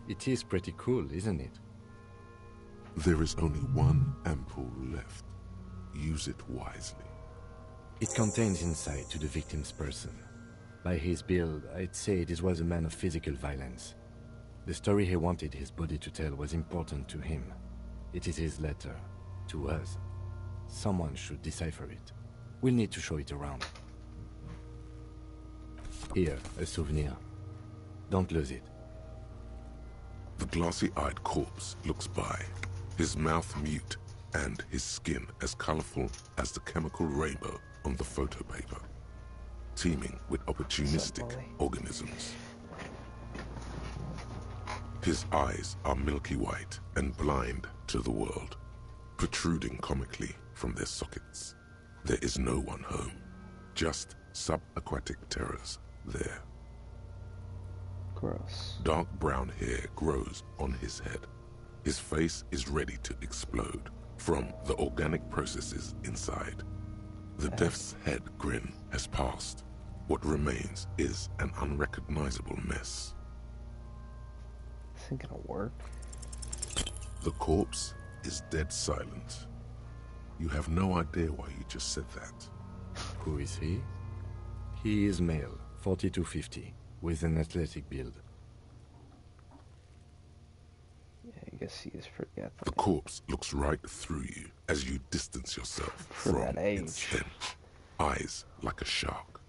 it is pretty cool, isn't it? There is only one ampoule left. Use it wisely. It contains insight to the victim's person. By his build, I'd say this was a man of physical violence. The story he wanted his body to tell was important to him. It is his letter. To us. Someone should decipher it. We'll need to show it around. Here, a souvenir. Don't lose it. The glassy-eyed corpse looks by, his mouth mute and his skin as colorful as the chemical rainbow on the photo paper, teeming with opportunistic organisms. His eyes are milky white and blind to the world, protruding comically from their sockets. There is no one home, just subaquatic terrors there. Gross. Dark brown hair grows on his head. His face is ready to explode from the organic processes inside. The death's head grin has passed. What remains is an unrecognizable mess. This ain't gonna work. The corpse is dead silent. You have no idea why you just said that. Who is he? He is male, 40 to 50, with an athletic build. Yeah, I guess he is pretty athletic. The corpse looks right through you as you distance yourself For from that age. its stench. Eyes like a shark.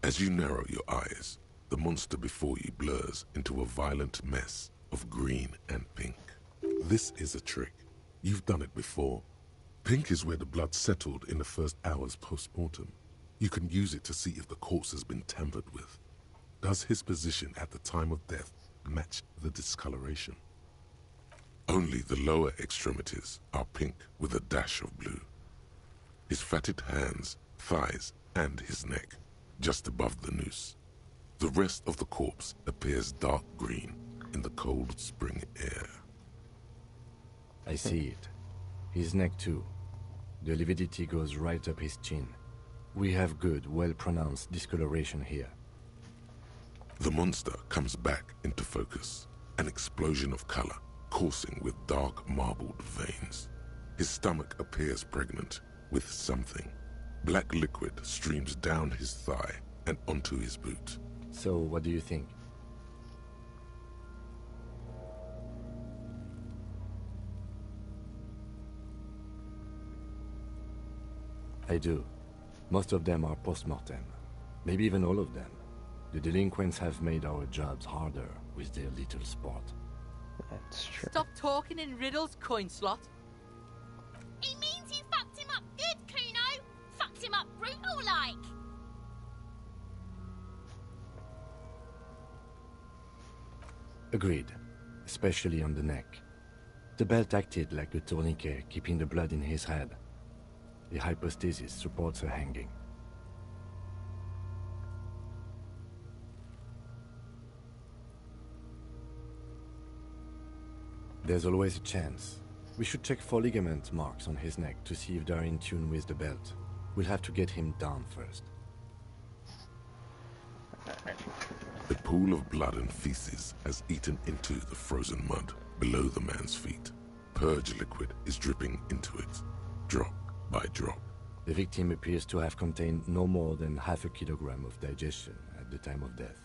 As you narrow your eyes, the monster before you blurs into a violent mess of green and pink. This is a trick. You've done it before. Pink is where the blood settled in the first hours post-mortem. You can use it to see if the corpse has been tampered with. Does his position at the time of death match the discoloration? Only the lower extremities are pink with a dash of blue. His fatted hands, thighs, and his neck, just above the noose. The rest of the corpse appears dark green in the cold spring air. I see it. His neck too. The lividity goes right up his chin. We have good, well-pronounced discoloration here. The monster comes back into focus, an explosion of color, coursing with dark marbled veins. His stomach appears pregnant with something. Black liquid streams down his thigh and onto his boot. So, what do you think? I do. Most of them are post-mortem. Maybe even all of them. The delinquents have made our jobs harder with their little sport. That's true. Stop talking in riddles, coin slot. He means you fucked him up good, Kuno. Fucked him up brutal like. Agreed. Especially on the neck. The belt acted like a tourniquet, keeping the blood in his head. The hypostasis supports her hanging. There's always a chance. We should check for ligament marks on his neck to see if they're in tune with the belt. We'll have to get him down first. A pool of blood and feces has eaten into the frozen mud below the man's feet. Purge liquid is dripping into it, drop by drop. The victim appears to have contained no more than half a kilogram of digestion at the time of death.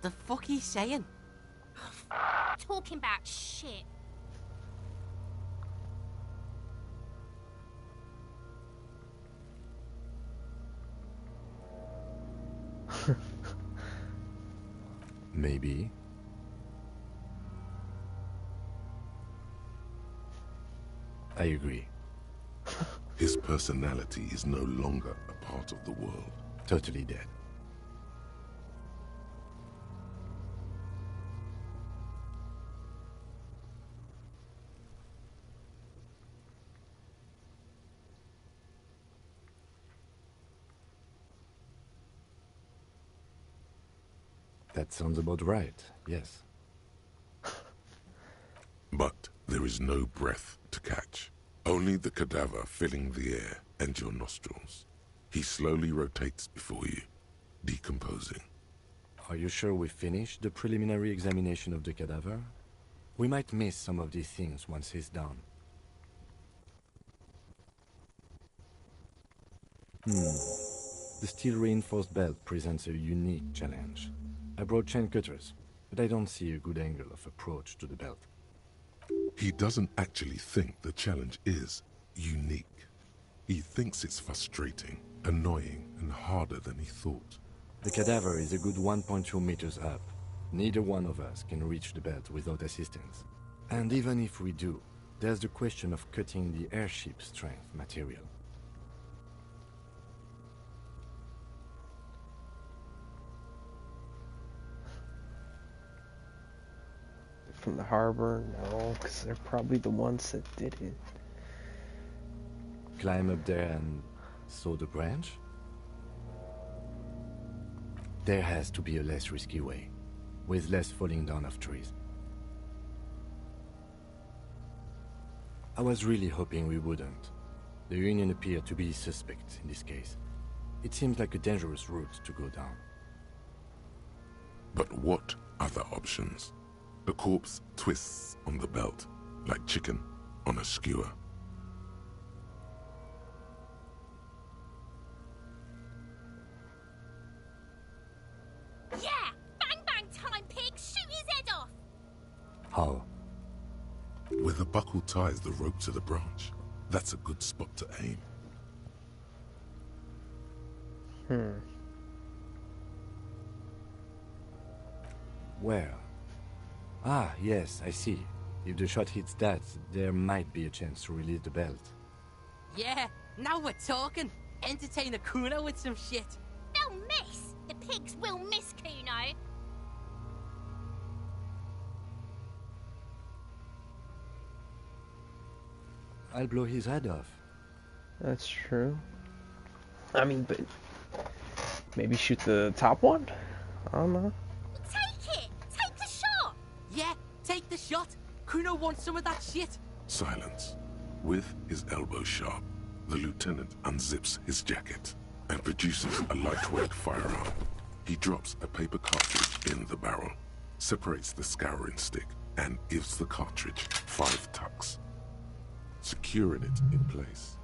The fuck he's saying? Talking about shit. Maybe. I agree. His personality is no longer a part of the world. Totally dead. That sounds about right, yes. But there is no breath to catch. Only the cadaver filling the air and your nostrils. He slowly rotates before you, decomposing. Are you sure we finished the preliminary examination of the cadaver? We might miss some of these things once he's done. The steel-reinforced belt presents a unique challenge. I brought chain cutters, but I don't see a good angle of approach to the belt. He doesn't actually think the challenge is unique. He thinks it's frustrating, annoying, and harder than he thought. The cadaver is a good 1.2 meters up. Neither one of us can reach the belt without assistance. And even if we do, there's the question of cutting the airship strength material. From the harbor? No, because they're probably the ones that did it. Climb up there and saw the branch? There has to be a less risky way, with less falling down of trees. I was really hoping we wouldn't. The Union appeared to be suspect in this case. It seems like a dangerous route to go down. But what other options. The corpse twists on the belt, like chicken on a skewer. Yeah! Bang bang time, pig! Shoot his head off! How? Where the buckle ties the rope to the branch, that's a good spot to aim. Where? Ah, yes, I see. If the shot hits that, there might be a chance to release the belt. Yeah, now we're talking. Entertain a Kuno with some shit. They'll miss! The pigs will miss Kuno! I'll blow his head off. That's true. I mean, but maybe shoot the top one? I don't know. Take it! Take the shot! Yeah, take the shot. Kuno wants some of that shit. Silence. With his elbow sharp, the lieutenant unzips his jacket and produces a lightweight firearm. He drops a paper cartridge in the barrel, separates the scouring stick, and gives the cartridge 5 tucks, securing it in place.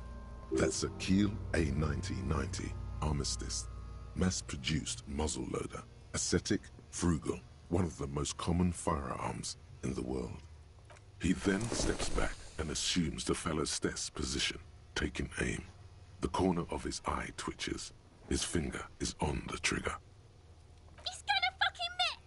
That's a Kiel A9090 Armistice, mass-produced muzzleloader, ascetic, frugal, one of the most common firearms in the world. He then steps back and assumes the fellow's desk position, taking aim. The corner of his eye twitches. His finger is on the trigger. He's gonna fucking miss!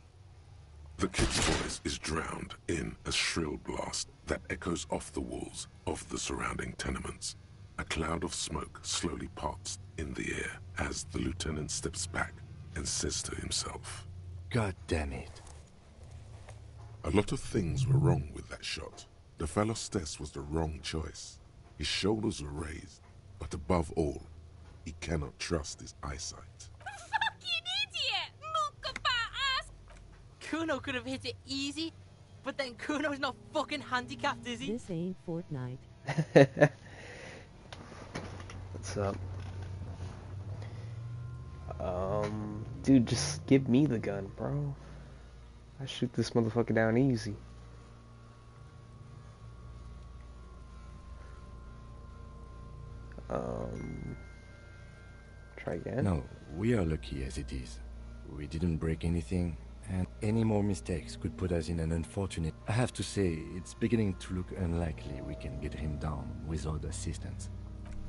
The kid's voice is drowned in a shrill blast that echoes off the walls of the surrounding tenements. A cloud of smoke slowly parts in the air as the lieutenant steps back and says to himself, God damn it. A lot of things were wrong with that shot. The fellow's test was the wrong choice. His shoulders were raised, but above all, he cannot trust his eyesight. Fucking idiot! Mookabat ass! Kuno could have hit it easy, but then Kuno's not fucking handicapped, is he? This ain't Fortnite. What's up? Dude, just give me the gun, bro. I shoot this motherfucker down easy. Try again? No, we are lucky as it is. We didn't break anything, and any more mistakes could put us in an unfortunate... I have to say, it's beginning to look unlikely we can get him down without assistance.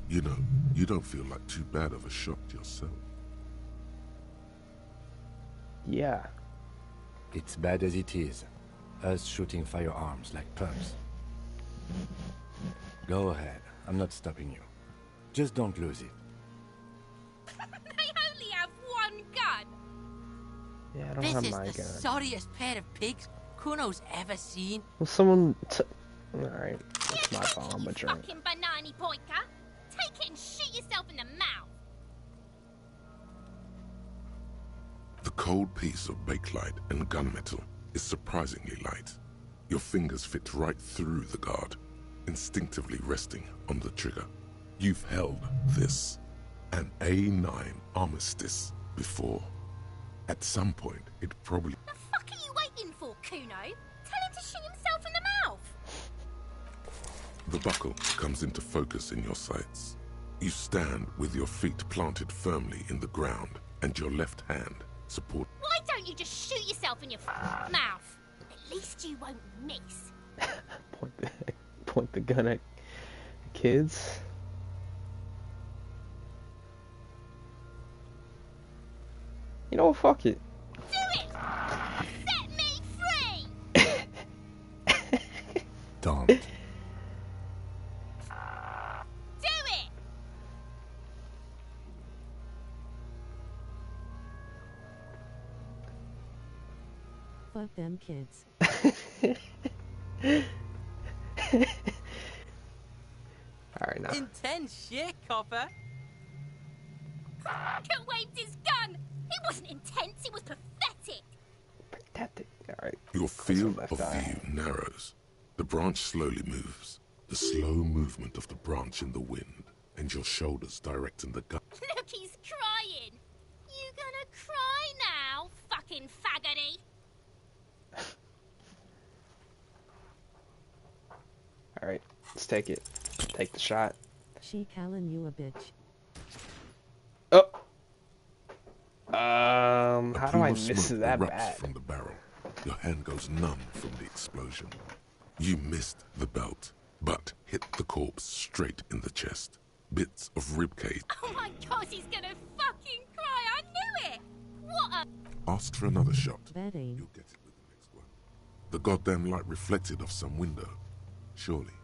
You know, you don't feel like too bad of a shot yourself. Yeah. It's bad as it is. Us shooting firearms like punks. Go ahead. I'm not stopping you. Just don't lose it. They only have one gun! Yeah, I don't This have is my the gun. sorriest pair of pigs Kuno's ever seen. Well, someone Alright, it's my fault. I'm a drink. Fucking banana poika! Take it and shoot yourself in the mouth! The cold piece of bakelite and gunmetal is surprisingly light. Your fingers fit right through the guard, instinctively resting on the trigger. You've held this, an A9 Armistice, before. At some point, it probably... The fuck are you waiting for, Kuno? Tell him to shoot himself in the mouth! The buckle comes into focus in your sights. You stand with your feet planted firmly in the ground and your left hand support... Why don't you just shoot yourself in your mouth? At least you won't miss. Point the gun at kids. You know what? Fuck it. Do it! Set me free! Don't. Do it! Fuck them kids. Alright, now. Intense shit, copper. Could waved his gun! It wasn't intense, it was pathetic! Pathetic. Alright. Your field of view narrows. The branch slowly moves. The slow movement of the branch in the wind, and your shoulders directing the gun. Look, he's crying! You gonna cry now, fucking faggoty? Just take it. Take the shot. She calling you a bitch. Oh. How do I Plume of miss smoke that erupts bad? from the barrel. Your hand goes numb from the explosion. You missed the belt, but hit the corpse straight in the chest. Bits of ribcage. Oh my god, he's gonna fucking cry. I knew it. What a... Ask for another shot. That ain't. You'll get it with the next one. The goddamn light reflected off some window. Surely.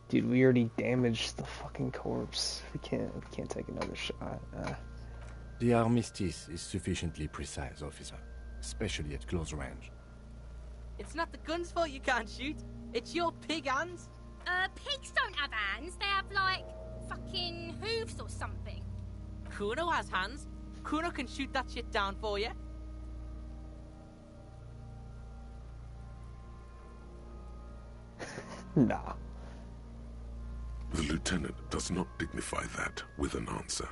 Dude, we already damaged the fucking corpse. We can't take another shot. The armistice is sufficiently precise, officer, especially at close range. It's not the gun's fault you can't shoot. It's your pig hands. Pigs don't have hands. They have, like, fucking hooves or something. Kuno has hands. Kuno can shoot that shit down for you. Nah. The lieutenant does not dignify that with an answer.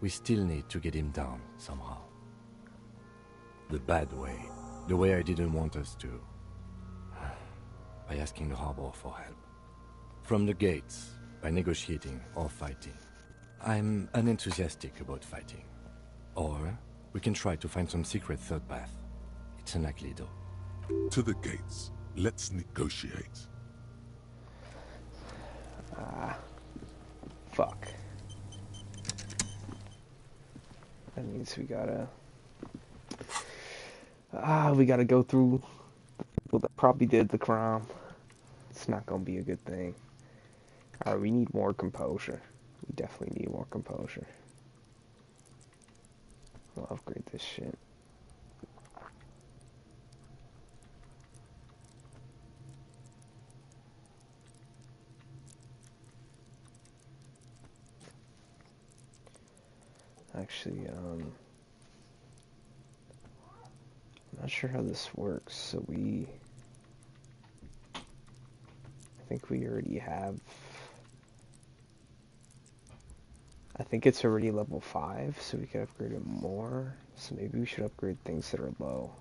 We still need to get him down somehow. The bad way. The way I didn't want us to. By asking the harbor for help. From the gates, by negotiating or fighting. I'm unenthusiastic about fighting. Or we can try to find some secret third path. It's unlikely though. To the gates. Let's negotiate. Fuck. That means we gotta go through the people that probably did the crime. It's not gonna be a good thing. Alright, we need more composure. We definitely need more composure. We'll upgrade this shit. Actually, I'm not sure how this works, so I think we already have, I think it's already level 5, so we can upgrade it more, so maybe we should upgrade things that are low.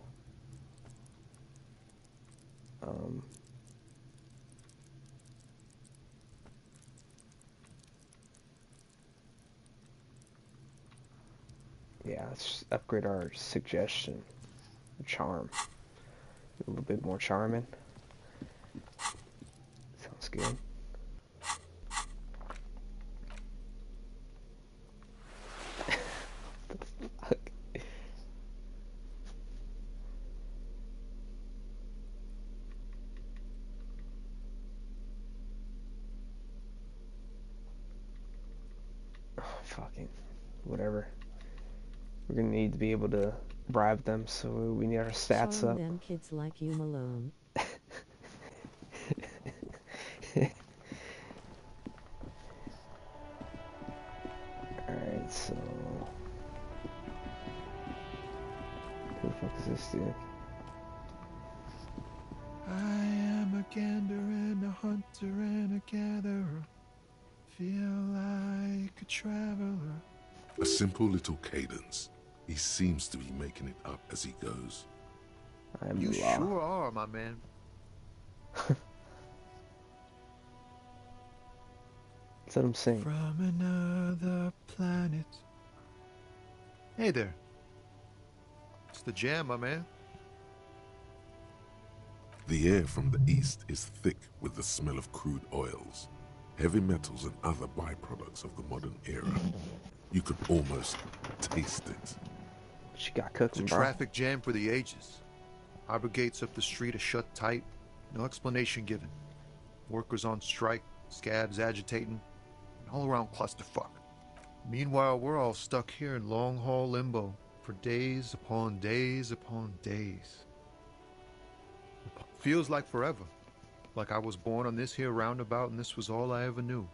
Yeah, let's upgrade our suggestion. Charm. A little bit more charming. Sounds good. The fuck? Oh, fucking whatever. We're gonna need to be able to bribe them, so we need our stats Showing up. them kids like you, Malone. Alright, so... Who the fuck is this dude? I am a gander and a hunter and a gatherer. Feel like a traveler. A simple little cadence. He seems to be making it up as he goes. You sure are, my man. Let him sing. From another planet. Hey there. It's the jam, my man. The air from the east is thick with the smell of crude oils, heavy metals and other byproducts of the modern era. You could almost taste it. She got cooking, It's a traffic jam for the ages. Harbor gates up the street are shut tight. No explanation given. Workers on strike, scabs agitating, an all-around clusterfuck. Meanwhile, we're all stuck here in long-haul limbo for days upon days upon days. Feels like forever. Like I was born on this here roundabout and this was all I ever knew.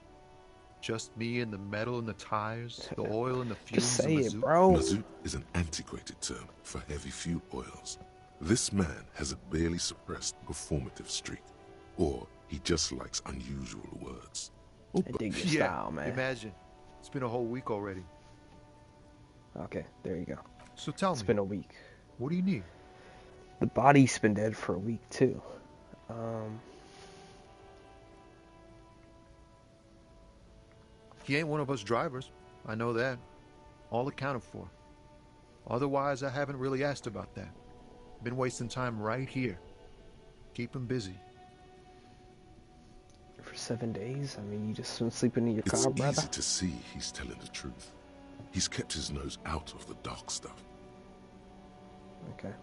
Just me and the metal and the tires, the oil and the fumes. Just say of it, mazout. bro. Mazout is an antiquated term for heavy fuel oils. This man has a barely suppressed performative streak, or he just likes unusual words. I dig your style, man. Imagine. It's been a whole week already. Okay, there you go. So tell It's me. been a week. What do you need? The body's been dead for a week, too. He ain't one of us drivers. I know that. All accounted for. Otherwise, I haven't really asked about that. Been wasting time right here. Keep him busy. For 7 days? I mean, you just been sleeping in your It's car, brother? easy to see he's telling the truth. He's kept his nose out of the dark stuff. Okay.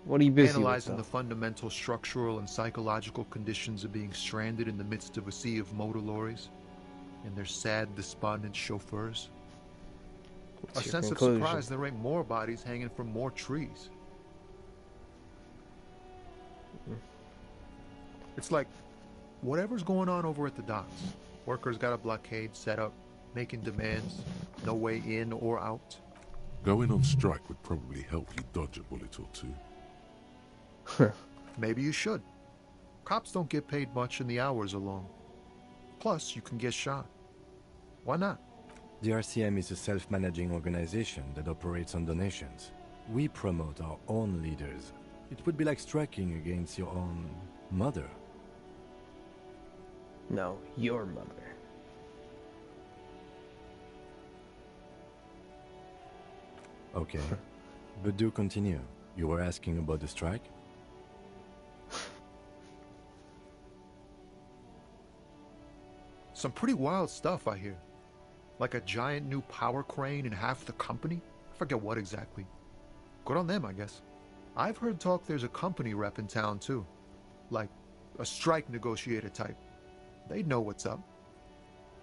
What are you busy Analyzing with, the fundamental structural and psychological conditions of being stranded in the midst of a sea of motor lorries and their sad, despondent chauffeurs. What's A your sense conclusion? of surprise there ain't more bodies hanging from more trees. It's like, whatever's going on over at the docks, workers got a blockade set up, making demands, no way in or out. Going on strike would probably help you dodge a bullet or two. Maybe you should. Cops don't get paid much and the hours are long. Plus, you can get shot. Why not? The RCM is a self-managing organization that operates on donations. We promote our own leaders. It would be like striking against your own mother. No, your mother. Okay, but do continue. You were asking about the strike? Some pretty wild stuff, I hear. Like a giant new power crane in half the company? I forget what exactly. Good on them, I guess. I've heard talk there's a company rep in town, too. Like a strike negotiator type. They'd know what's up.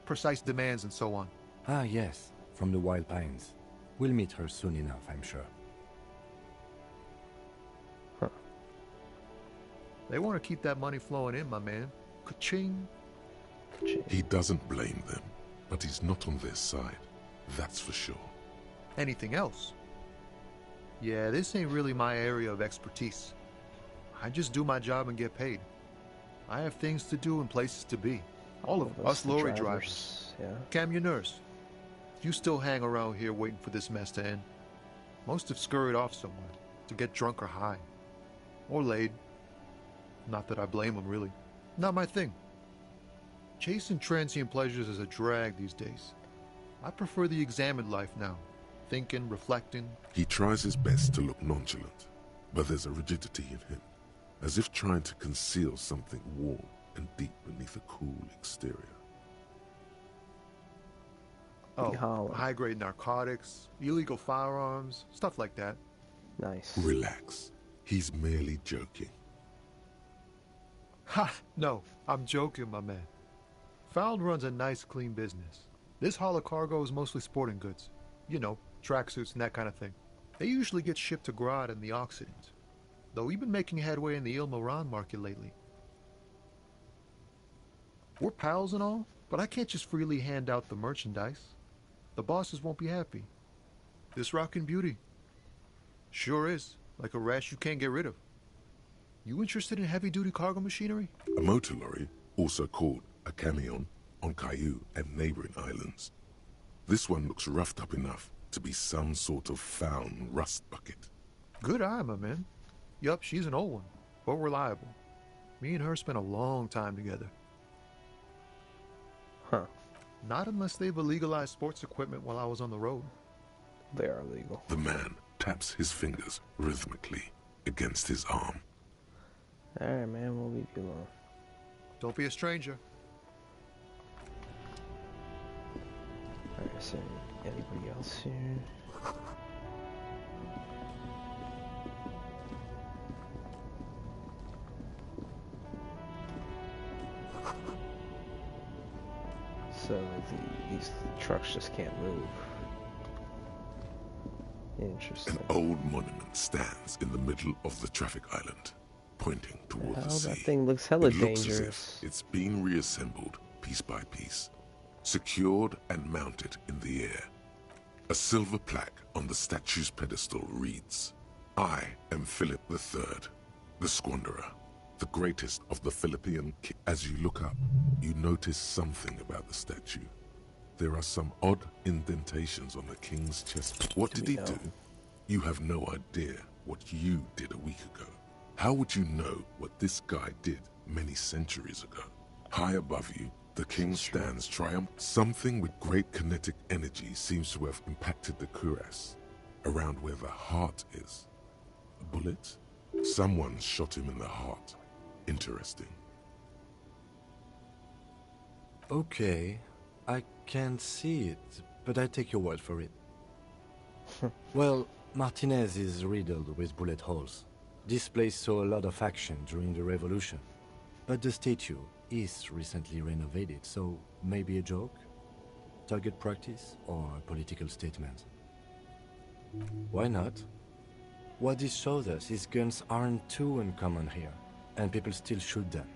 Precise demands and so on. Ah, yes, from the Wild Pines. We'll meet her soon enough, I'm sure. They want to keep that money flowing in, my man. Ka-ching. He doesn't blame them, but he's not on their side. That's for sure. Anything else? Yeah, this ain't really my area of expertise. I just do my job and get paid. I have things to do and places to be. All of us lorry drivers. Yeah. Camionneurs. You still hang around here waiting for this mess to end. Most have scurried off somewhere to get drunk or high. Or laid. Not that I blame them, really. Not my thing. Chasing transient pleasures is a drag these days. I prefer the examined life now. Thinking, reflecting. He tries his best to look nonchalant, but there's a rigidity in him, as if trying to conceal something warm and deep beneath a cool exterior. Oh, high-grade narcotics, illegal firearms, stuff like that. Nice. Relax. He's merely joking. Ha! No, I'm joking, my man. Found runs a nice, clean business. This haul of cargo is mostly sporting goods. You know, tracksuits and that kind of thing. They usually get shipped to Grodd in the Occident. Though we've been making headway in the Il-Moran market lately. We're pals and all, but I can't just freely hand out the merchandise. The bosses won't be happy. This rockin' beauty. Sure is, like a rash you can't get rid of. You interested in heavy-duty cargo machinery? A motor lorry, also called a camion, on Caillou and neighboring islands. This one looks roughed up enough to be some sort of found rust bucket. Good eye, my man. Yup, she's an old one, but reliable. Me and her spent a long time together. Huh. Not unless they've illegalized sports equipment while I was on the road. They are legal. The man taps his fingers rhythmically against his arm. Alright, man, we'll leave you alone. Don't be a stranger. Alright, so anybody else here? So these trucks just can't move. Interesting. An old monument stands in the middle of the traffic island, pointing toward the sea. That thing looks hella It looks dangerous. as if it's being reassembled piece by piece, secured and mounted in the air. A silver plaque on the statue's pedestal reads, "I am Philip III, the Squanderer, the greatest of the Philippian kings." As you look up, you notice something about the statue. There are some odd indentations on the king's chest. What did he do? You have no idea what you did a week ago. How would you know what this guy did many centuries ago? High above you, the king stands triumphant. Something with great kinetic energy seems to have impacted the cuirass, around where the heart is. A bullet? Someone shot him in the heart. Interesting. Okay, I can't see it, but I take your word for it. Well, Martinez is riddled with bullet holes. This place saw a lot of action during the revolution. But the statue is recently renovated, so maybe a joke? Target practice or a political statement? Why not? What this shows us is guns aren't too uncommon here, and people still shoot them,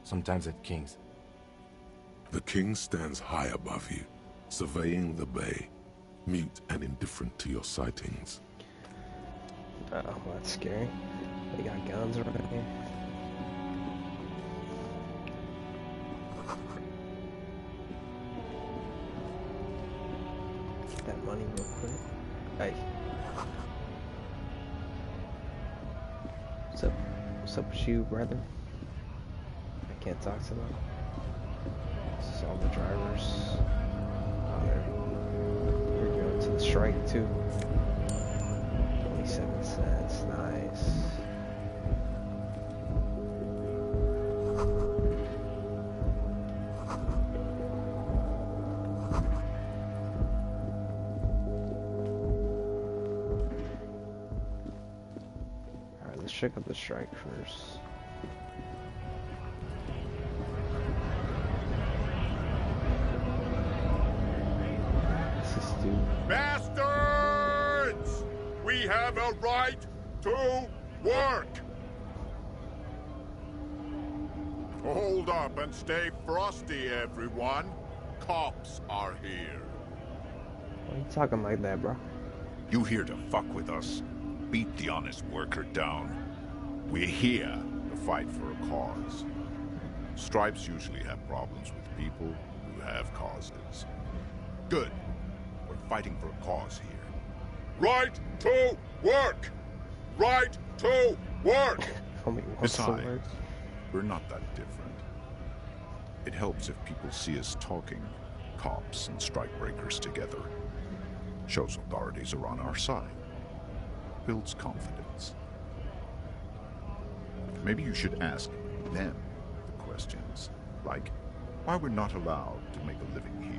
sometimes at kings. The king stands high above you, surveying the bay, mute and indifferent to your sightings. Oh, well, that's scary. They got guns around here. Get that money real quick. Hey. What's up? What's up with you, brother? I can't talk to them. This is all the drivers. Oh, they're going to the strike too. 27 cents, nice. Alright, let's check out the strike first. Bastards! We have a right to work! Hold up and stay frosty, everyone. Cops are here. Why are you talking like that, bro? You here to fuck with us? Beat the honest worker down. We're here to fight for a cause. Stripes usually have problems with people who have causes. Good. We're fighting for a cause here. Right to work! Right to work! Besides, we're not that different. It helps if people see us talking, cops and strikebreakers together. Shows authorities are on our side. Builds confidence. Maybe you should ask them the questions, like why we're not allowed to make a living here.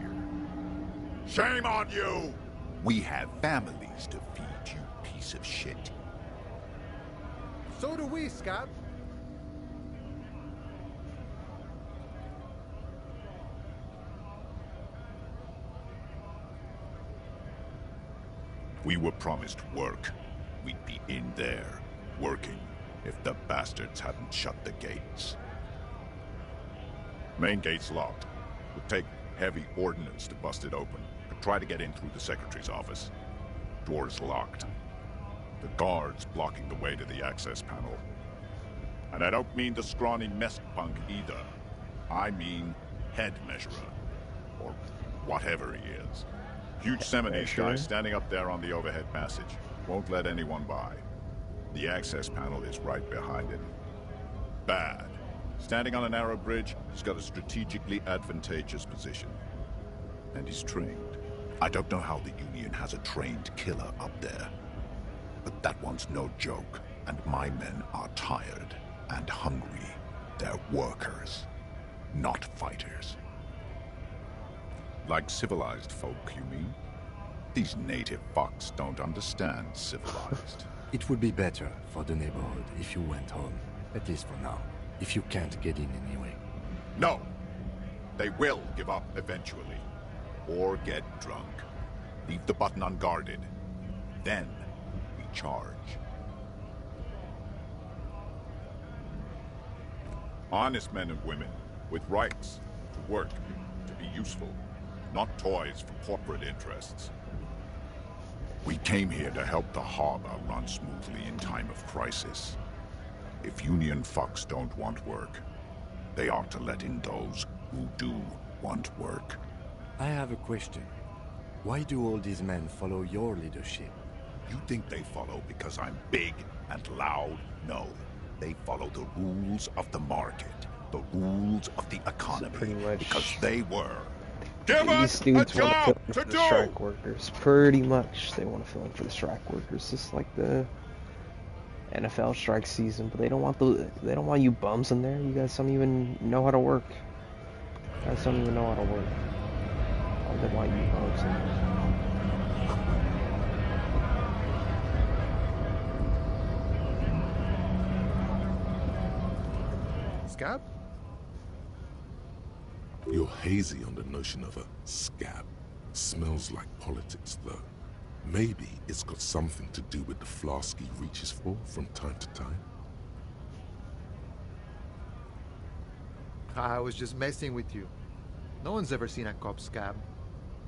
Shame on you! We have families to feed, you piece of shit. So do we, Scott. We were promised work. We'd be in there, working, if the bastards hadn't shut the gates. Main gate's locked. Would take heavy ordnance to bust it open. Could try to get in through the secretary's office. Door's locked. The guard's blocking the way to the access panel. And I don't mean the scrawny mess punk either. I mean head measurer. Or whatever he is. Huge Seminese guy standing up there on the overhead passage. Won't let anyone by. The access panel is right behind him. Bad. Standing on a narrow bridge, he's got a strategically advantageous position. And he's trained. I don't know how the Union has a trained killer up there. But that one's no joke. And my men are tired and hungry. They're workers, not fighters. Like civilized folk, you mean? These native fucks don't understand civilized. It would be better for the neighborhood if you went home. At least for now. If you can't get in anyway. No! They will give up eventually. Or get drunk. Leave the button unguarded. Then we charge. Honest men and women, with rights, to work, to be useful. Not toys for corporate interests. We came here to help the harbor run smoothly in time of crisis. If Union fucks don't want work, they ought to let in those who do want work. I have a question. Why do all these men follow your leadership? You think they follow because I'm big and loud? No. They follow the rules of the market, the rules of the economy, pretty much because they were. Give these us a dudes want to job fill in to for the do! strike workers. Pretty much, they want to fill in for the strike workers. Just like the NFL strike season, but they don't want you bums in there. You guys don't even know how to work. You guys don't even know how to work. Why do they want you bums in there? Scab? You're hazy on the notion of a scab. Smells like politics, though. Maybe it's got something to do with the flask he reaches for from time to time. I was just messing with you. No one's ever seen a cop scab.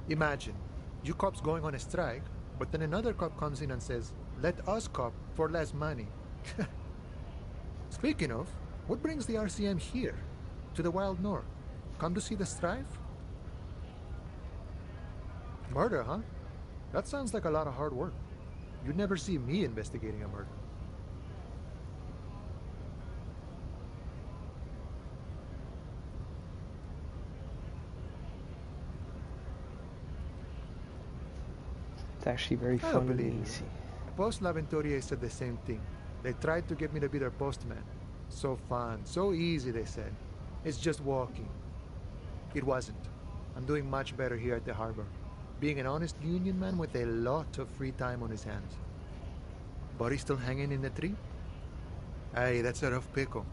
Imagine, you cops going on a strike, but then another cop comes in and says, "Let us cop for less money." Speaking of, what brings the RCM here? To the Wild North? Come to see the strife? Murder, huh? That sounds like a lot of hard work. You'd never see me investigating a murder. It's actually very I don't fun believe and you. easy. Post L'Aventurier said the same thing. They tried to get me to be their postman. So fun, so easy, they said. It's just walking. It wasn't. I'm doing much better here at the harbor. Being an honest union man with a lot of free time on his hands. Buddy still hanging in the tree? Hey, that's a rough pickle.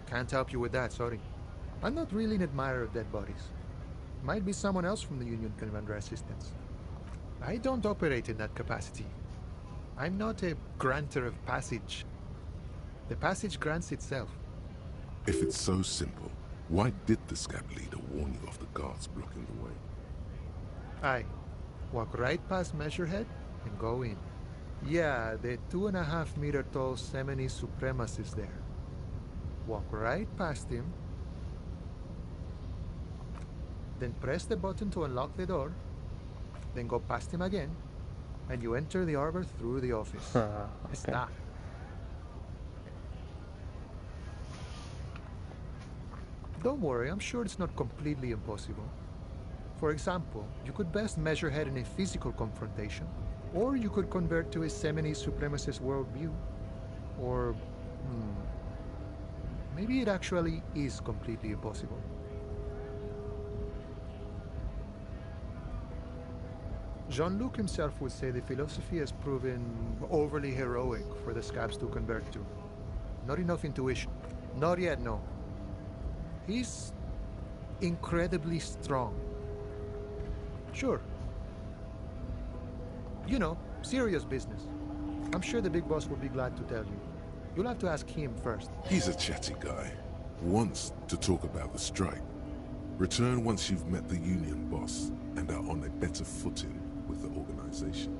Can't help you with that, sorry. I'm not really an admirer of dead bodies. Might be someone else from the union can render assistance. I don't operate in that capacity. I'm not a granter of passage. The passage grants itself. If it's so simple, why did the scab leader warn you of the guards blocking the way? Aye. Walk right past Measurehead and go in. Yeah, the 2.5 meter tall Semini supremacist there. Walk right past him. Then press the button to unlock the door. Then go past him again. And you enter the arbor through the office. Está. Don't worry, I'm sure it's not completely impossible. For example, you could best measure head in a physical confrontation, or you could convert to a Semini supremacist worldview. Or, maybe it actually is completely impossible. Jean-Luc himself would say the philosophy has proven overly heroic for the scabs to convert to. Not enough intuition. Not yet, no. He's incredibly strong. Sure. You know, serious business. I'm sure the big boss will be glad to tell you. You'll have to ask him first. He's a chatty guy. Wants to talk about the strike. Return once you've met the union boss and are on a better footing with the organization.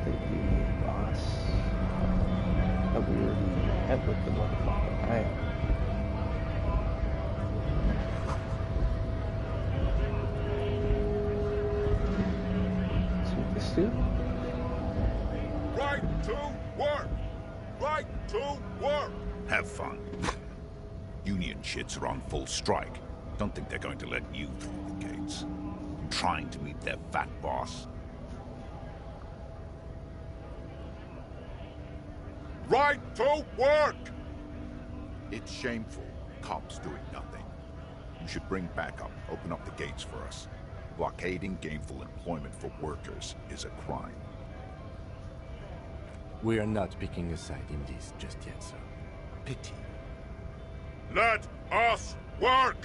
The union boss. Oh, we already met with the motherfucker. Right. Let's meet this dude. Right to work! Right to work! Have fun. Union shits are on full strike. Don't think they're going to let you through the gates. I'm trying to meet their fat boss. Right to work! It's shameful. Cops doing nothing. You should bring backup. Open up the gates for us. Blockading gainful employment for workers is a crime. We are not picking a side in this just yet, sir. Pity. Let us work!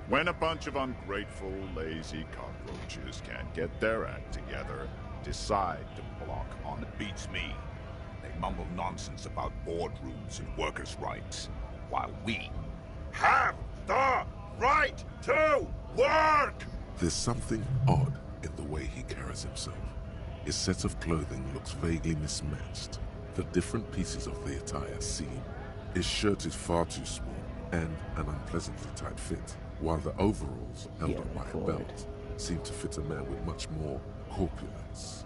When a bunch of ungrateful, lazy cockroaches can't get their act together, decide to block on it beats me. They mumble nonsense about boardrooms and workers' rights, while we have the right to work! There's something odd in the way he carries himself. His set of clothing looks vaguely mismatched. The different pieces of the attire seem. His shirt is far too small and an unpleasantly tight fit, while the overalls, held on by a belt, seem to fit a man with much more corpulence.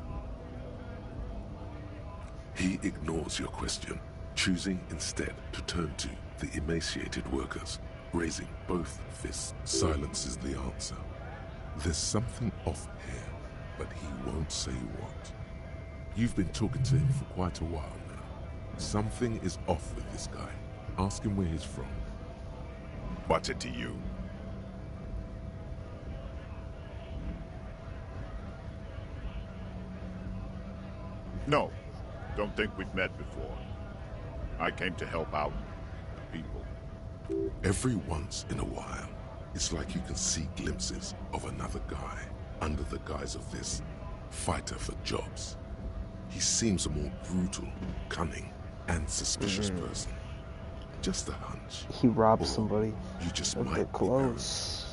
He ignores your question, choosing instead to turn to the emaciated workers, raising both fists. Silence is the answer. There's something off here, but he won't say what. You've been talking to him for quite a while now. Something is off with this guy. Ask him where he's from. What's it to you? No, don't think we've met before. I came to help out the people. Every once in a while, it's like you can see glimpses of another guy under the guise of this fighter for jobs. He seems a more brutal, cunning, and suspicious person. Just a hunch. He robbed somebody. You just of their clothes.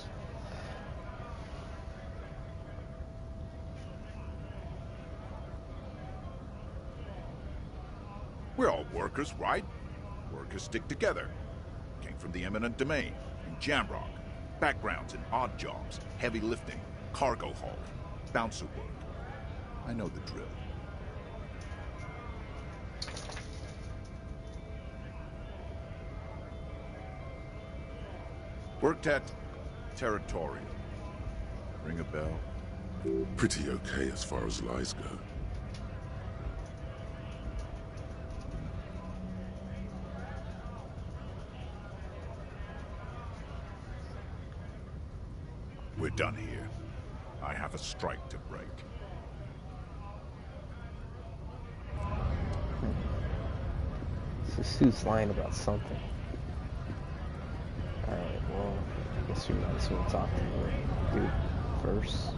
We're all workers, right? Workers stick together. Came from the eminent domain, in Jamrock. Backgrounds in odd jobs, heavy lifting, cargo haul, bouncer work. I know the drill. Worked at Territorial. Ring a bell? Pretty okay as far as lies go. We're done here. I have a strike to break. So Sue's lying about something. Alright, well, I guess we might as well talk to the dude first.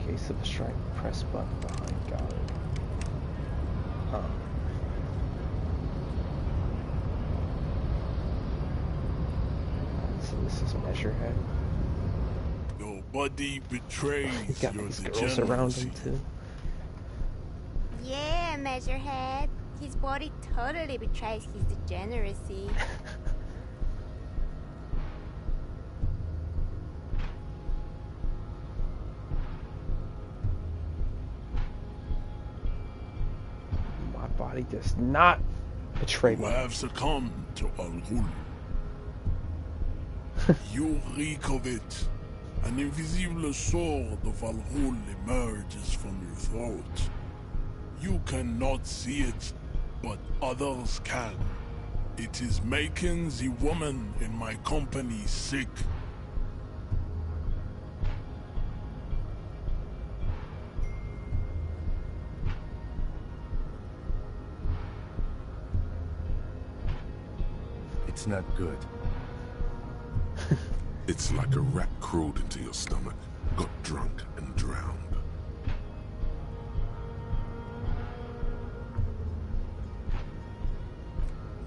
Case of a strike, press button behind guard. Huh. So this is Measurehead. Nobody betrays Got your these girls around him degeneracy. too. Yeah, Measurehead. His body totally betrays his degeneracy. My body does not betray You me. have succumbed to Al-Ghul. You reek of it. An invisible sword of Al-Ghul emerges from your throat. You cannot see it, but others can. It is making the woman in my company sick. It's not good. It's like a rat crawled into your stomach, got drunk and drowned.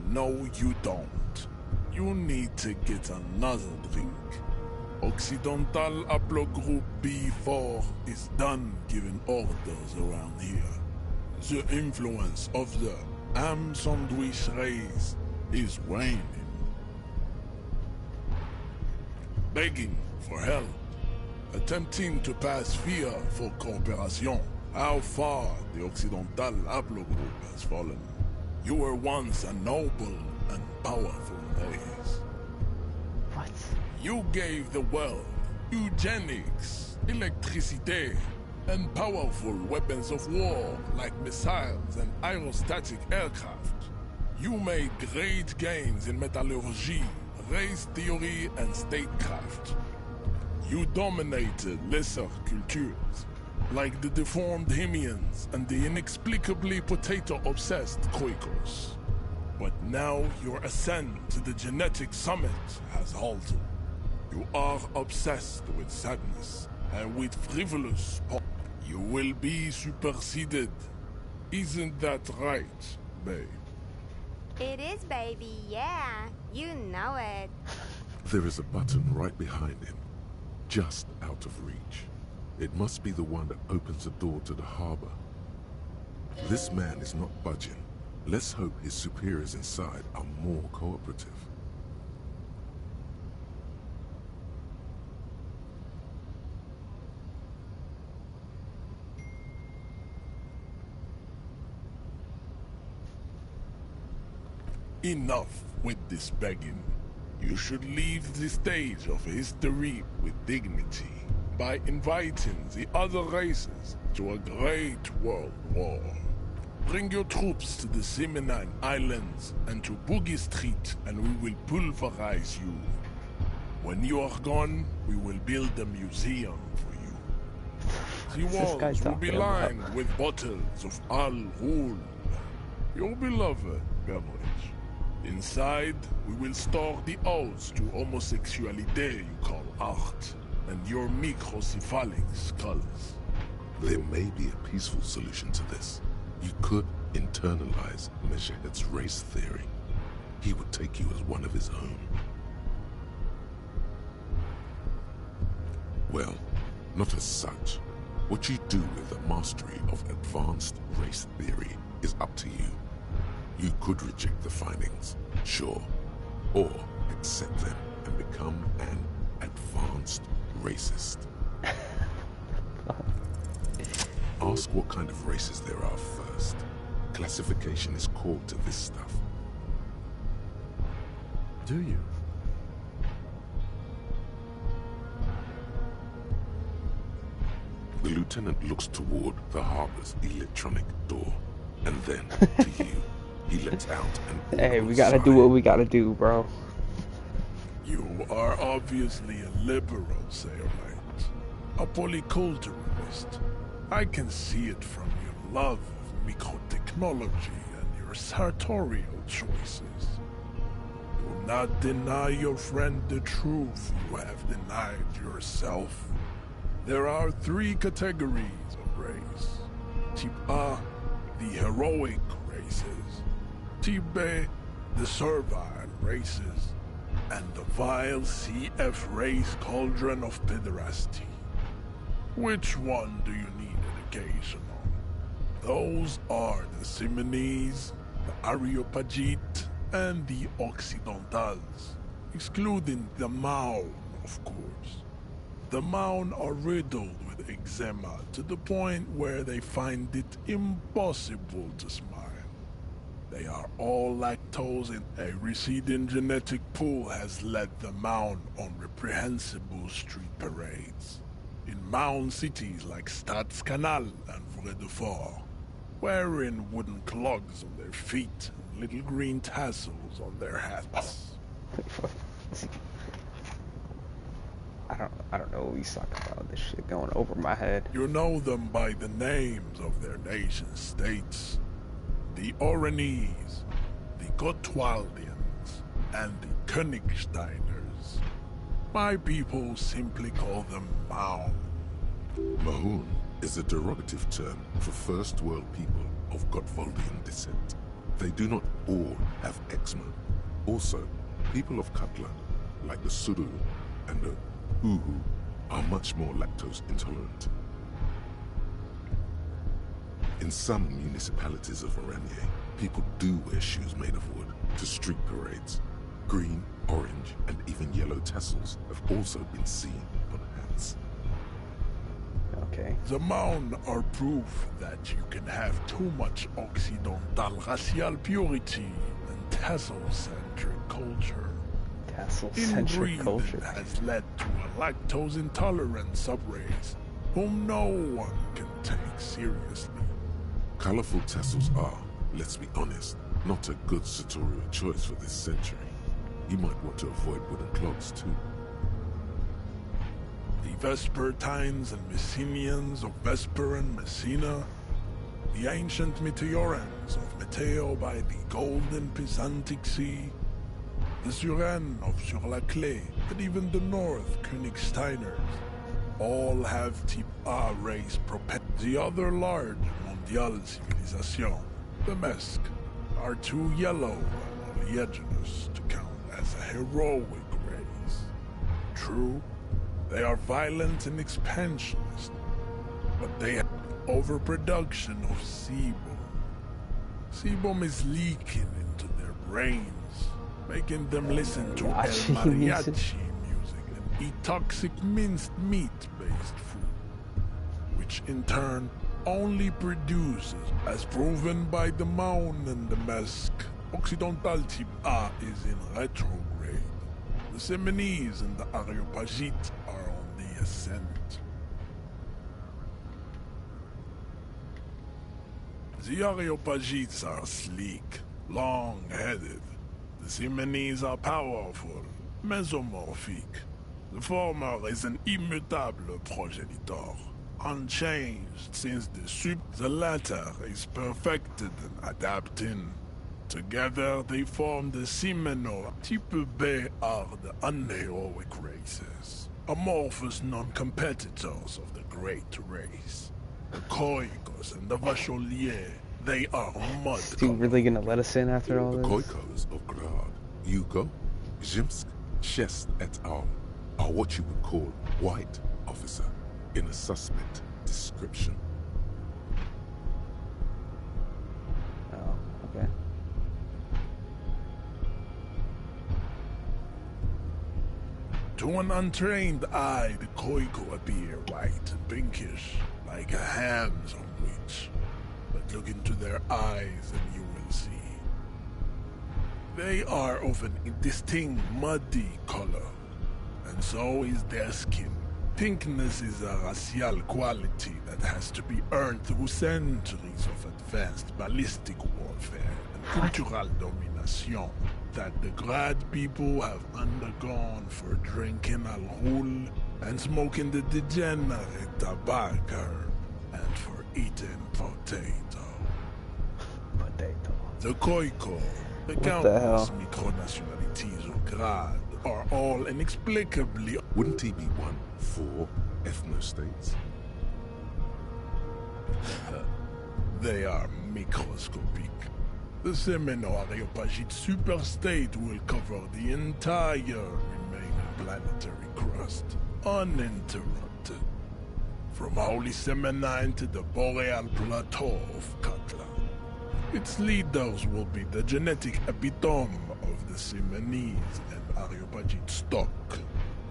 No, you don't. You need to get another drink. Occidental Haplogroup B4 is done giving orders around here. The influence of the ham sandwich race is waning. Begging for help. Attempting to pass via for cooperation. How far the Occidental Haplogroup has fallen. You were once a noble and powerful race. What? You gave the world eugenics, electricity, and powerful weapons of war like missiles and aerostatic aircraft. You made great gains in metallurgy, race theory, and statecraft. You dominated lesser cultures, like the deformed Hemians and the inexplicably potato-obsessed Quakers. But now your ascent to the genetic summit has halted. You are obsessed with sadness, and with frivolous you will be superseded. Isn't that right, babe? It is, baby, yeah. You know it. There is a button right behind him, just out of reach. It must be the one that opens the door to the harbor. This man is not budging. Let's hope his superiors inside are more cooperative. Enough with this begging. You should leave the stage of history with dignity by inviting the other races to a great world war. Bring your troops to the Simonine Islands and to Boogie Street, and we will pulverize you. When you are gone, we will build a museum for you. The walls will be lined with bottles of Al Ghul, your beloved beverage. Inside, we will store the odes to homosexuality you call art, and your microcephalic skulls. There may be a peaceful solution to this. You could internalize Meshahed's race theory. He would take you as one of his own. Well, not as such. What you do with the mastery of advanced race theory is up to you. You could reject the findings, sure, or accept them and become an advanced racist. Ask what kind of races there are first. Classification is core to this stuff. Do you? The lieutenant looks toward the harbor's electronic door, and then to you. He lets out an Hey, we gotta do what we gotta do, bro. You are obviously a liberal, Sailorite. A polyculturalist. I can see it from your love of microtechnology and your sartorial choices. Do not deny your friend the truth you have denied yourself. There are 3 categories of race. Type A, the heroic races. Type B, the servile races. And the vile CF race cauldron of pederasty. Which one do you need education on? Those are the Simonese, the Areopagite, and the Occidentals, excluding the Maun, of course. The Maun are riddled with eczema to the point where they find it impossible to smile. They are all lactose, and a receding genetic pool has led the Maun on reprehensible street parades. In Maun cities like Stadskanal and Vredefort, wearing wooden clogs on their feet and little green tassels on their hats. I don't know what he's talking about. This shit going over my head. You know them by the names of their nation states. The Oranese, the Gotwaldians, and the Königsteiners. My people simply call them Maun. Maun is a derogative term for First World people of Gotwaldian descent. They do not all have eczema. Also, people of Katla, like the Suru and the Uhu, are much more lactose intolerant. In some municipalities of Oranje, people do wear shoes made of wood to street parades. Green, orange, and even yellow tassels have also been seen on hats. Okay. The Maun are proof that you can have too much Occidental racial purity and tassel-centric culture. Tassel-centric culture has led to a lactose-intolerant subrace whom no one can take seriously. Colorful tassels are, let's be honest, not a good sartorial choice for this century. You might want to avoid wooden clogs too. The Vespertines and Messenians of Vesper and Messina, the ancient Meteorans of Meteo by the golden Pisantic Sea, the Suren of Sur-la-Clé, and even the North Königsteiners. all have type A race propensity. The other large mondial civilization, the Mesk, are too yellow and oleaginous to count as a heroic race. True, they are violent and expansionist, but they have overproduction of sebum. Sebum is leaking into their brains, making them listen to El Mariachi music and eat toxic minced meat-based food, which in turn only produces, as proven by the Mound and the Mesk, Occidental type A is in retrograde. The Semenese and the Areopagites are on the ascent. The Areopagites are sleek, long-headed. The Semenese are powerful, mesomorphic. The former is an immutable progenitor, unchanged since the latter is perfected and adapting. Together they form the Semeno. Type B are the unheroic races, amorphous non-competitors of the great race. The Koikos and the Vacholier, they are mud. Is he really gonna let us in after all The this? Koikos of Grad, Yugo, Zhimsk, Shest et al. Are what you would call white, officer, in a suspect description. Oh, okay. To an untrained eye, the Koiko appear white and pinkish, like a ham sandwich. But look into their eyes and you will see. They are of an indistinct muddy color, and so is their skin. Pinkness is a racial quality that has to be earned through centuries of advanced ballistic warfare and cultural domination that the Grad people have undergone for drinking alcohol and smoking the degenerate tobacco and for eating potato. The Koiko, the countless micronationalities of Grad, are all inexplicably... Wouldn't he be one for ethnostates? They are microscopic. The Semeno Areopagite superstate will cover the entire remaining planetary crust, uninterrupted. From Holy Semenine to the Boreal Plateau of Katla. Its leaders will be the genetic epitome of the Semenese and Areopagite stock,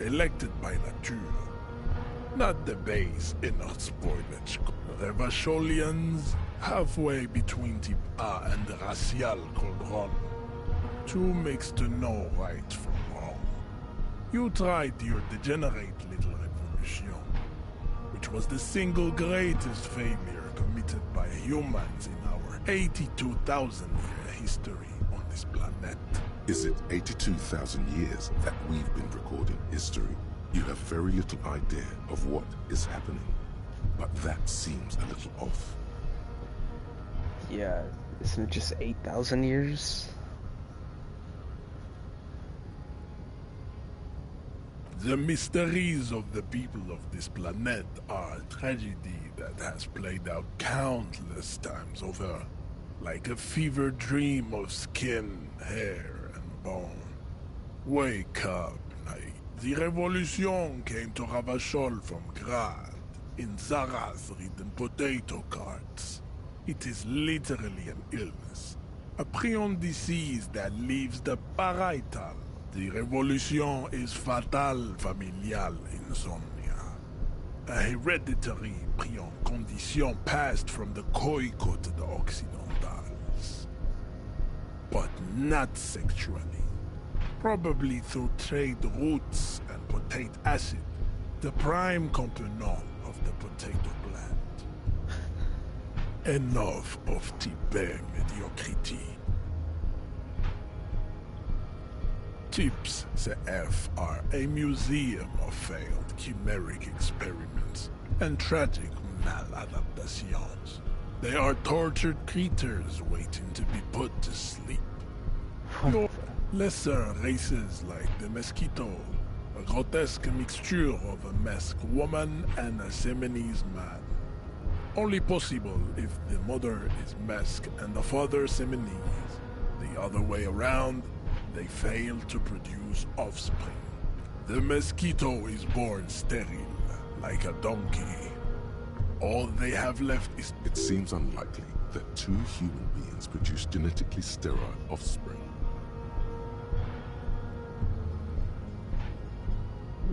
elected by nature, not the base inner spoilage. Revacholians, halfway between type A and the racial cauldron. Two mixed to know right from wrong. You tried your degenerate little revolution, which was the single greatest failure committed by humans in our 82,000-year history on this planet. Is it 82,000 years that we've been recording history? You have very little idea of what is happening, but that seems a little off. Yeah, isn't it just 8,000 years? The mysteries of the people of this planet are a tragedy that has played out countless times over, like a fever dream of skin, hair, and bone. Wake up, night. The revolution came to Ravachol from Grad, in Zaraz-ridden potato carts. It is literally an illness, a prion disease that leaves the parietal. The revolution is fatal familial insomnia, a hereditary prion condition passed from the Koiko to the Occidentals. But not sexually. Probably through trade roots and potate acid, the prime component of the potato plant. Enough of Tibet mediocrity. Tips CF are a museum of failed chimeric experiments and tragic maladaptations. They are tortured creatures waiting to be put to sleep. Your lesser races like the mosquito, A grotesque mixture of a masked woman and a Seminese man. Only possible if the mother is masked and the father Seminese. The other way around, they fail to produce offspring. The mosquito is born sterile, like a donkey. All they have left is... It seems unlikely that two human beings produce genetically sterile offspring.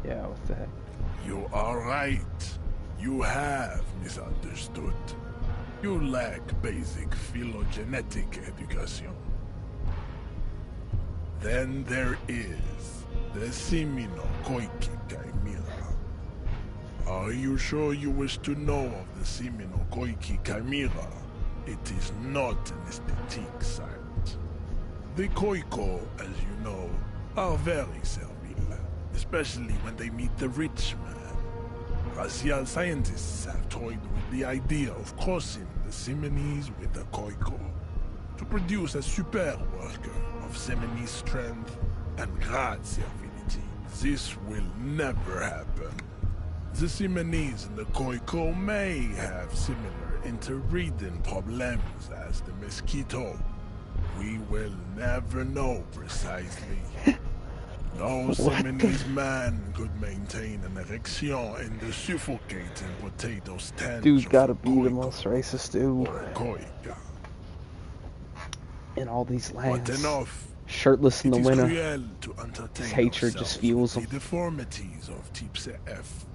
Yeah, what the heck? You are right. You have misunderstood. You lack basic phylogenetic education. Then there is the Seminokoiki Chimera. Are you sure you wish to know of the Seminokoiki Chimera? It is not an aesthetic site. The Koiko, as you know, are very servile, especially when they meet the rich man. Racial scientists have toyed with the idea of crossing the Seminese with the Koiko to produce a super worker of Seminese strength and grad servility. This will never happen. The Seminese and the Koiko may have similar interbreeding problems as the mosquito. We will never know precisely. No Seminese man could maintain an erection in the suffocating potato stench. Dude gotta be the most racist dude in all these lands. But enough. Shirtless in the It is winter. cruel to entertain His hatred ourselves just fuels with him. the deformities of Type CF.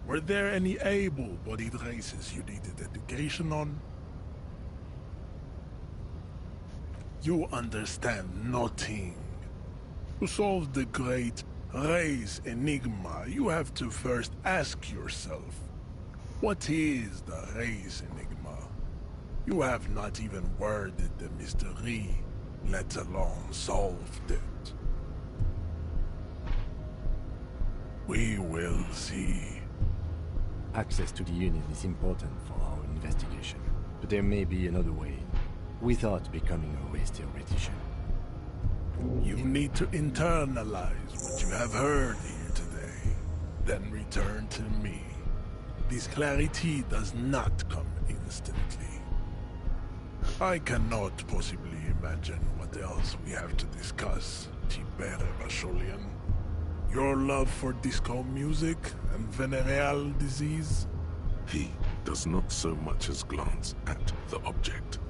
Were there any able-bodied races you needed education on? You understand nothing. To solve the great race enigma, you have to first ask yourself, what is the race enigma? You have not even worded the mystery, let alone solved it. We will see. Access to the Union is important for our investigation, but there may be another way, without becoming a race theoretician. You need to internalize what you have heard here today, then return to me. This clarity does not come instantly. I cannot possibly imagine what else we have to discuss, Tibere Basholian. Your love for disco music and venereal disease? He does not so much as glance at the object.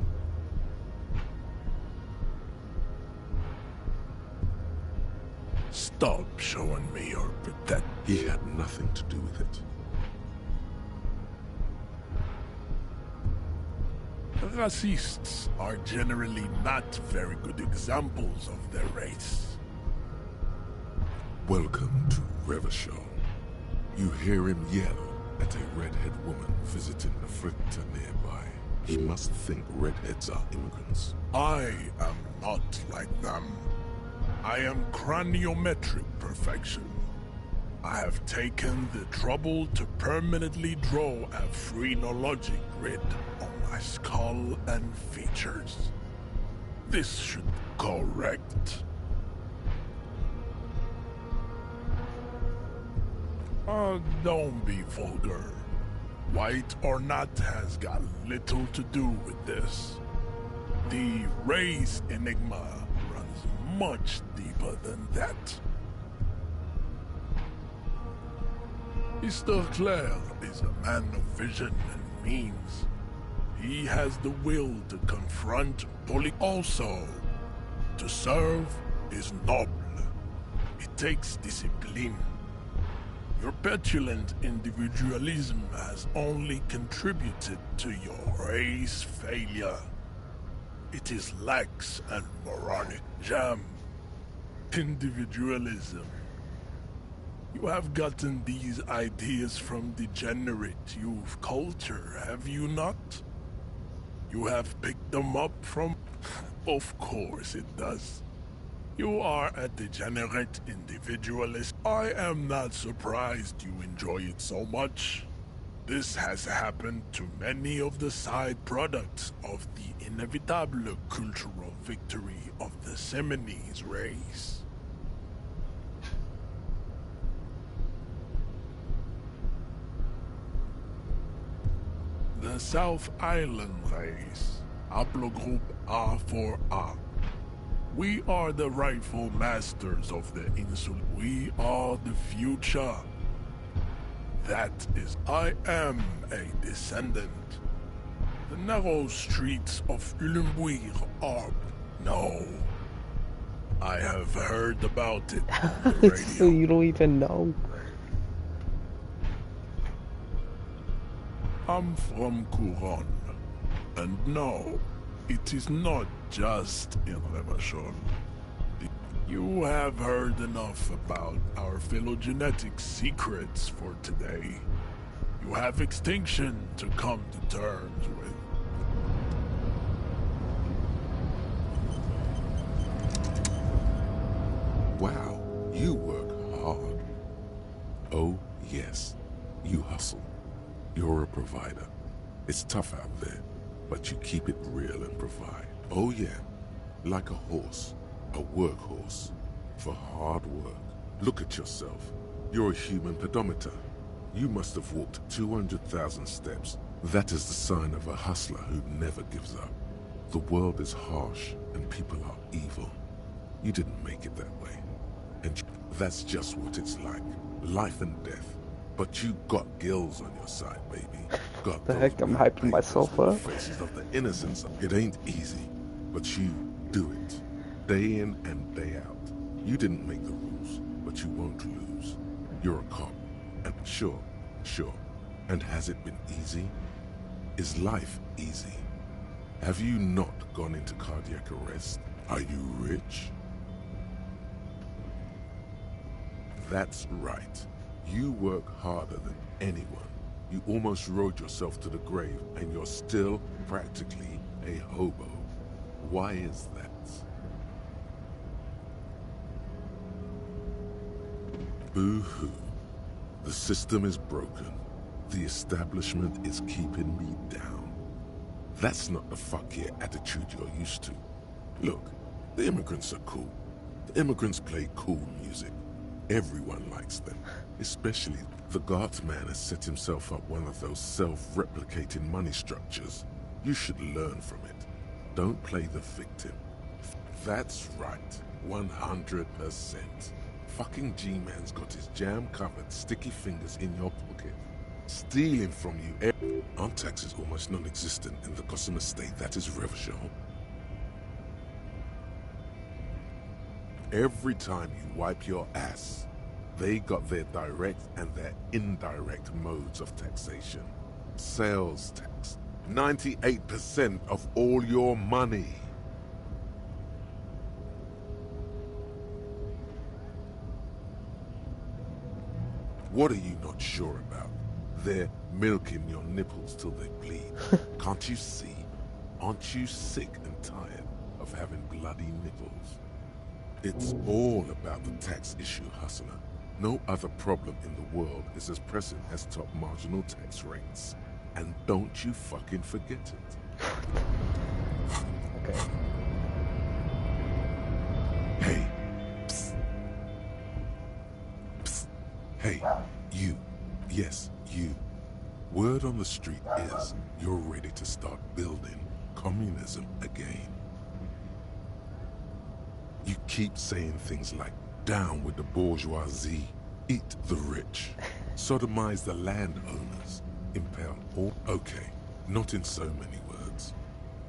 Stop showing me your pathetic... He had nothing to do with it. Racists are generally not very good examples of their race. Welcome to Revachol. You hear him yell at a redhead woman visiting a fritter nearby. He must think redheads are immigrants. I am not like them. I am craniometric perfection. I have taken the trouble to permanently draw a phrenologic grid on my skull and features. This should correct. Don't be vulgar. White or not has got little to do with this. The race enigma runs much deeper than that. Mr. Clare is a man of vision and means. He has the will to confront also. To serve is noble. It takes discipline. Your petulant individualism has only contributed to your race failure. It is lax and moronic jam. Individualism. You have gotten these ideas from degenerate youth culture, have you not? You have picked them up from... Of course it does. You are a degenerate individualist. I am not surprised you enjoy it so much. This has happened to many of the side products of the inevitable cultural victory of the Seminese race. the South Island race, haplogroup R4R. We are the rightful masters of the insula. We are the future. That is, I am a descendant. The narrow streets of Elysium are... No. I have heard about it on the radio. So you don't even know. I'm from Couronne. And no, it is not just in Revachol. You have heard enough about our phylogenetic secrets for today. You have extinction to come to terms with. Wow, you work hard. Oh, yes, you hustle. You're a provider. It's tough out there, but you keep it real and provide. Oh yeah, like a horse, a workhorse, for hard work. Look at yourself. You're a human pedometer. You must have walked 200,000 steps. That is the sign of a hustler who never gives up. The world is harsh and people are evil. You didn't make it that way. And that's just what it's like. Life and death. But you got gills on your side, baby. Got The heck, I'm hyping myself up. Faces of the innocence. It ain't easy, but you do it. Day in and day out. You didn't make the rules, but you won't lose. You're a cop. And sure. And has it been easy? Is life easy? Have you not gone into cardiac arrest? Are you rich? That's right. You work harder than anyone. You almost rode yourself to the grave, and you're still practically a hobo. Why is that? Boo-hoo. The system is broken. The establishment is keeping me down. That's not the fuck yeah attitude you're used to. Look, the immigrants are cool. The immigrants play cool music. Everyone likes them, especially the guardsman has set himself up one of those self-replicating money structures. You should learn from it. Don't play the victim. That's right, 100%. Fucking G-Man's got his jam-covered sticky fingers in your pocket, stealing from you. Aren't taxes almost non-existent in the Gossamer state that is Revachol? Every time you wipe your ass, they got their direct and their indirect modes of taxation. Sales tax, 98% of all your money. What are you not sure about? They're milking your nipples till they bleed. Can't you see? Aren't you sick and tired of having bloody nipples? It's all about the tax issue, hustler. No other problem in the world is as pressing as top marginal tax rates. And don't you fucking forget it. Okay. Hey. Psst. Psst. Hey, you. Yes, you. Word on the street is you're ready to start building communism again. You keep saying things like, down with the bourgeoisie, eat the rich, sodomize the landowners, impale all... Okay, not in so many words,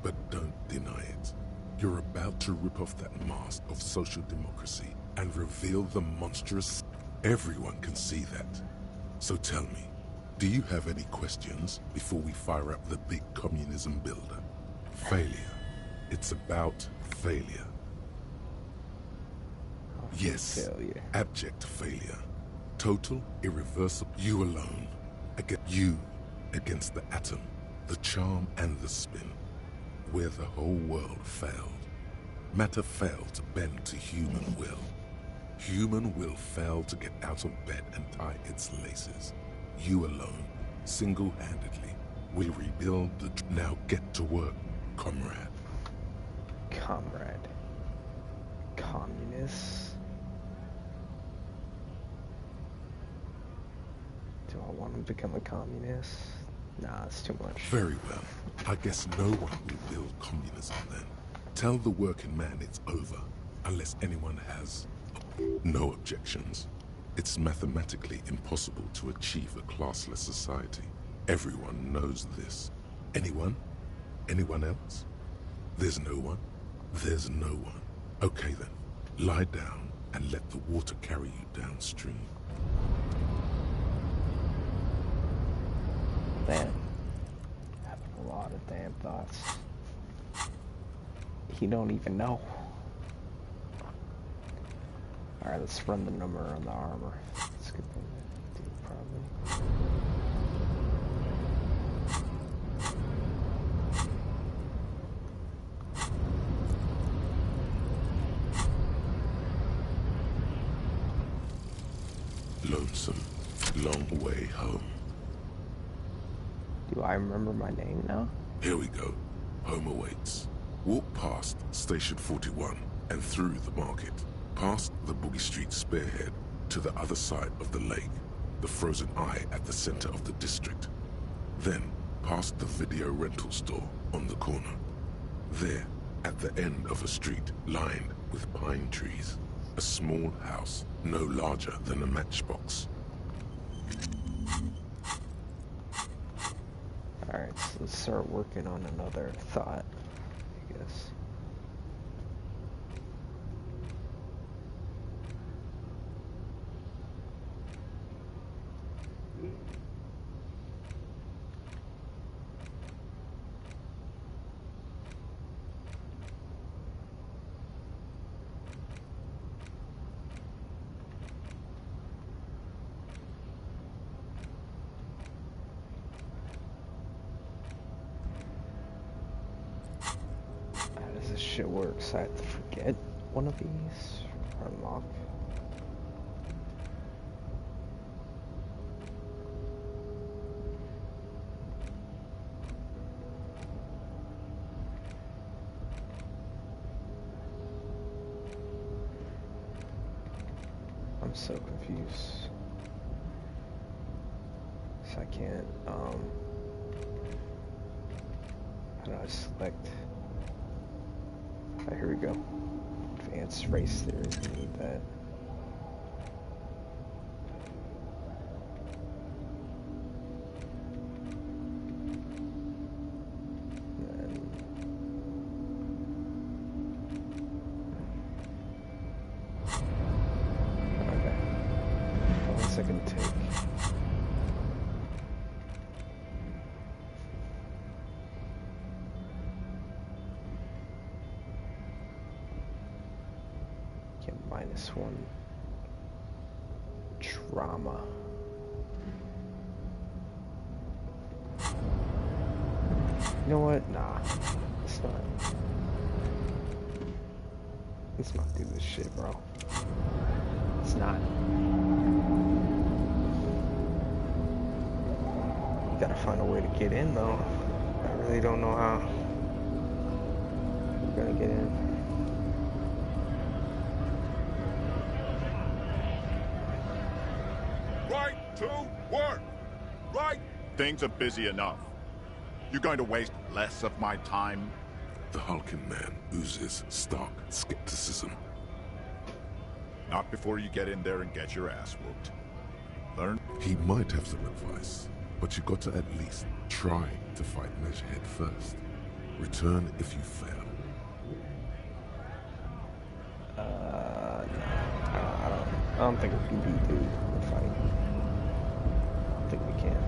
but don't deny it. You're about to rip off that mask of social democracy and reveal the monstrous... Everyone can see that. So tell me, do you have any questions before we fire up the big communism builder? Failure. It's about failure. Yes, failure. Abject failure. Total, irreversible. You alone. You against the atom, the charm and the spin. Where the whole world failed. Matter failed to bend to human will. Human will failed to get out of bed and tie its laces. You alone, single-handedly, will rebuild the... Now get to work, comrade. Comrade. Communists. Do I want to become a communist? Nah, it's too much. Very well. I guess no one will build communism then. Tell the working man it's over, unless anyone has no objections. It's mathematically impossible to achieve a classless society. Everyone knows this. Anyone? Anyone else? There's no one? There's no one. Okay then, lie down and let the water carry you downstream. Man, having a lot of damn thoughts. He don't even know. Alright, let's run the number on the armor. That's a good thing to do, probably. Lonesome, long way home. Do I remember my name now? Here we go. Home awaits. Walk past Station 41 and through the market, past the Boogie Street spearhead to the other side of the lake, the frozen eye at the center of the district. Then, past the video rental store on the corner. There, at the end of a street lined with pine trees, a small house no larger than a matchbox. Alright, so let's start working on another thought, I guess. How does this shit work? So I have to forget one of these? Or unlock? I'm so confused. So I can't, how do I select? Here we go. Advanced race theory. We need that. Okay. 1 second take. -1 trauma. You know what? Nah. Let's not do this shit, bro. It's not. You gotta find a way to get in, though. I really don't know how we're gonna get in. Right to work! Right! Things are busy enough. You're going to waste less of my time? The hulking man oozes stark skepticism. Not before you get in there and get your ass whooped. Learn? He might have some advice, but you got to at least try to fight Measurehead first. Return if you fail. No. I don't think we can beat dude in the fight. I don't think we can.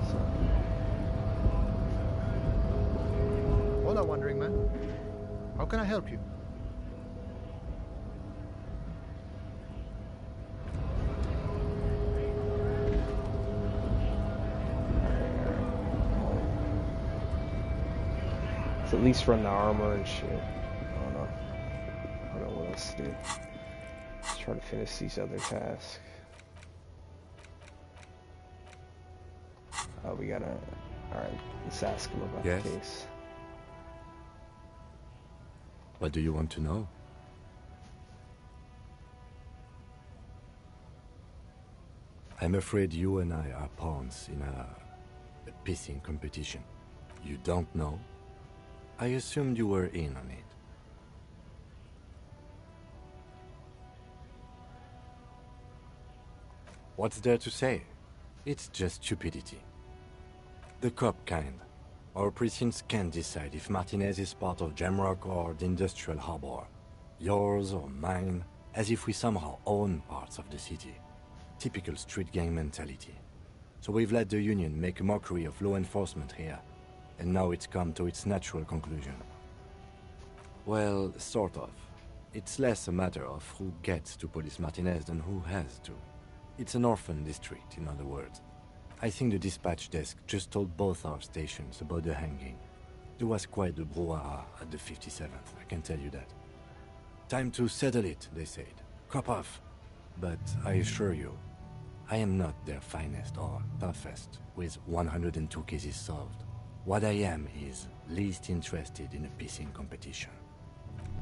So. Hola, Wandering Man. How can I help you? Let's at least run the armor and shit. I don't know what else to do. Let's try to finish these other tasks. Oh, we gotta... Alright, let's ask him about the case. What do you want to know? I'm afraid you and I are pawns in a pissing competition. You don't know? I assumed you were in on it. What's there to say? It's just stupidity. The cop kind. Our precincts can't decide if Martinez is part of Jamrock or the Industrial Harbor. Yours or mine, as if we somehow own parts of the city. Typical street gang mentality. So we've let the Union make a mockery of law enforcement here, and now it's come to its natural conclusion. Well, sort of. It's less a matter of who gets to police Martinez than who has to. It's an orphan district, in other words. I think the dispatch desk just told both our stations about the hanging. There was quite the brouhaha at the 57th, I can tell you that. Time to settle it, they said. Cop off. But I assure you, I am not their finest or toughest, with 102 cases solved. What I am is least interested in a pissing competition.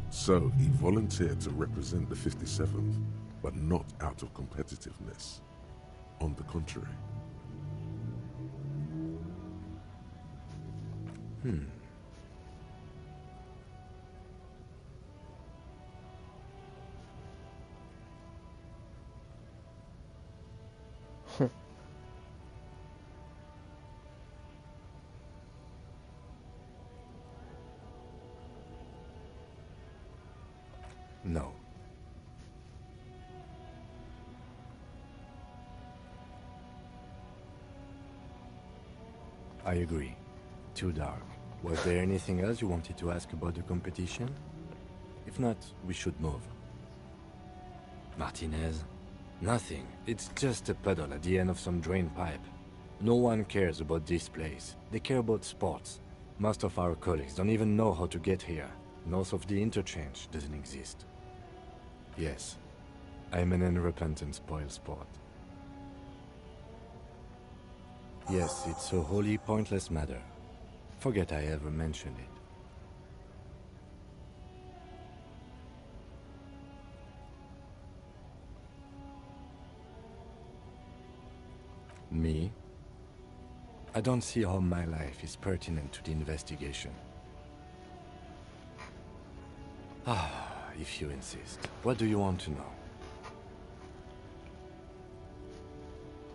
So he volunteered to represent the 57th, but not out of competitiveness. On the contrary. No. I agree. Too dark. Was there anything else you wanted to ask about the competition? If not, we should move. Martinez? Nothing. It's just a puddle at the end of some drain pipe. No one cares about this place. They care about sports. Most of our colleagues don't even know how to get here. North of the interchange doesn't exist. Yes, I'm an unrepentant spoilsport. Yes, it's a wholly pointless matter. Forget I ever mentioned it. Me? I don't see how my life is pertinent to the investigation. If you insist. What do you want to know?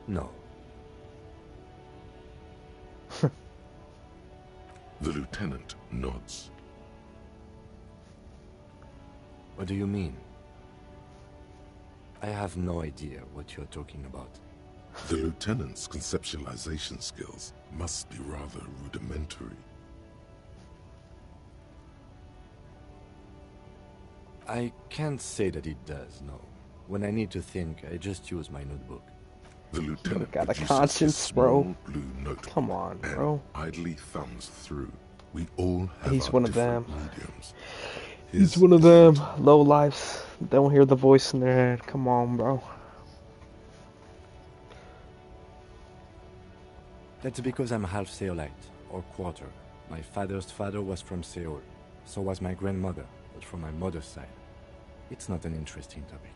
No. The lieutenant nods. What do you mean? I have no idea what you're talking about. The lieutenant's conceptualization skills must be rather rudimentary. I can't say that it does, no. When I need to think, I just use my notebook. The lieutenant got a produces conscience, small bro. blue notebook Come on, bro. and idly thumbs through. We all have He's our one of different them. mediums. He's one of them. Low lives. Don't hear the voice in their head. Come on, bro. That's because I'm half Seolite, or quarter. My father's father was from Seoul. So was my grandmother, but from my mother's side. It's not an interesting topic.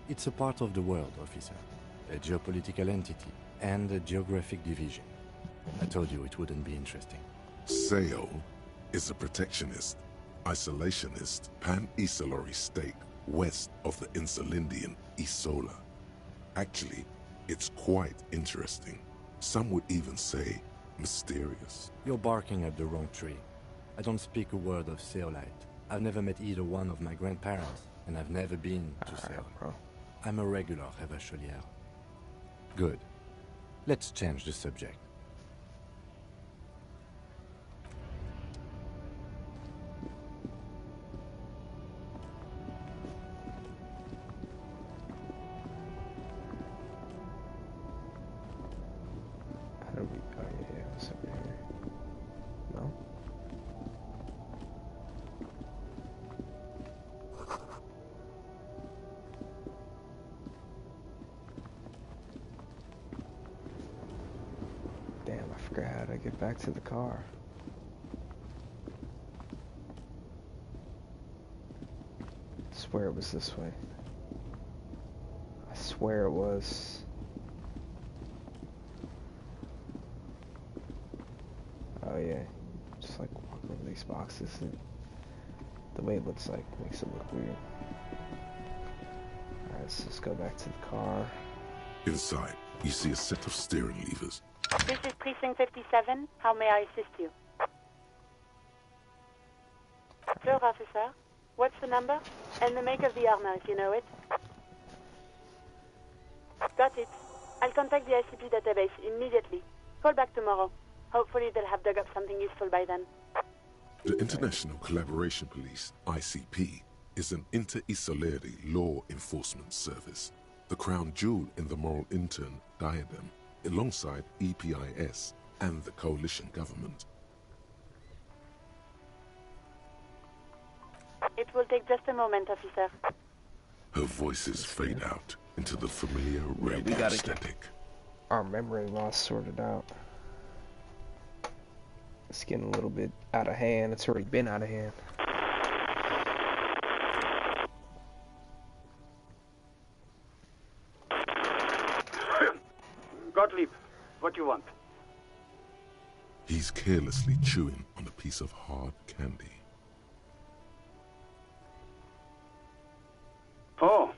It's a part of the world, officer. A geopolitical entity, and a geographic division. I told you it wouldn't be interesting. Seoul is a protectionist, isolationist, pan-Isolari state west of the Insulindian Isola. Actually, it's quite interesting. Some would even say mysterious. You're barking at the wrong tree. I don't speak a word of Seolite. I've never met either one of my grandparents, and I've never been to Seoul. Bro. I'm a regular Revacholière. Good. Let's change the subject. How do we... Oh, yeah, it's over here. No? Damn, I forgot how to get back to the car. I swear it was this way. I swear it was. these boxes. The way it looks like makes it look weird. Alright, let's just go back to the car. Inside, you see a set of steering levers. This is Precinct 57. How may I assist you? Sure, officer. What's the number? And the make of the armor, if you know it. Got it. I'll contact the ICP database immediately. Call back tomorrow. Hopefully they'll have dug up something useful by then. The International Collaboration Police, ICP, is an inter-Isolari law enforcement service, the crown jewel in the moral intern diadem, alongside EPIS and the coalition government. It will take just a moment, officer. Her voices fade out into the familiar radio static. Our memory loss sorted out. It's getting a little bit out of hand. It's already been out of hand. Gottlieb, what do you want? He's carelessly chewing on a piece of hard candy. Oh,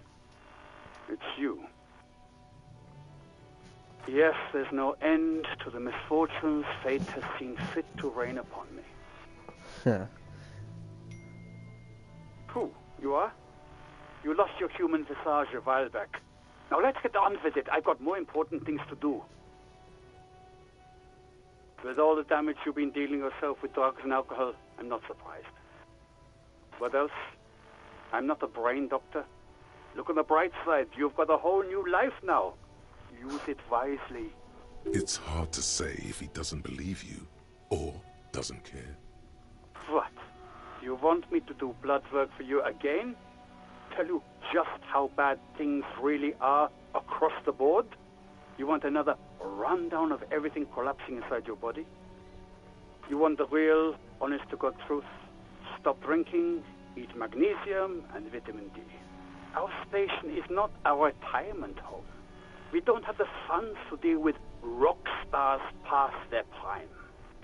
it's you. Yes, there's no end to the misfortunes fate has seen fit to rain upon me. Who, you are? You lost your human visage a while back. Now let's get on with it. I've got more important things to do. With all the damage you've been dealing yourself with drugs and alcohol, I'm not surprised. What else? I'm not a brain doctor. Look on the bright side. You've got a whole new life now. Use it wisely. It's hard to say if he doesn't believe you or doesn't care. What? You want me to do blood work for you again? Tell you just how bad things really are across the board? You want another rundown of everything collapsing inside your body? You want the real, honest-to-God truth? Stop drinking, eat magnesium and vitamin D. Our station is not a retirement home. We don't have the funds to deal with rock stars past their prime.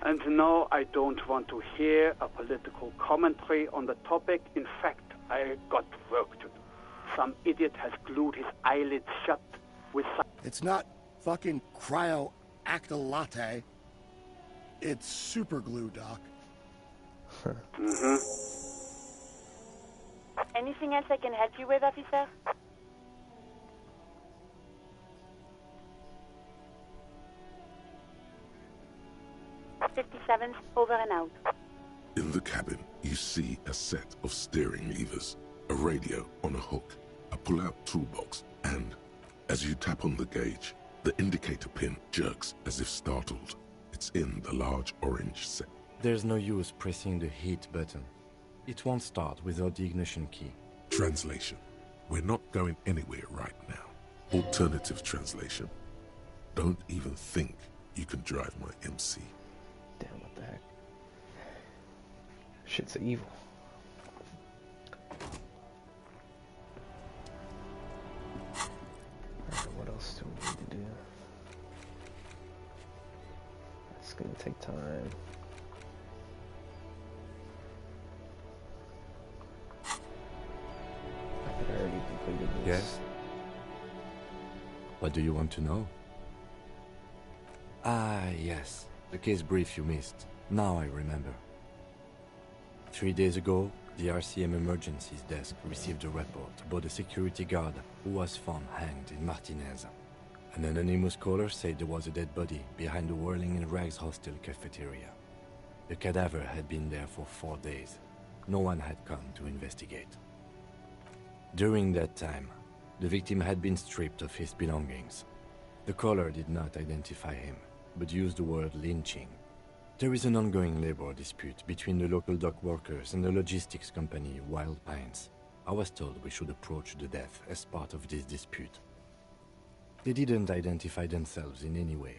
And no, I don't want to hear a political commentary on the topic. In fact, I got work to do. Some idiot has glued his eyelids shut with some... It's not fucking cryo-acta-latte. It's super glue, Doc. Anything else I can help you with, officer? '57's over and out. In the cabin, you see a set of steering levers, a radio on a hook, a pull-out toolbox, and as you tap on the gauge, the indicator pin jerks as if startled. It's in the large orange set. There's no use pressing the heat button. It won't start without the ignition key. Translation. We're not going anywhere right now. Alternative translation. Don't even think you can drive my MC. Damn, what the heck? Shit's evil. Alright, what else do we need to do? It's gonna take time. I already completed this. Yes? What do you want to know? Ah, yes. The case brief you missed. Now I remember. 3 days ago, the RCM Emergencies Desk received a report about a security guard who was found hanged in Martinez. An anonymous caller said there was a dead body behind the Whirling in Rags hostel cafeteria. The cadaver had been there for 4 days. No one had come to investigate. During that time, the victim had been stripped of his belongings. The caller did not identify him, but used the word lynching. There is an ongoing labor dispute between the local dock workers and the logistics company Wild Pines. I was told we should approach the death as part of this dispute. They didn't identify themselves in any way.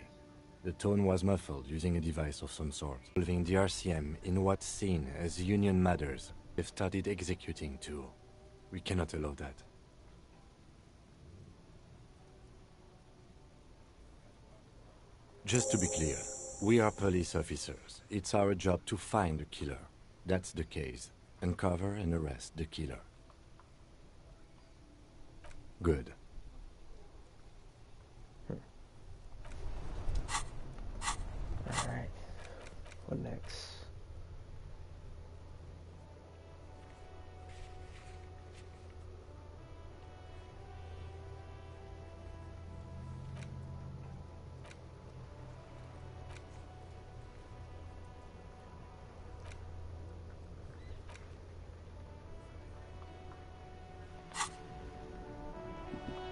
The tone was muffled using a device of some sort, involving the RCM in what's seen as union matters. They've started executing too. We cannot allow that. Just to be clear, we are police officers. It's our job to find the killer. That's the case. Uncover and arrest the killer. Good. Alright. What next?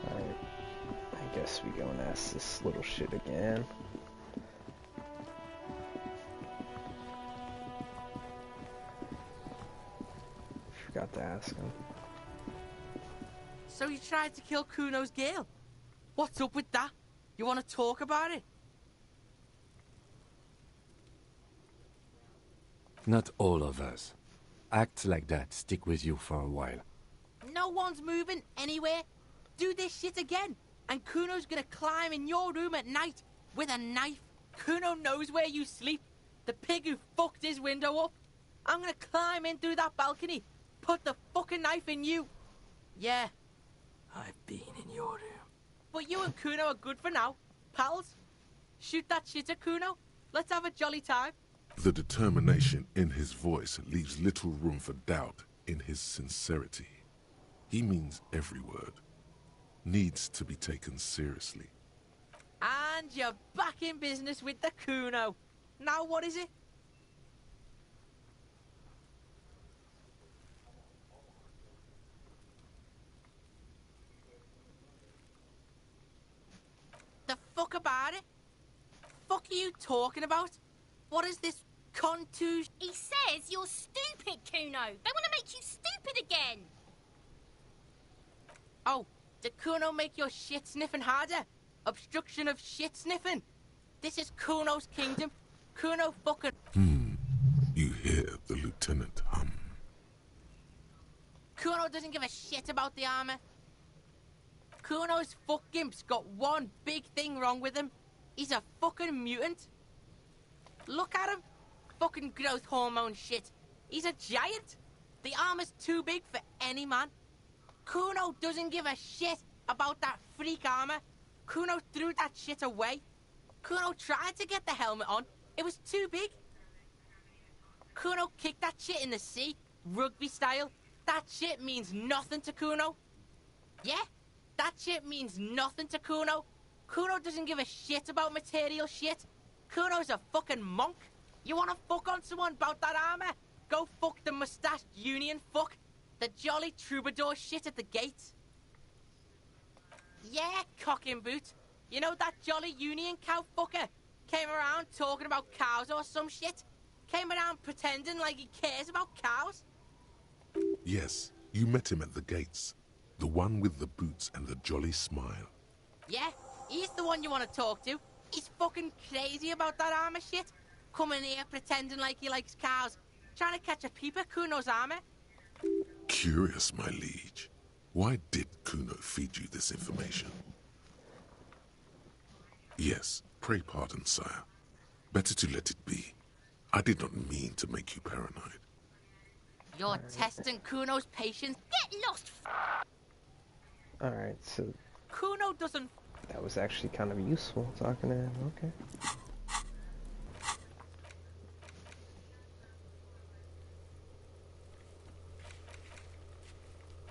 Alright. I guess we go and ask this little shit again. Forgot to ask him. So you tried to kill Kuno's girl? What's up with that? You want to talk about it? Not all of us. Acts like that stick with you for a while. No one's moving anywhere. Do this shit again, and Kuno's gonna climb in your room at night with a knife. Kuno knows where you sleep. The pig who fucked his window up. I'm gonna climb in through that balcony, put the fucking knife in you. Yeah, I've been in your room. But you and Kuno are good for now, pals. Shoot that shit at Kuno. Let's have a jolly time. The determination in his voice leaves little room for doubt in his sincerity. He means every word. Needs to be taken seriously. And you're back in business with the Kuno. Now what is it? The fuck about it? Fuck are you talking about? What is this contusion? He says you're stupid, Kuno. They want to make you stupid again. Oh, did Kuno make your shit sniffing harder? Obstruction of shit sniffing. This is Kuno's kingdom. Kuno fucking... You hear the lieutenant hum. Kuno doesn't give a shit about the armor. Kuno's fuckgimp's got one big thing wrong with him. He's a fucking mutant. Look at him. Fucking growth hormone shit. He's a giant. The armor's too big for any man. Kuno doesn't give a shit about that freak armor. Kuno threw that shit away. Kuno tried to get the helmet on. It was too big. Kuno kicked that shit in the sea, rugby style. That shit means nothing to Kuno. Yeah, that shit means nothing to Kuno. Kuno doesn't give a shit about material shit. Kuno's a fucking monk. You wanna fuck on someone about that armor? Go fuck the mustached union fuck. The jolly troubadour shit at the gates. Yeah, cock and boot. You know that jolly union cow fucker? Came around talking about cows or some shit? Came around pretending like he cares about cows? Yes, you met him at the gates. The one with the boots and the jolly smile. Yeah, he's the one you want to talk to. He's fucking crazy about that armor shit. Coming here pretending like he likes cows. Trying to catch a peep at Kuno's armor. Curious, my liege. Why did Kuno feed you this information? Yes, pray pardon, sire. Better to let it be. I did not mean to make you paranoid. You're testing Kuno's patience. Get lost. Alright, so Kuno doesn't... that was actually kind of useful, talking to him. Okay.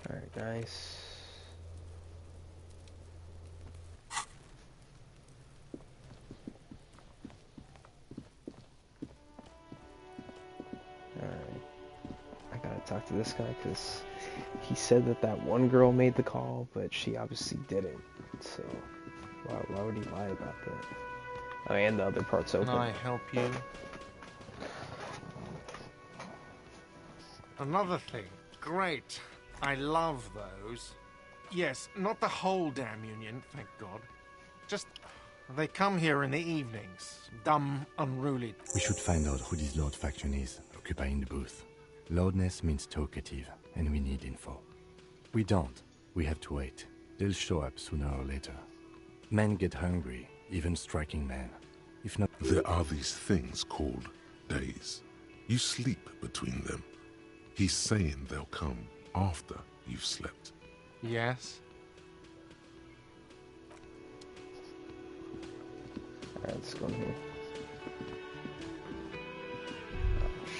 Alright, nice. Alright. I gotta talk to this guy because he said that that one girl made the call, but she obviously didn't. So, why would he lie about that? Oh, and the other part's open. Can I help you? Another thing. Great. I love those. Yes, not the whole damn union, thank God. Just, they come here in the evenings. Dumb, unruly. We should find out who this Lord faction is, occupying the booth. Loudness means talkative, and we need info. We don't. We have to wait. They'll show up sooner or later. Men get hungry, even striking men. If not... There are these things called days. You sleep between them. He's saying they'll come after you've slept. Yes. Alright, let's go in here.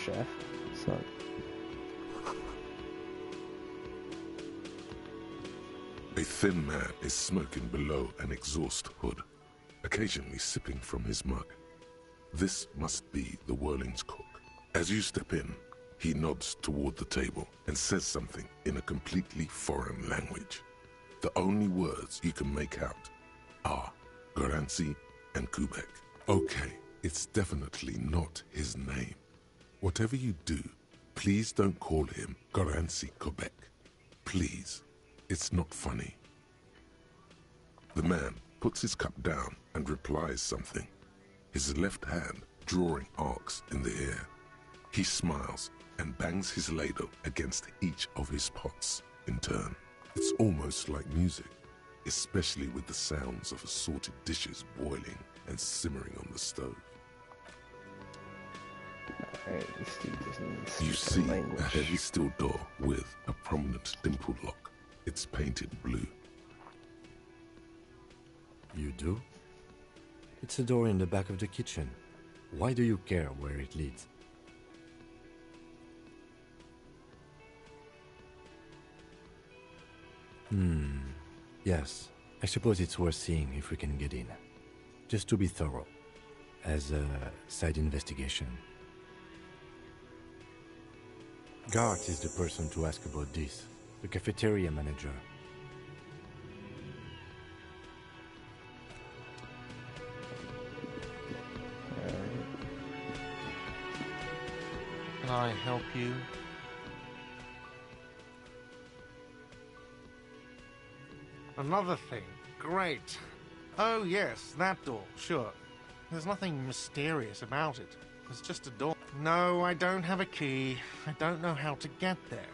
Chef, son. A thin man is smoking below an exhaust hood, occasionally sipping from his mug. This must be the Whirling's cook. As you step in, he nods toward the table and says something in a completely foreign language. The only words you can make out are Garancy and Kubek. Okay, it's definitely not his name. Whatever you do, please don't call him Garancy Kubek. Please. It's not funny. The man puts his cup down and replies something, his left hand drawing arcs in the air. He smiles and bangs his ladle against each of his pots in turn. It's almost like music, especially with the sounds of assorted dishes boiling and simmering on the stove. You see a heavy steel door with a prominent dimpled lock. It's painted blue. You do? It's a door in the back of the kitchen. Why do you care where it leads? Yes. I suppose it's worth seeing if we can get in. Just to be thorough. As a side investigation. Gart is the person to ask about this. The cafeteria manager. Can I help you? Another thing. Great. Oh yes, that door, sure. There's nothing mysterious about it. It's just a door. No, I don't have a key. I don't know how to get there.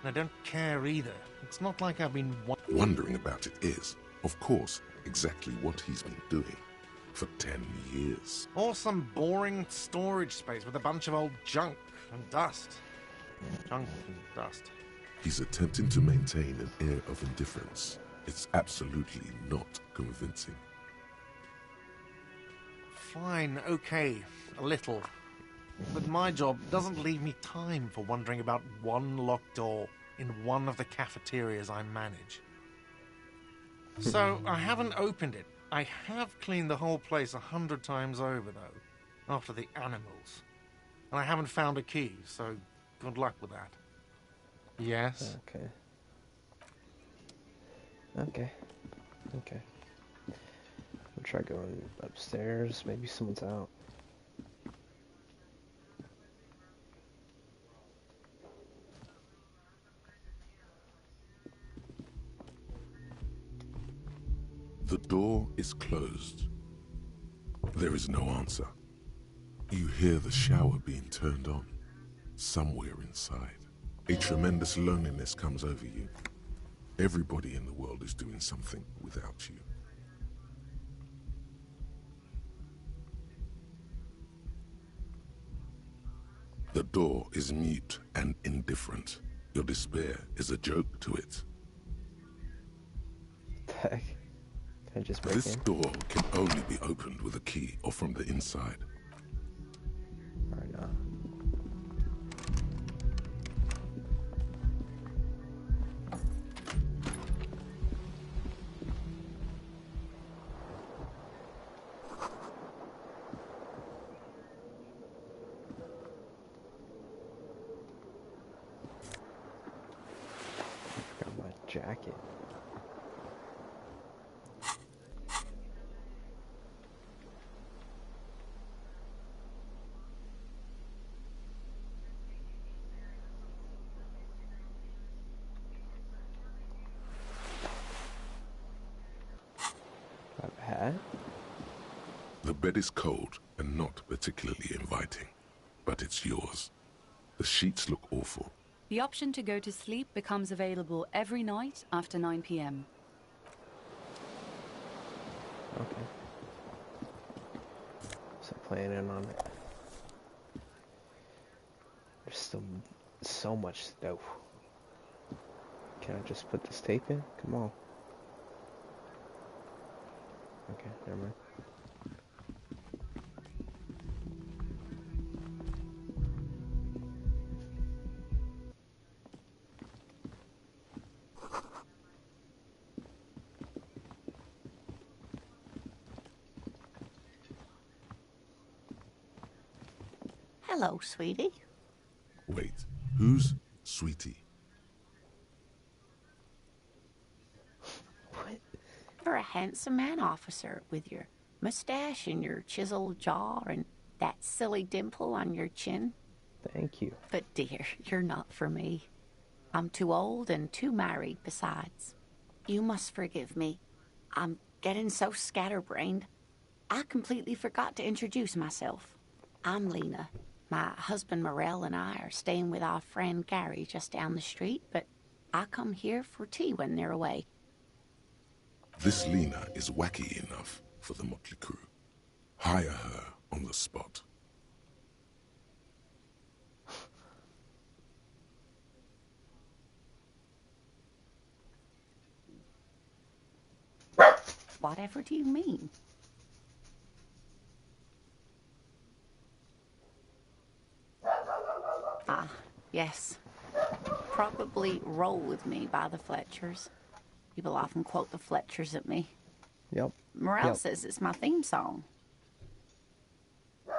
And I don't care either. It's not like I've been wondering about it is, of course, exactly what he's been doing for 10 years. Or some boring storage space with a bunch of old junk and dust. Junk and dust. He's attempting to maintain an air of indifference. It's absolutely not convincing. Fine, okay, a little. But my job doesn't leave me time for wondering about one locked door in one of the cafeterias I manage. So I haven't opened it. I have cleaned the whole place 100 times over, though, after the animals. And I haven't found a key, so good luck with that. Yes? Okay. Okay. I'll try going upstairs. Maybe someone's out. The door is closed. There is no answer. You hear the shower being turned on, somewhere inside. A tremendous loneliness comes over you. Everybody in the world is doing something without you. The door is mute and indifferent. Your despair is a joke to it. Heck. Can I just break This in? door can only be opened with a key or from the inside. Alright, now. Got my jacket. Hat? The bed is cold and not particularly inviting, but it's yours. The sheets look awful. The option to go to sleep becomes available every night after 9 p.m. Okay. So planning on it. still so much to do. Can I just put this tape in? Come on. Okay, never mind. Hello, sweetie. Wait, who's Sweetie? You're a handsome man, officer, with your mustache and your chiseled jaw and that silly dimple on your chin. Thank you. But dear, you're not for me. I'm too old and too married besides. You must forgive me. I'm getting so scatterbrained. I completely forgot to introduce myself. I'm Lena. My husband Morel and I are staying with our friend Gary just down the street, but I come here for tea when they're away. This Lena is wacky enough for the motley crew. Hire her on the spot. Whatever do you mean? Ah, yes. Probably Roll With Me by the Fletchers. People often quote the Fletchers at me. Yep. Morel says it's my theme song.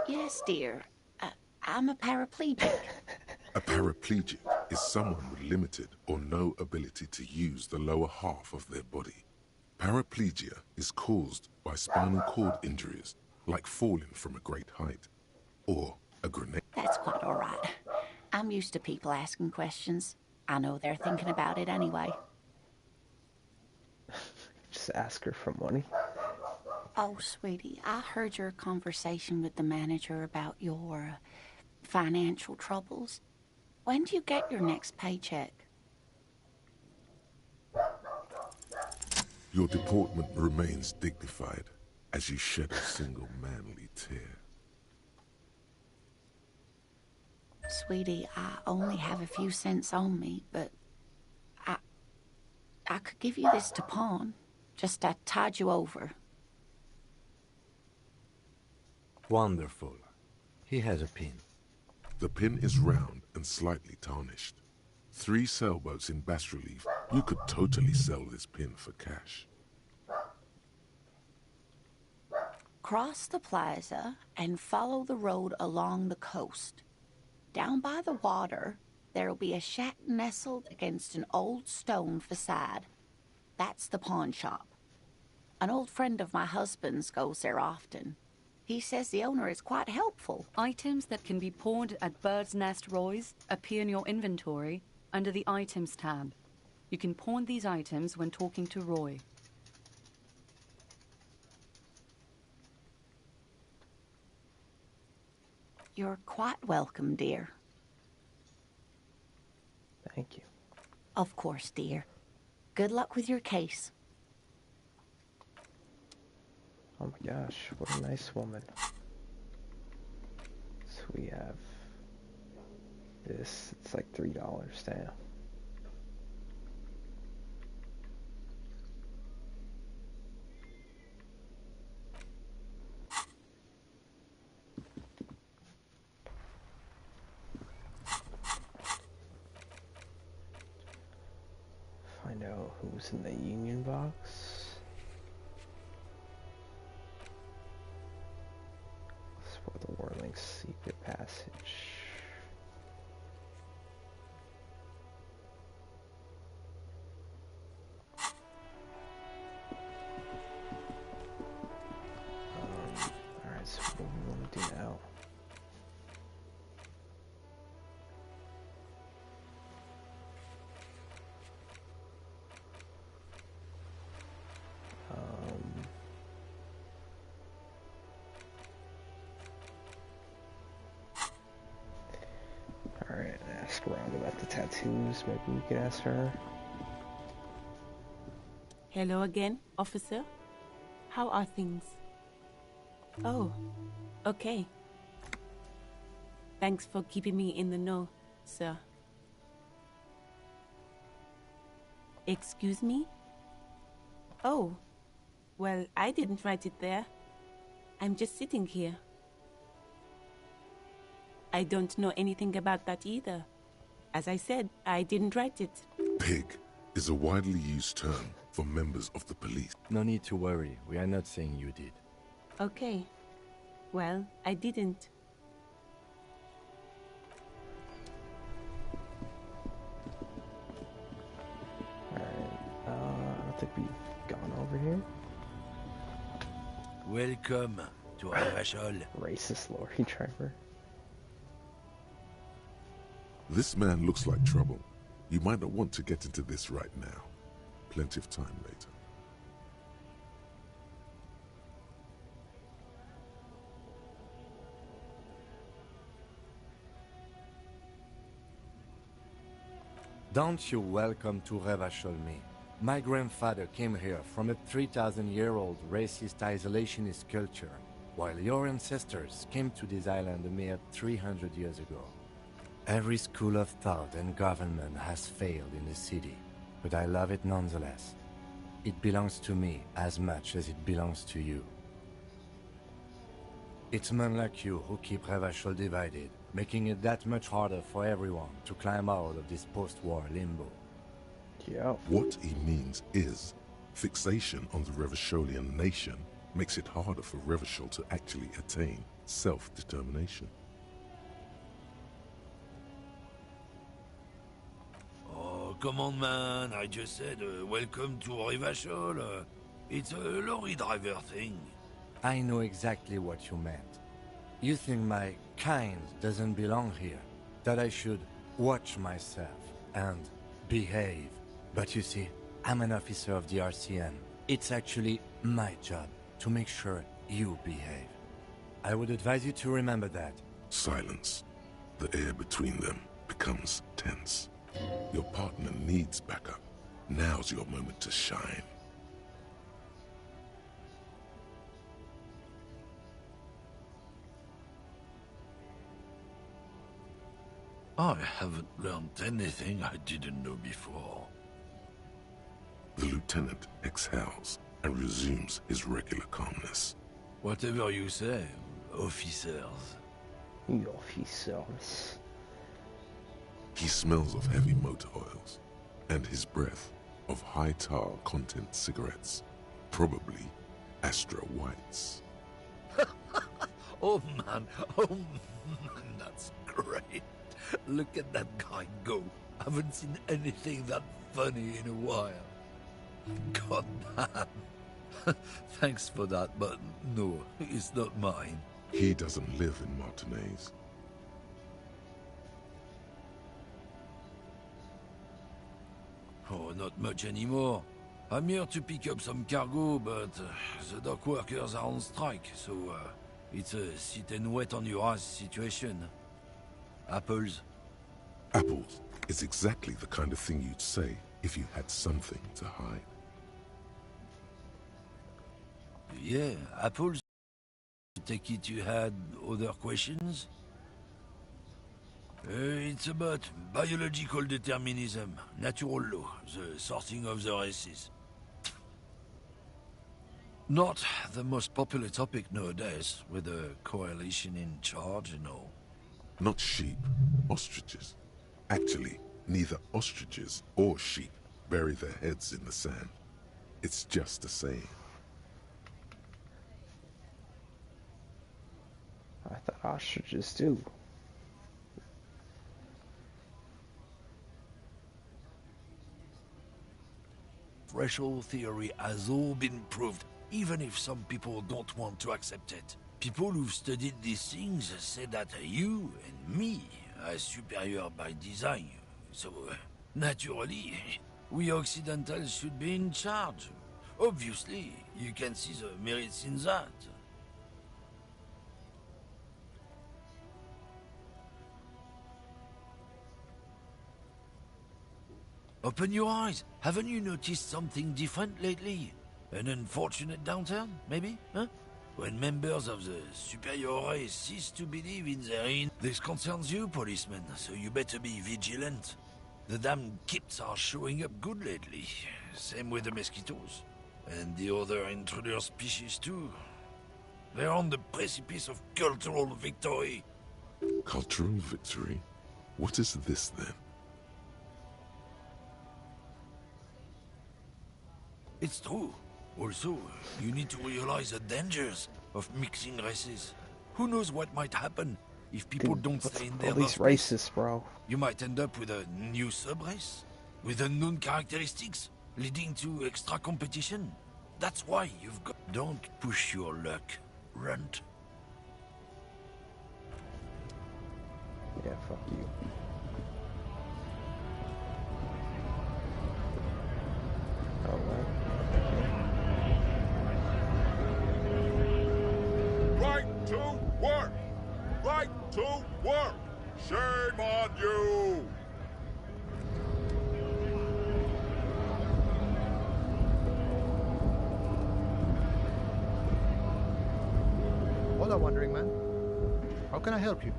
Yes, dear. I'm a paraplegic. A paraplegic is someone with limited or no ability to use the lower half of their body. Paraplegia is caused by spinal cord injuries, like falling from a great height, or a grenade. That's quite all right. I'm used to people asking questions. I know they're thinking about it anyway. Just ask her for money. Oh, sweetie, I heard your conversation with the manager about your financial troubles. When do you get your next paycheck? Your deportment remains dignified as you shed a single manly tear. Sweetie, I only have a few cents on me, but I could give you this to pawn. Just to tide you over. Wonderful. He has a pin. The pin is round and slightly tarnished. 3 sailboats in bas relief. You could totally sell this pin for cash. Cross the plaza and follow the road along the coast. Down by the water, there'll be a shack nestled against an old stone facade. That's the pawn shop. An old friend of my husband's goes there often. He says the owner is quite helpful. Items that can be pawned at Bird's Nest Roy's appear in your inventory under the Items tab. You can pawn these items when talking to Roy. You're quite welcome, dear. Thank you. Of course, dear. Good luck with your case. Oh my gosh, what a nice woman. So we have this, it's like $3 down. Find out who's in the union box. Explore the Warlink's secret passage. Alright, so what do we want to do now? Alright, ask around about the tattoos. Maybe we could ask her. Hello again, officer. How are things? Oh, okay. Thanks for keeping me in the know. sir. Excuse me? Oh, well, I didn't write it there. I'm just sitting here. I don't know anything about that either. As I said, I didn't write it. Pig is a widely used term for members of the police. No need to worry. We are not saying you did. Okay. Well, I didn't. I don't think we've gone over here. Welcome to Revachol. Racist lorry driver. This man looks like trouble. You might not want to get into this right now. Plenty of time later. Don't you welcome to Revachol me. My grandfather came here from a 3,000-year-old racist isolationist culture, while your ancestors came to this island a mere 300 years ago. Every school of thought and government has failed in the city, but I love it nonetheless. It belongs to me as much as it belongs to you. It's men like you who keep Revachol divided, making it that much harder for everyone to climb out of this post-war limbo. Yeah. What he means is, fixation on the Revacholian nation makes it harder for Revachol to actually attain self-determination. Oh, come on, man. I just said, welcome to Revachol. It's a lorry driver thing. I know exactly what you meant. You think my kind doesn't belong here, that I should watch myself and behave. But you see, I'm an officer of the RCM. It's actually my job to make sure you behave. I would advise you to remember that. Silence. The air between them becomes tense. Your partner needs backup. Now's your moment to shine. I haven't learned anything I didn't know before. The lieutenant exhales and resumes his regular calmness. Whatever you say, officers. Officers. He smells of heavy motor oils, and his breath of high tar content cigarettes, probably Astra Whites. Oh man, that's great. Look at that guy go. Haven't seen anything that funny in a while. God damn. Thanks for that, but no, it's not mine. He doesn't live in Martinez. Oh, not much anymore. I'm here to pick up some cargo, but the dock workers are on strike, so it's a sit and wait on your ass situation. Apples? Apples is exactly the kind of thing you'd say if you had something to hide. Yeah, apples. Take it you had other questions? It's about biological determinism, natural law, the sorting of the races. Not the most popular topic nowadays, with the coalition in charge and all. Not sheep, ostriches. Actually, neither ostriches or sheep bury their heads in the sand. It's just a saying. I thought ostriches do. Threshold theory has all been proved, even if some people don't want to accept it. People who've studied these things say that you and me are superior by design. So, naturally, we Occidentals should be in charge. Obviously, you can see the merits in that. Open your eyes. Haven't you noticed something different lately? An unfortunate downturn, maybe? Huh? When members of the superior race cease to believe in their this concerns you, policeman, so you better be vigilant. The damn kips are showing up good lately. Same with the mosquitoes. And the other intruder species too. They're on the precipice of cultural victory. Cultural victory? What is this then? It's true. Also, you need to realize the dangers of mixing races. Who knows what might happen if people don't stay in their all these birthplace? racists, bro. You might end up with a new sub-race, with unknown characteristics, leading to extra competition. That's why you've got... Don't push your luck, Runt. Yeah, fuck you. Right to work! Right to work! Shame on you! Hola, Wandering Man. How can I help you?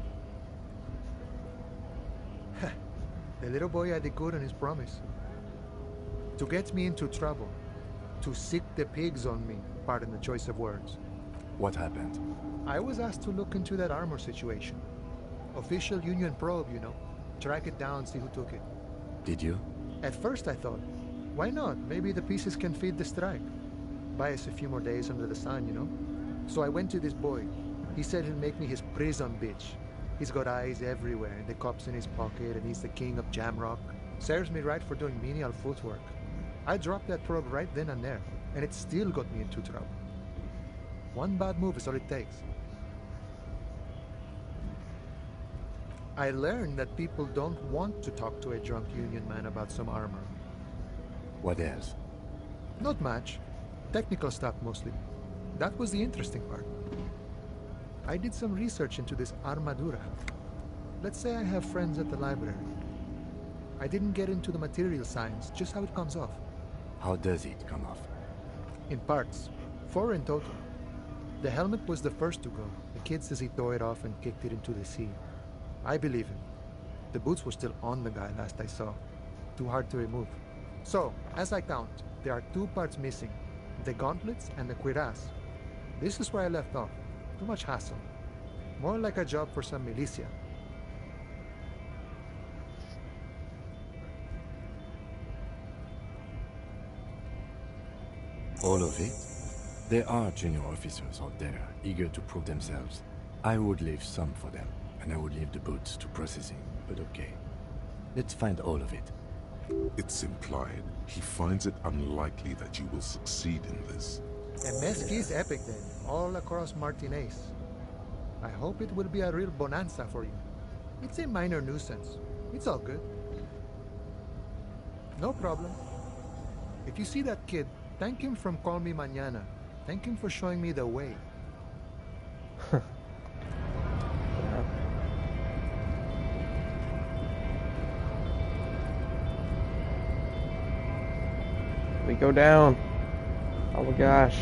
The little boy had it good on his promise. To get me into trouble. To sick the pigs on me, pardon the choice of words. What happened? I was asked to look into that armor situation. Official Union probe, you know. Track it down, see who took it. Did you? At first I thought, why not? Maybe the pieces can feed the strike. Buy us a few more days under the sun, you know? So I went to this boy. He said he'll make me his prison bitch. He's got eyes everywhere, and the cops in his pocket, and he's the king of Jamrock. Serves me right for doing menial footwork. I dropped that probe right then and there, and it still got me into trouble. One bad move is all it takes. I learned that people don't want to talk to a drunk Union man about some armor. What else? Not much. Technical stuff mostly. That was the interesting part. I did some research into this armadura. Let's say I have friends at the library. I didn't get into the material science, just how it comes off. How does it come off? In parts. 4 in total. The helmet was the first to go. The kid says he tore it off and kicked it into the sea. I believe him. The boots were still on the guy last I saw. Too hard to remove. So, as I count, there are 2 parts missing. The gauntlets and the cuirass. This is where I left off. Too much hassle. More like a job for some militia. All of it? There are junior officers out there, eager to prove themselves. I would leave some for them, and I would leave the boots to processing, but okay. Let's find all of it. It's implied he finds it unlikely that you will succeed in this. A mesquite epic then, all across Martinez. I hope it will be a real bonanza for you. It's a minor nuisance. It's all good. No problem. If you see that kid, thank him from Call Me Mañana. Thank him for showing me the way. We go down. Oh my gosh.